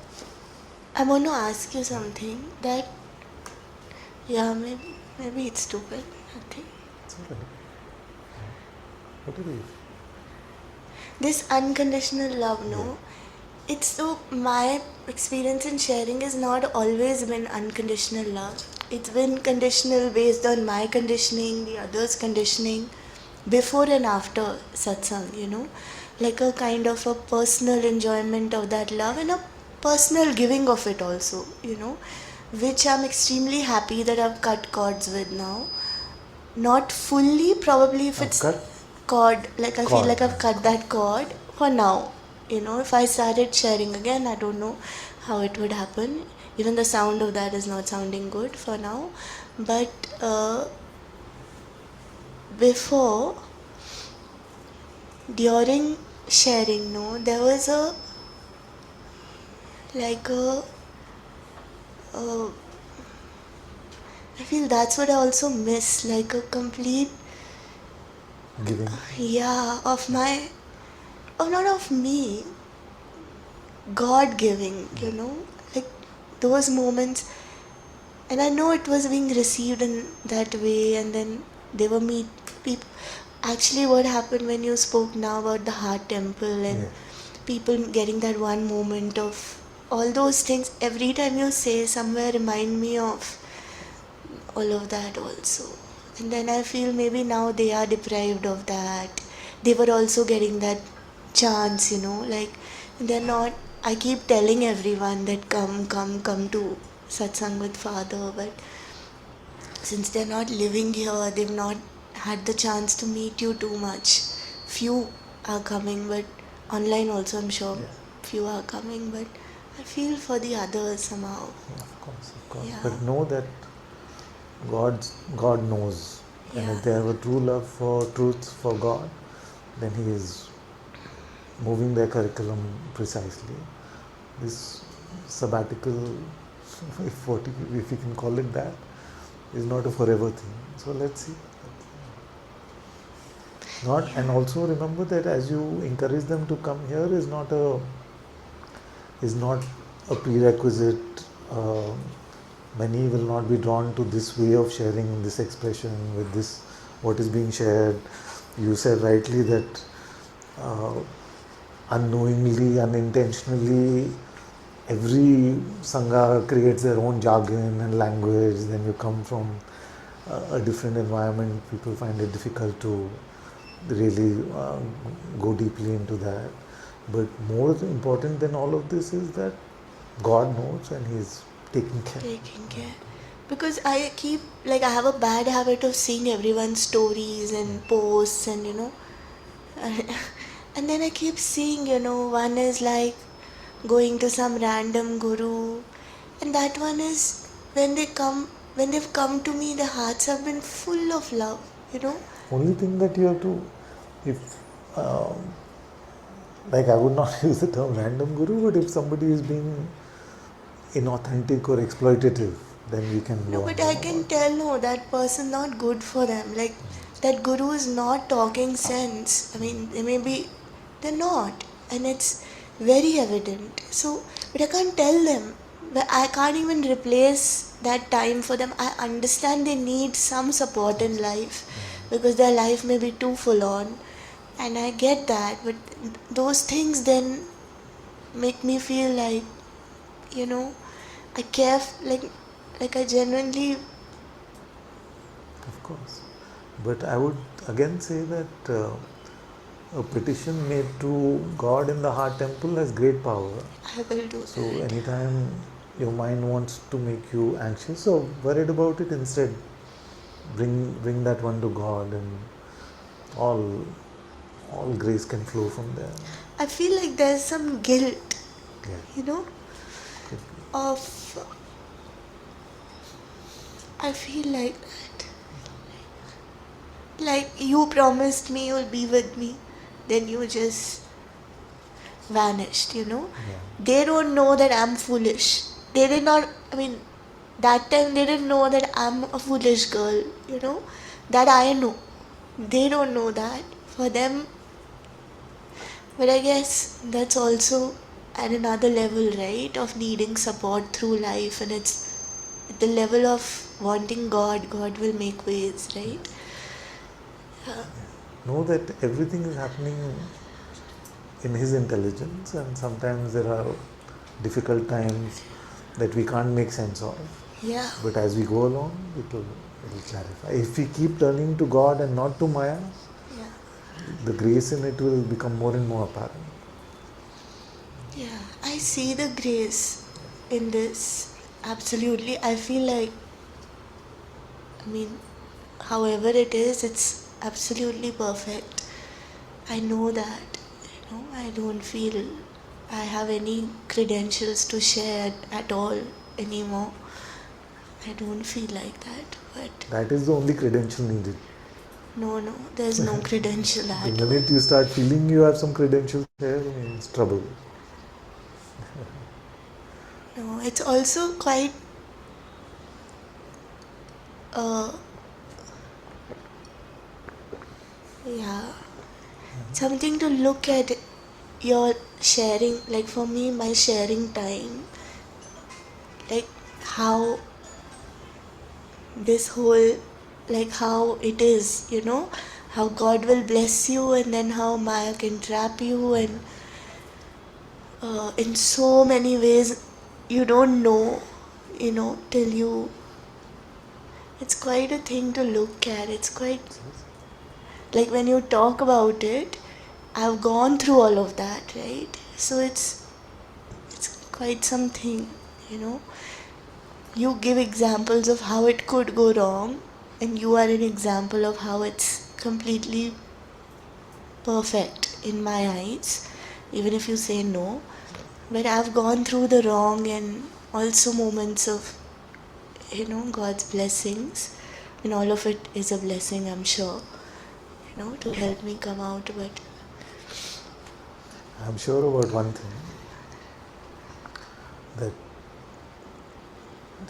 I want to ask you something that maybe it's stupid, I think. It's all right. What are you? This unconditional love, no? It's so, my experience in sharing has not always been unconditional love. It's been conditional based on my conditioning, the others' conditioning, before and after satsang, you know? Like a kind of a personal enjoyment of that love and a personal giving of it also, you know? Which I'm extremely happy that I've cut cords with now. Not fully, probably if it's cord, like I feel like I've cut that cord for now. You know, if I started sharing again, I don't know how it would happen. Even the sound of that is not sounding good for now. But before, during sharing, no, there was a I feel that's what I also miss, like a complete Giving. of my, not of me, God giving, you know, like those moments. And I know it was being received in that way, and then they were people. Actually, what happened when you spoke now about the heart temple and people getting that one moment of all those things, every time you say somewhere remind me of all of that also. And then I feel maybe now they are deprived of that. They were also getting that chance, you know, like they're not. I keep telling everyone that come to satsang with Father, but since they're not living here, they've not had the chance to meet you too much. Few are coming, but online also I'm sure few are coming, but I feel for the others somehow. Of course. Yeah. But know that God knows, and if they have a true love for truth for God, then He is moving their curriculum precisely. This sabbatical, if you can call it that, is not a forever thing. So let's see. And also remember that as you encourage them to come here is not a prerequisite. Many will not be drawn to this way of sharing, this expression with this what is being shared. You said rightly that unknowingly, unintentionally, every sangha creates their own jargon and language. Then you come from a different environment, people find it difficult to really go deeply into that. But more important than all of this is that God knows and He is taking care. Because I have a bad habit of seeing everyone's stories and posts and, you know, and then I keep seeing, you know, one is like going to some random guru, and that one is when they've come to me, their hearts have been full of love, you know. Only thing that you have to, I would not use the term random guru, but if somebody is being inauthentic or exploitative, then we can No, but I can tell, no, that person not good for them. Like, that guru is not talking sense. I mean, they're not. And it's very evident. So, but I can't tell them. But I can't even replace that time for them. I understand they need some support in life because their life may be too full on. And I get that. But those things then make me feel like, you know, I care, like, Like I genuinely. Of course. But I would again say that a petition made to God in the heart temple has great power. I will do So that. anytime your mind wants to make you anxious or worried about it, instead bring that one to God, and all grace can flow from there. I feel like there's some guilt, Yeah. of. I feel like that. Like you promised me you'll be with me, then you just vanished. They don't know that I'm foolish. They did not, that time they didn't know that I'm a foolish girl, that I know. They don't know that. For them, but I guess that's also at another level, right, of needing support through life, and it's at the level of wanting God. God will make ways, right? Know that everything is happening in His intelligence, and sometimes there are difficult times that we can't make sense of. Yeah. But as we go along, it will clarify. If we keep turning to God and not to Maya, the grace in it will become more and more apparent. Yeah, I see the grace in this. Absolutely. I feel like, however it is, it's absolutely perfect. I know that. I don't feel I have any credentials to share at all anymore. I don't feel like that. But That is the only credential needed. no, there's no credential at all. The minute you start feeling you have some credentials there, it's trouble. No, it's also quite something to look at your sharing, like for me, my sharing time, like how this whole, like how it is, how God will bless you, and then how Maya can trap you, and in so many ways you don't know, till you. It's quite a thing to look at. It's quite like when you talk about it, I've gone through all of that, right? So it's quite something, You give examples of how it could go wrong, and you are an example of how it's completely perfect in my eyes, even if you say no. But I've gone through the wrong and also moments of, God's blessings, and all of it is a blessing, I'm sure, to help me come out. But I'm sure about one thing, that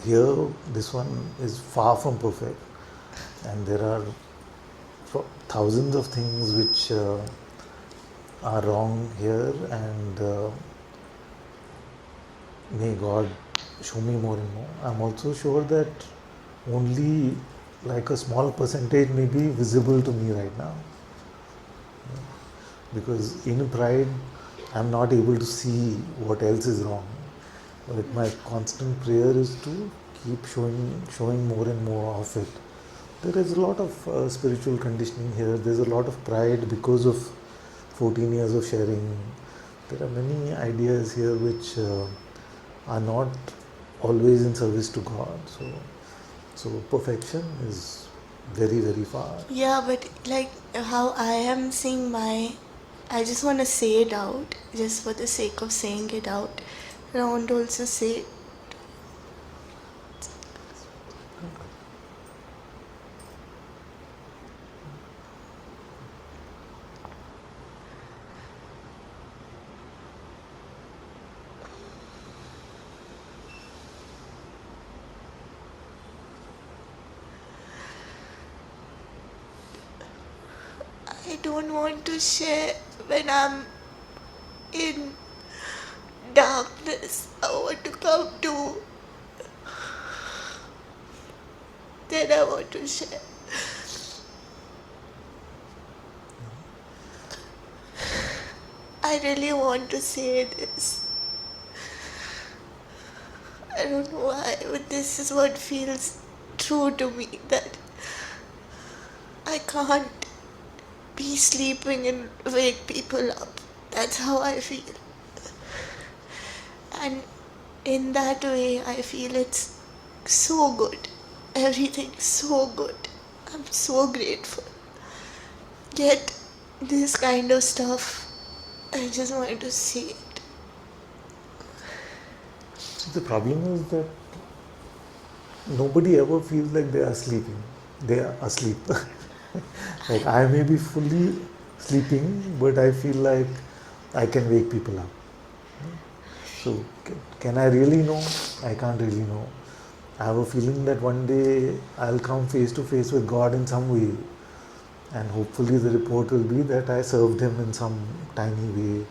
here this one is far from perfect, and there are thousands of things which are wrong here, and may God show me more and more. I'm also sure that only like a small percentage may be visible to me right now, because in pride I'm not able to see what else is wrong. But my constant prayer is to keep showing more and more of it. There is a lot of spiritual conditioning here. There's a lot of pride because of 14 years of sharing. There are many ideas here which are not always in service to God. So perfection is very, very far. yeah, but like how I am seeing I just want to say it out, just for the sake of saying it out. And I want to also say, I don't want to share when I'm in darkness. I want to come to. Then I want to share. I really want to say this. I don't know why, but this is what feels true to me, that I can't be sleeping and wake people up. That's how I feel. And in that way, I feel it's so good. Everything's so good. I'm so grateful. Yet, this kind of stuff, I just wanted to see it. See, the problem is that nobody ever feels like they are sleeping. They are asleep. Like I may be fully sleeping, but I feel like I can wake people up. So can I really know? I can't really know. I have a feeling that one day I'll come face to face with God in some way, and hopefully the report will be that I served Him in some tiny way.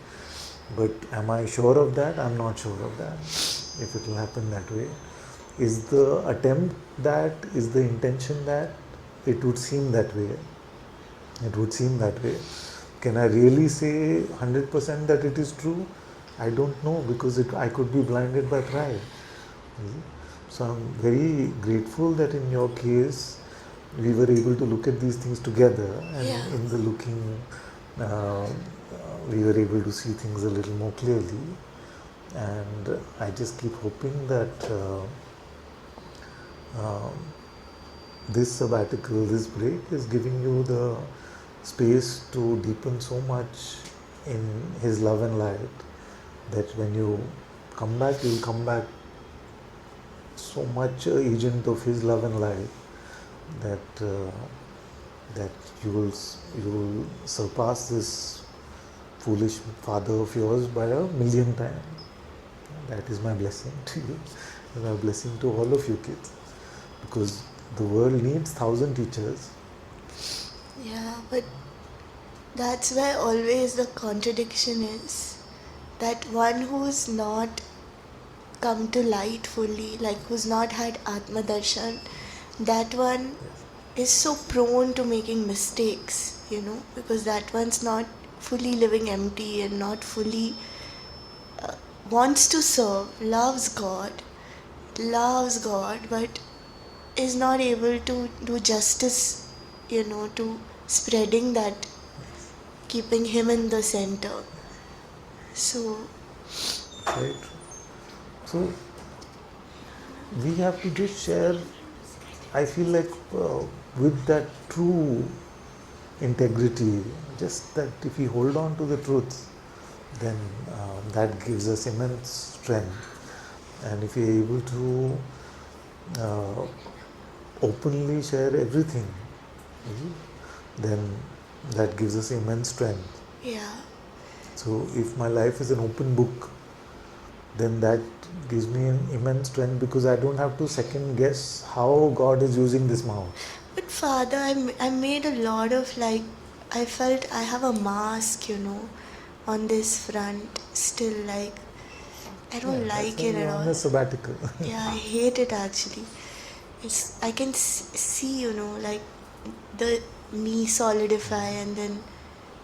But am I sure of that? I'm not sure of that. If it will happen that way. Is the attempt that? Is the intention that? It would seem that way. It would seem that way. Can I really say 100% that it is true? I don't know, because I could be blinded by pride. So I'm very grateful that in your case we were able to look at these things together, and in the looking we were able to see things a little more clearly. And I just keep hoping that this sabbatical, this break is giving you the space to deepen so much in His love and light, that when you come back, you'll come back so much agent of His love and light, that you will surpass this foolish father of yours by 1,000,000 times. That is my blessing to you, and my blessing to all of you kids, because the world needs 1,000 teachers. Yeah, but that's where always the contradiction is. That one who's not come to light fully, like who's not had Atma Darshan, that one is so prone to making mistakes, because that one's not fully living empty and not fully wants to serve, loves God, but is not able to do justice, to spreading that, keeping Him in the center. So, Right. So we have to just share, I feel like with that true integrity, just that if we hold on to the truth, then that gives us immense strength. And if we are able to openly share everything, then that gives us immense strength. yeah. So if my life is an open book, then that gives me an immense strength, because I don't have to second guess how God is using this mouth. But Father, I made a lot of I felt I have a mask, on this front still, I don't like it at all. On a sabbatical. Yeah, I hate it actually. I can see, the me solidify and then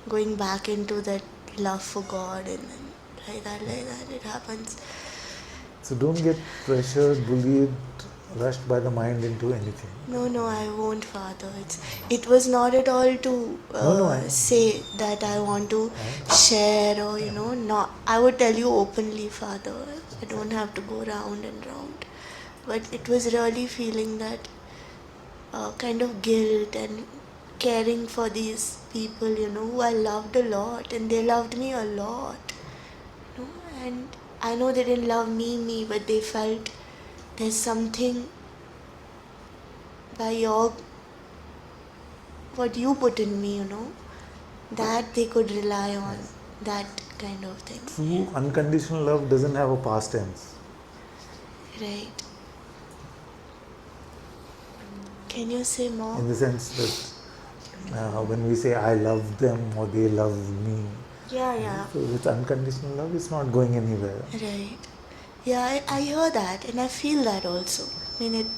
going back into that love for God, and then like that it happens. So don't get pressured, bullied, rushed by the mind into anything. No, I won't, Father. It was not at all to say that I want to share, or not. I would tell you openly, Father. I don't have to go round and round. But it was really feeling that kind of guilt and caring for these people, who I loved a lot, and they loved me a lot. And I know they didn't love me, but they felt there's something by what you put in me, that they could rely on, that kind of thing. True unconditional love doesn't have a past tense. Right. Can you say more? In the sense that when we say I love them or they love me, Yeah. so with unconditional love, it's not going anywhere. Right. Yeah, I hear that, and I feel that also. I mean,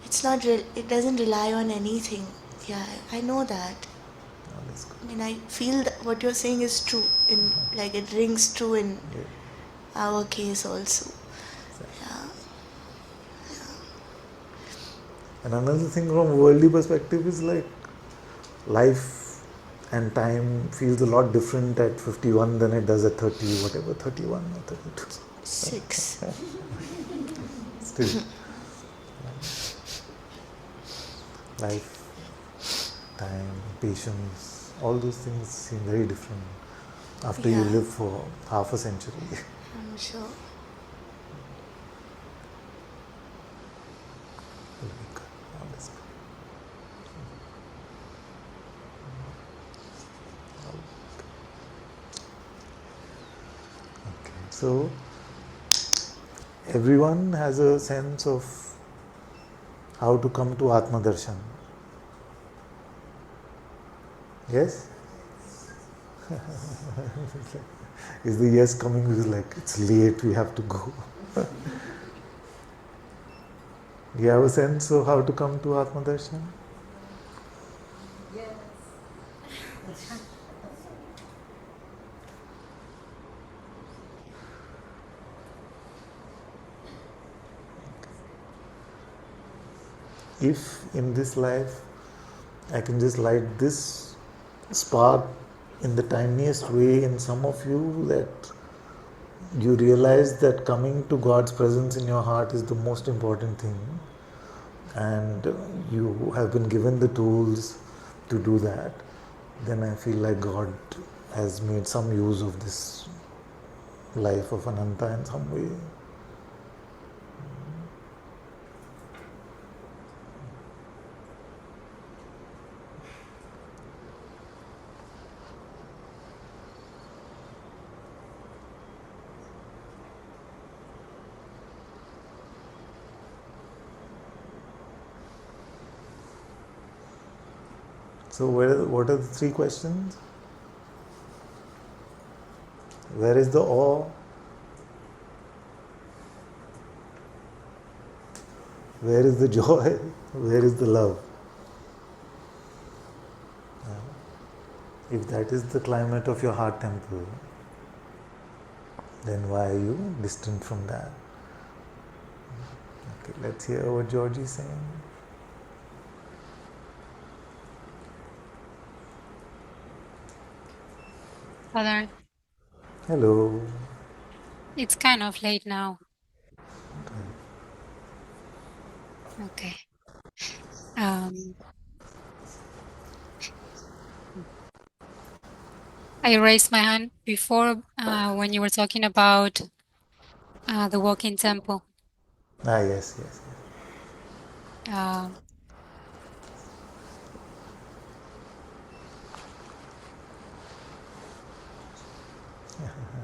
it's not. It doesn't rely on anything. Yeah, I know that. Oh, that's good. I mean, I feel that what you're saying is true. It rings true in our case also. Yeah. And another thing from worldly perspective is like life and time feels a lot different at 51 than it does at 30, whatever, 31 or 32. 6. Still, life, time, patience, all those things seem very different after you Yeah. live for half a century. I'm sure. Like, honestly. Okay. So, everyone has a sense of how to come to Atma Darshan. Yes? Is the yes coming? Is like, it's late, we have to go. Do you have a sense of how to come to Atma Darshan? If in this life I can just light this spark in the tiniest way in some of you, that you realize that coming to God's presence in your heart is the most important thing, and you have been given the tools to do that, then I feel like God has made some use of this life of Ananta in some way. So, what are the three questions? Where is the awe? Where is the joy? Where is the love? If that is the climate of your heart temple, then why are you distant from that? Okay, let's hear what Georgie is saying. Father, Hello. it's kind of late now. Okay. Um, I raised my hand before when you were talking about the walking temple. Ah, yes, yes. Uh,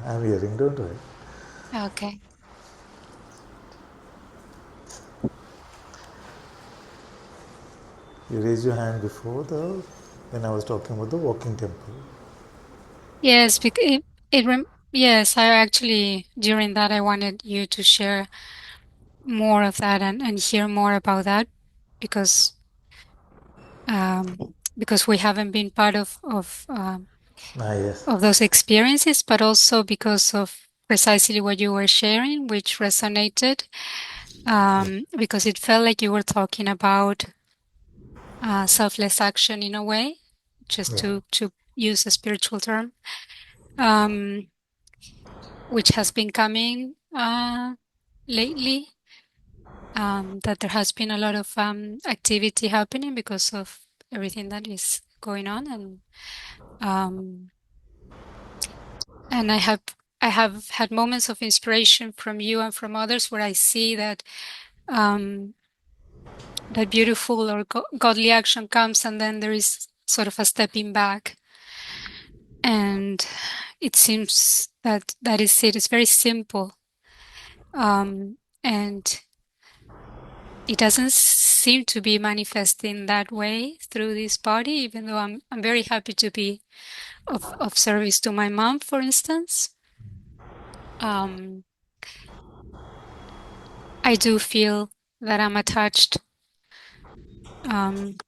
I'm hearing, don't worry. okay. You raised your hand before when I was talking about the walking temple. Yes, because yes, I actually, during that, I wanted you to share more of that and hear more about that because um, because we haven't been part Ah, yes. of those experiences, but also because of precisely what you were sharing, which resonated, because it felt like you were talking about selfless action in a way, just Yeah. to use a spiritual term, um, which has been coming lately. That there has been a lot of activity happening because of everything that is going on, um, and I have had moments of inspiration from you and from others where I see that that beautiful or godly action comes, and then there is sort of a stepping back, and it seems that that is it. It's very simple, and it doesn't seem to be manifesting that way through this body, even though I'm very happy to be of service to my mom, for instance. I do feel that I'm attached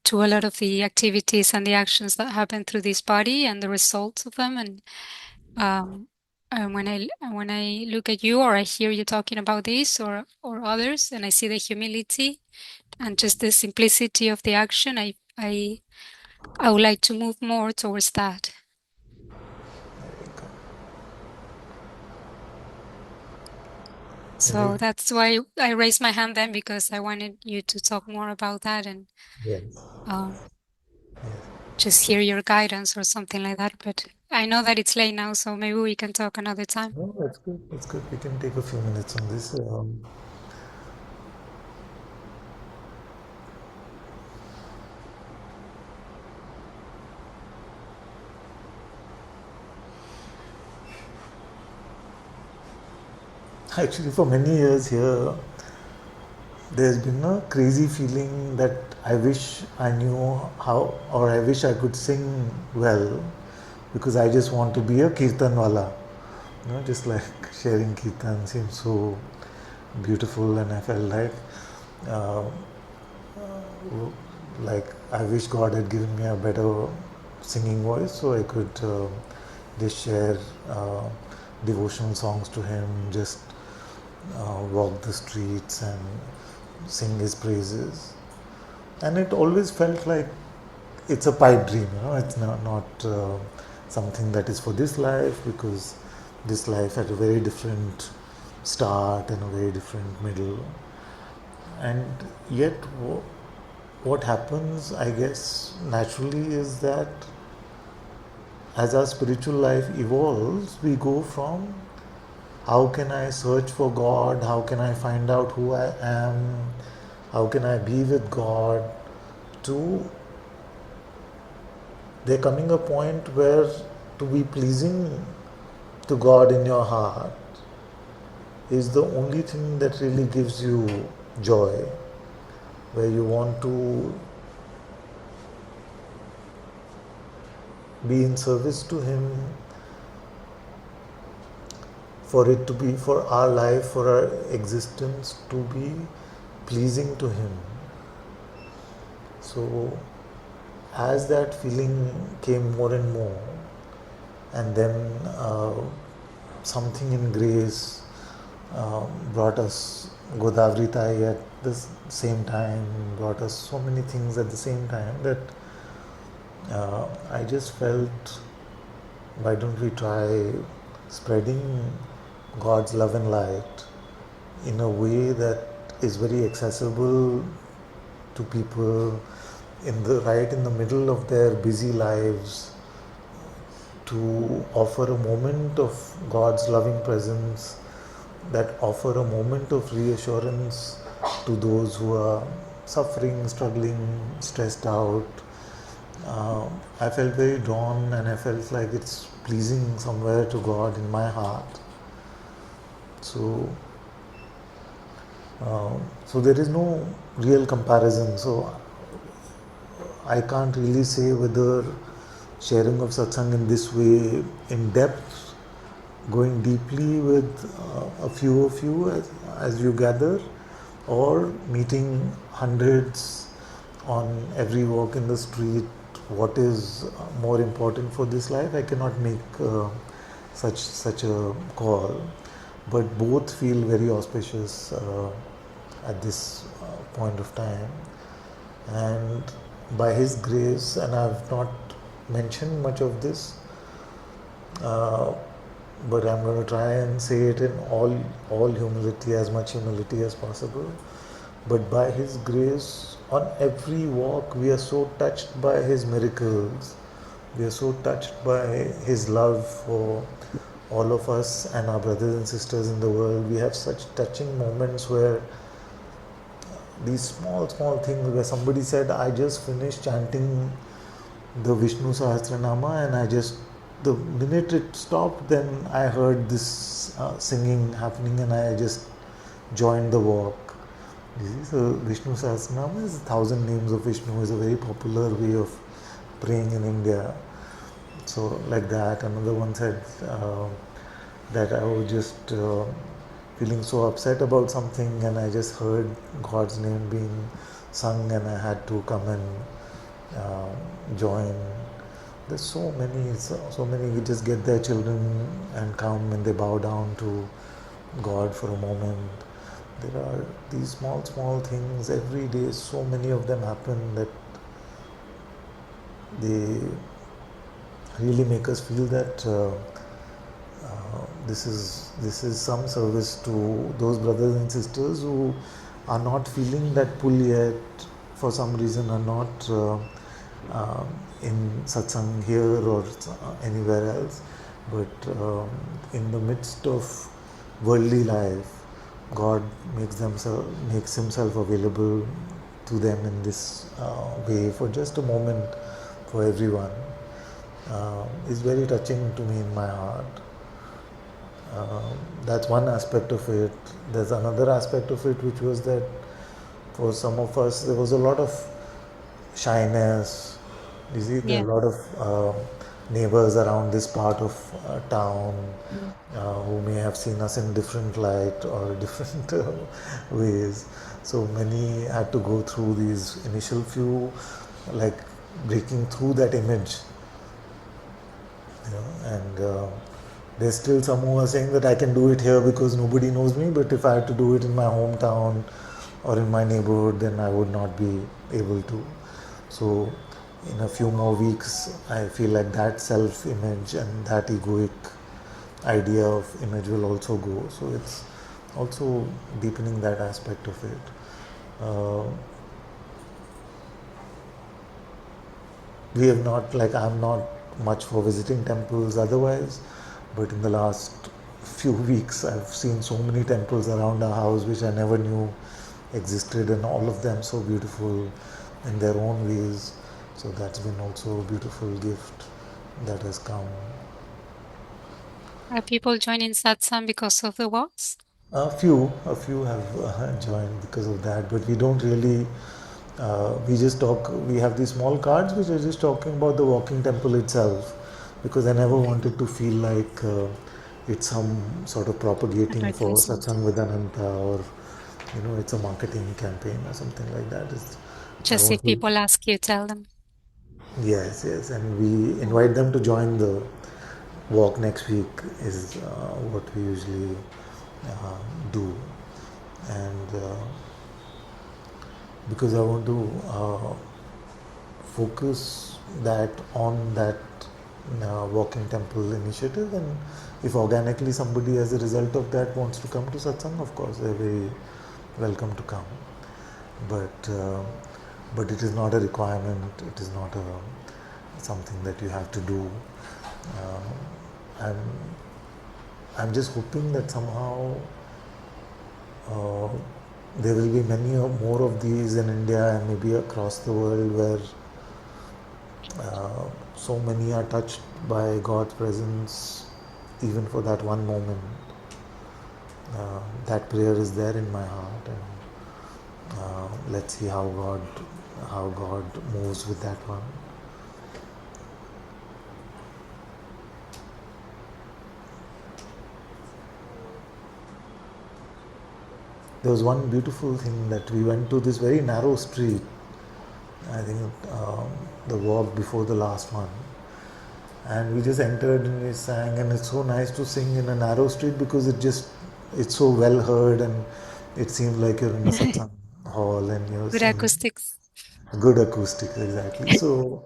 to a lot of the activities and the actions that happen through this body and the results of them, and when I look at you or I hear you talking about this or others, and I see the humility and just the simplicity of the action, I would like to move more towards that. So that's why I raised my hand then, because I wanted you to talk more about that and just hear your guidance or something like that. But I know that it's late now, so maybe we can talk another time. No, that's good. That's good. We can take a few minutes on this. Actually, for many years here, there's been a crazy feeling that I wish I knew how, or I wish I could sing well, because I just want to be a kirtan wala. Just like sharing kirtan seems so beautiful, and I felt uh, like I wish God had given me a better singing voice so I could just share devotional songs to Him, just walk the streets and sing His praises. And it always felt like it's a pipe dream, it's not something that is for this life, because this life had a very different start and a very different middle. And yet, what happens, I guess, naturally is that as our spiritual life evolves, we go from how can I search for God, how can I find out who I am, how can I be with God, to there coming a point where to be pleasing to God in your heart is the only thing that really gives you joy, where you want to be in service to Him, for it to be, for our life, for our existence to be pleasing to Him. So as that feeling came more and more, and then something in grace brought us Godavari Tai at the same time, brought us so many things at the same time, that I just felt, why don't we try spreading God's love and light in a way that is very accessible to people right in the middle of their busy lives, to offer a moment of God's loving presence, that offer a moment of reassurance to those who are suffering, struggling, stressed out. I felt very drawn, and I felt like it's pleasing somewhere to God in my heart. So there is no real comparison. So I can't really say whether sharing of satsang in this way, in depth, going deeply with a few of you as you gather, or meeting hundreds on every walk in the street, what is more important for this life, I cannot make such a call. But both feel very auspicious at this point of time. And by His grace, and I have not mentioned much of this, but I'm going to try and say it in all humility, as much humility as possible. But by His grace, on every walk, we are so touched by His miracles. We are so touched by His love for all of us and our brothers and sisters in the world. We have such touching moments where these small things, where somebody said, I just finished chanting the Vishnu Sahasranama, and the minute it stopped, then I heard this singing happening, and I just joined the walk. You see, so Vishnu Sahasranama is 1,000 names of Vishnu, is a very popular way of praying in India. So like that. Another one said that I was just feeling so upset about something, and I just heard God's name being sung, and I had to come and join. There's so many who just get their children and come and they bow down to God for a moment. There are these small things every day. So many of them happen that they really make us feel that this is some service to those brothers and sisters who are not feeling that pull yet, for some reason are not in satsang here or anywhere else, but in the midst of worldly life, God makes himself available to them in this way for just a moment for everyone. Is very touching to me in my heart. That's one aspect of it. There's another aspect of it, which was that for some of us there was a lot of shyness. You see, there Yeah. are a lot of neighbors around this part of town who may have seen us in different light or different ways. So many had to go through these initial few, like breaking through that image, and there's still some who are saying that I can do it here because nobody knows me, but if I had to do it in my hometown or in my neighborhood, then I would not be able to. So in a few more weeks, I feel like that self-image and that egoic idea of image will also go. So it's also deepening that aspect of it. We have not, like, I'm not much for visiting temples otherwise, but in the last few weeks I've seen so many temples around our house which I never knew existed, and all of them so beautiful in their own ways. So that's been also a beautiful gift that has come. Are people joining satsang because of the walks? A few have joined because of that, but we don't really. We just talk. We have these small cards which are just talking about the walking temple itself, because I never wanted to feel like it's some sort of propagating for Advertisement. Satsang with Ananta, or it's a marketing campaign or something like that. I Just want if to. people ask you, tell them. Yes, and we invite them to join the walk next week. Is what we usually do, and because I want to focus that on that walking temple initiative, and if organically somebody as a result of that wants to come to satsang, of course they're very welcome to come, but but it is not a requirement, it is not a something that you have to do. I'm I'm just hoping that somehow uh, there will be many more of these in India and maybe across the world, where so many are touched by God's presence, even for that one moment. That prayer is there in my heart, and let's see how God moves with that one. There was one beautiful thing that we went to this very narrow street. I think the walk before the last one, and we just entered and we sang, and it's so nice to sing in a narrow street because it's so well heard, and it seems like you're in a satsang hall and you're Good singing. acoustics. Good acoustics, exactly. So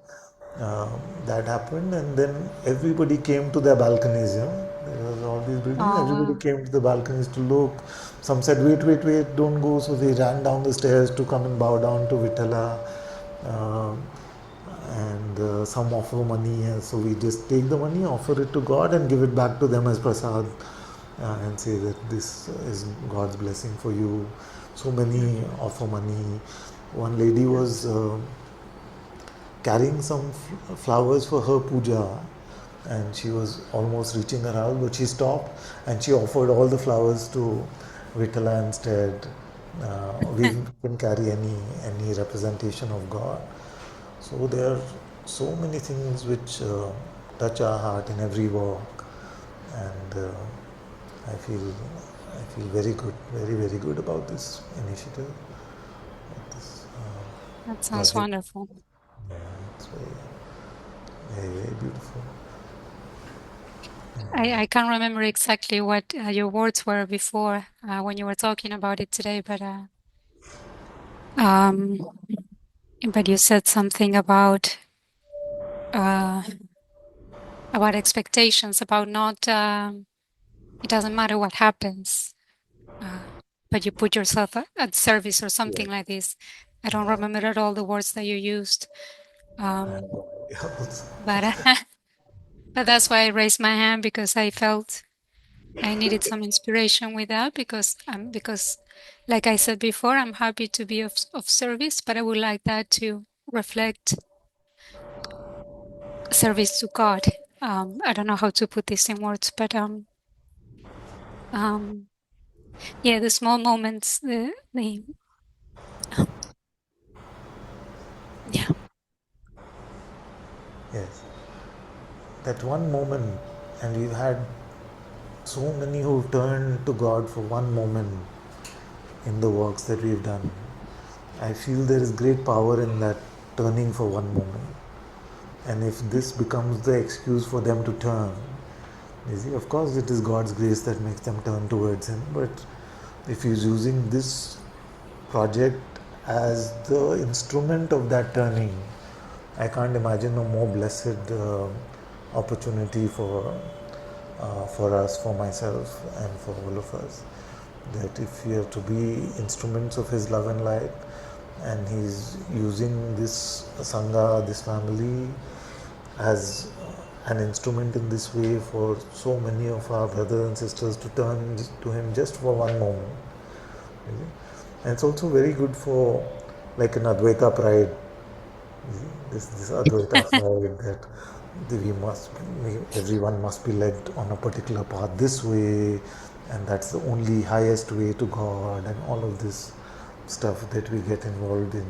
that happened, and then everybody came to their balconies. There was all these buildings. Oh, Everybody wow. came to the balconies to look. Some said, "Wait, don't go." So they ran down the stairs to come and bow down to Vitala, uh, and some offer money. And so we just take the money, offer it to God, and give it back to them as prasad, and say that this is God's blessing for you. So many offer money. One lady was carrying some flowers for her puja, and she was almost reaching her house, but she stopped and she offered all the flowers to Vitala instead. We didn't carry any representation of God. So there are so many things which touch our heart in every walk, and I feel I feel very good, very good about this initiative, this That sounds project. wonderful. Yeah, it's very Very, very beautiful. I can't remember exactly what your words were before when you were talking about it today, um, but you said something about expectations, about not. It doesn't matter what happens, but you put yourself at service or something like this. I don't remember at all the words that you used, but but that's why I raised my hand, because I felt I needed some inspiration with that, because like I said before, I'm happy to be of service, but I would like that to reflect service to God. I don't know how to put this in words, but yeah, the small moments, yeah. Yes. That one moment, and we've had so many who've turned to God for one moment in the works that we've done. I feel there is great power in that turning for one moment. And if this becomes the excuse for them to turn, you see, of course, it is God's grace that makes them turn towards Him. But if He's using this project as the instrument of that turning, I can't imagine a more blessed opportunity for us, for myself, and for all of us. That if we are to be instruments of His love and light, and He's using this Sangha, this family, as an instrument in this way for so many of our brothers and sisters to turn to Him just for one moment. And it's also very good for, like, an Advaita pride, this Advaita pride that everyone must be led on a particular path this way, and that's the only highest way to God, and all of this stuff that we get involved in.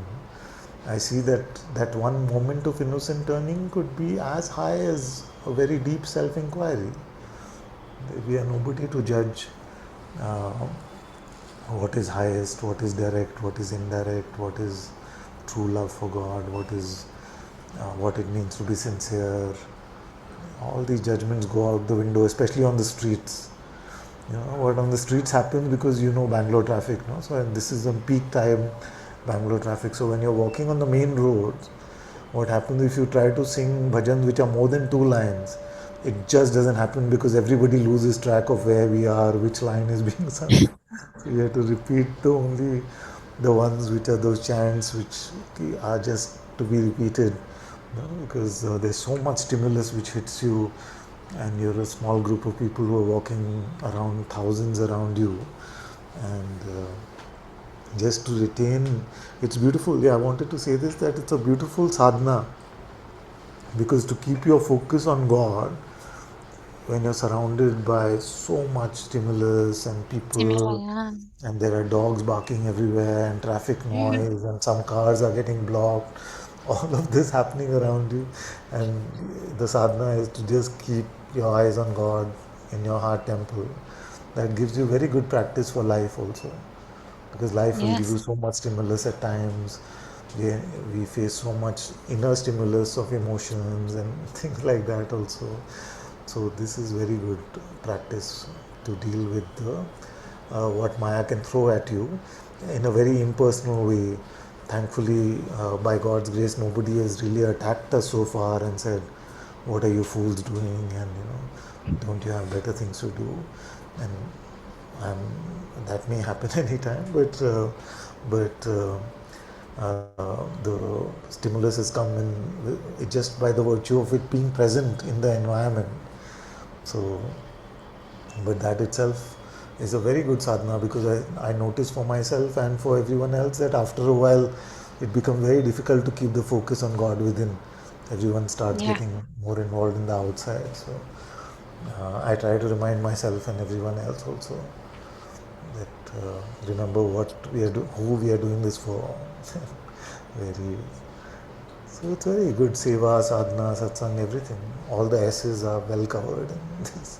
I see that one moment of innocent turning could be as high as a very deep self-inquiry. We are nobody to judge uh, what is highest, what is direct, what is indirect, what is true love for God, what it means to be sincere. All these judgments go out the window, especially on the streets. What on the streets happens because Bangalore traffic, no? So this is a peak time Bangalore traffic. So when you're walking on the main roads, what happens if you try to sing bhajans which are more than 2 lines? It just doesn't happen because everybody loses track of where we are, which line is being sung. So you have to repeat only the ones which are those chants which are just to be repeated, because there's so much stimulus which hits you, and you're a small group of people who are walking around, thousands around you, and just to retain, it's beautiful. Yeah, I wanted to say this, that it's a beautiful sadhana, because to keep your focus on God when you're surrounded by so much stimulus and Similar, people, yeah. and there are dogs barking everywhere and traffic noise and some cars are getting blocked, all of this happening around you, and the sadhana is to just keep your eyes on God in your heart temple. That gives you very good practice for life also, because life will give you Yes. so much stimulus at times. We face so much inner stimulus of emotions and things like that also. So this is very good practice to deal with what Maya can throw at you in a very impersonal way. Thankfully, by God's grace, nobody has really attacked us so far and said, "What are you fools doing?" and "Don't you have better things to do?" And that may happen anytime, but the stimulus has come in just by the virtue of it being present in the environment. So, but that itself is a very good sadhana, because I notice for myself and for everyone else that after a while it becomes very difficult to keep the focus on God within. Everyone starts Yeah. getting more involved in the outside. So I try to remind myself and everyone else also that remember who we are doing this for. Very. So it's very good. Seva, sadhana, satsang, everything. All the S's are well covered in this.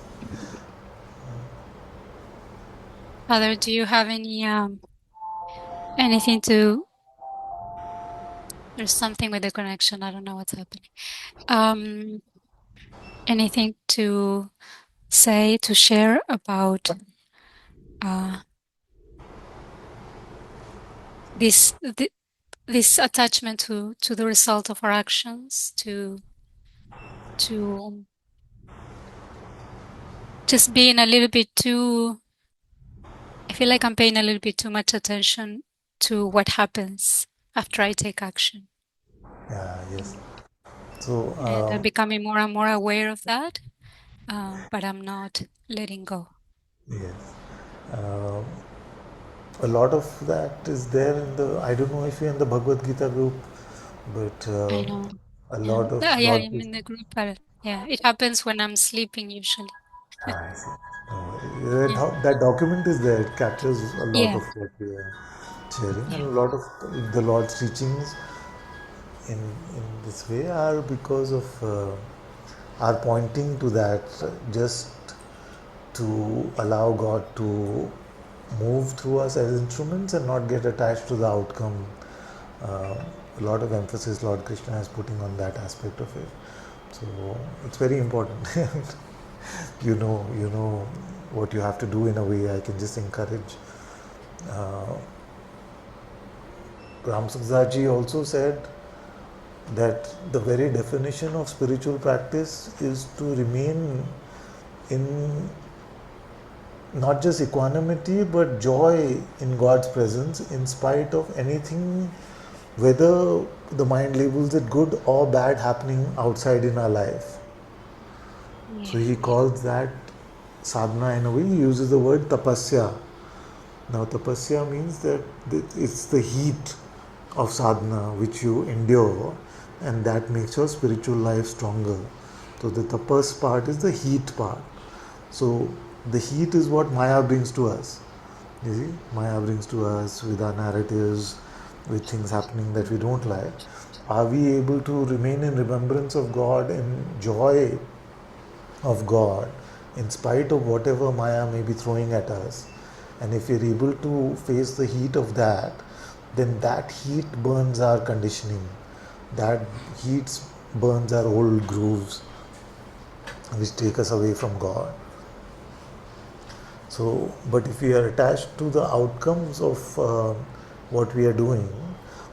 Father, do you have anything to There's something with the connection. I don't know what's happening. Anything to say, to share about this this attachment to the result of our actions, to just being a little bit too, I feel like I'm paying a little bit too much attention to what happens after I take action. Yes. So, And I'm becoming more and more aware of that, but I'm not letting go. yes. Uh, a lot of that is there in the, I don't know if you're in the Bhagavad Gita group, but I know. a Yeah, lot of, yeah, I'm in the group, but yeah, it happens when I'm sleeping usually. I see. Yeah. That document is there. It captures a lot Yeah. of what we are sharing, and Yeah. a lot of the Lord's teachings in this way are because of are pointing to that, just to allow God to move through us as instruments and not get attached to the outcome. A lot of emphasis Lord Krishna is putting on that aspect of it. So it's very important. You know what you have to do in a way. I can just encourage. Uh, Ram Suksaji also said that the very definition of spiritual practice is to remain in not just equanimity but joy in God's presence in spite of anything, whether the mind labels it good or bad happening outside in our life. So Yeah. he calls that sadhana in a way. He uses the word tapasya. Now, tapasya means that it's the heat of sadhana which you endure, and that makes your spiritual life stronger. So, the tapas part is the heat part. So, the heat is what Maya brings to us. You see, Maya brings to us with our narratives, with things happening that we don't like. Are we able to remain in remembrance of God and joy of God in spite of whatever Maya may be throwing at us? And if we're able to face the heat of that, then that heat burns our conditioning. That heat burns our old grooves, which take us away from God. So, but if we are attached to the outcomes of what we are doing,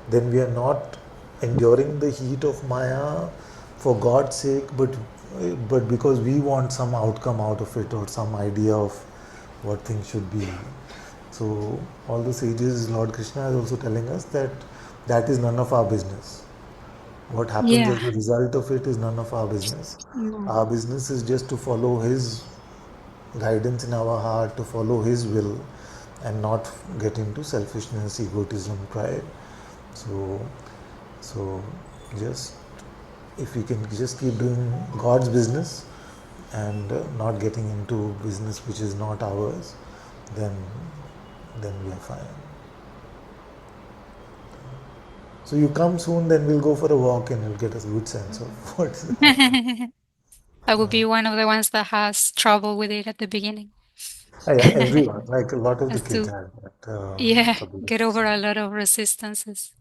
then we are not enduring the heat of Maya for God's sake, but because we want some outcome out of it or some idea of what things should be. So, all the sages, Lord Krishna is also telling us that that is none of our business. What happens Yeah. as a result of it is none of our business. No. Our business is just to follow His guidance in our heart, to follow His will and not get into selfishness, egotism, pride. So, so just if we can just keep doing God's business and not getting into business which is not ours, then we are fine. So you come soon, then we'll go for a walk and you'll get a good sense of what's happening. I will be one of the ones that has trouble with it at the beginning. Yeah, everyone, like a lot of the Has kids to, had that yeah, couple of get years. over a lot of resistances,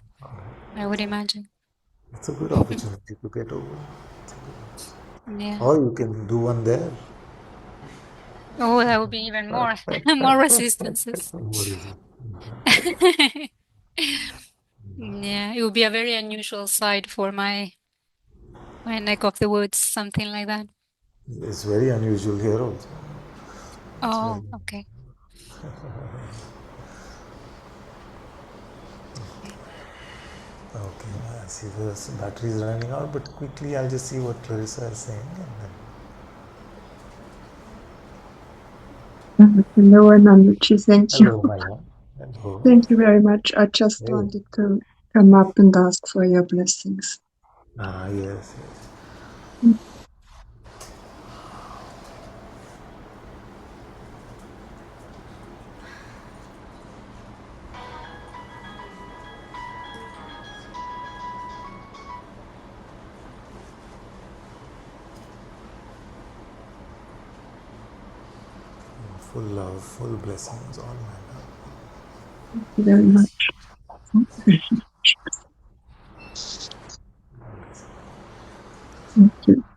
I would imagine. It's a good opportunity to get over. Yeah. Or you can do one there. Oh, that would be even more, more resistances. What is it? Yeah, it would be a very unusual sight for my neck of the woods, something like that. It's very unusual here also. It's very Oh, okay. okay. I see the battery is running out, but quickly I'll just see what Clarissa is saying. Hello, Anandachi. Thank you. Hello, Maya. Hello. Thank you very much. I just Hey. wanted to come up and ask for your blessings. Yes, yes. Full love, full blessings, all my love. Thank you very much. Thank you.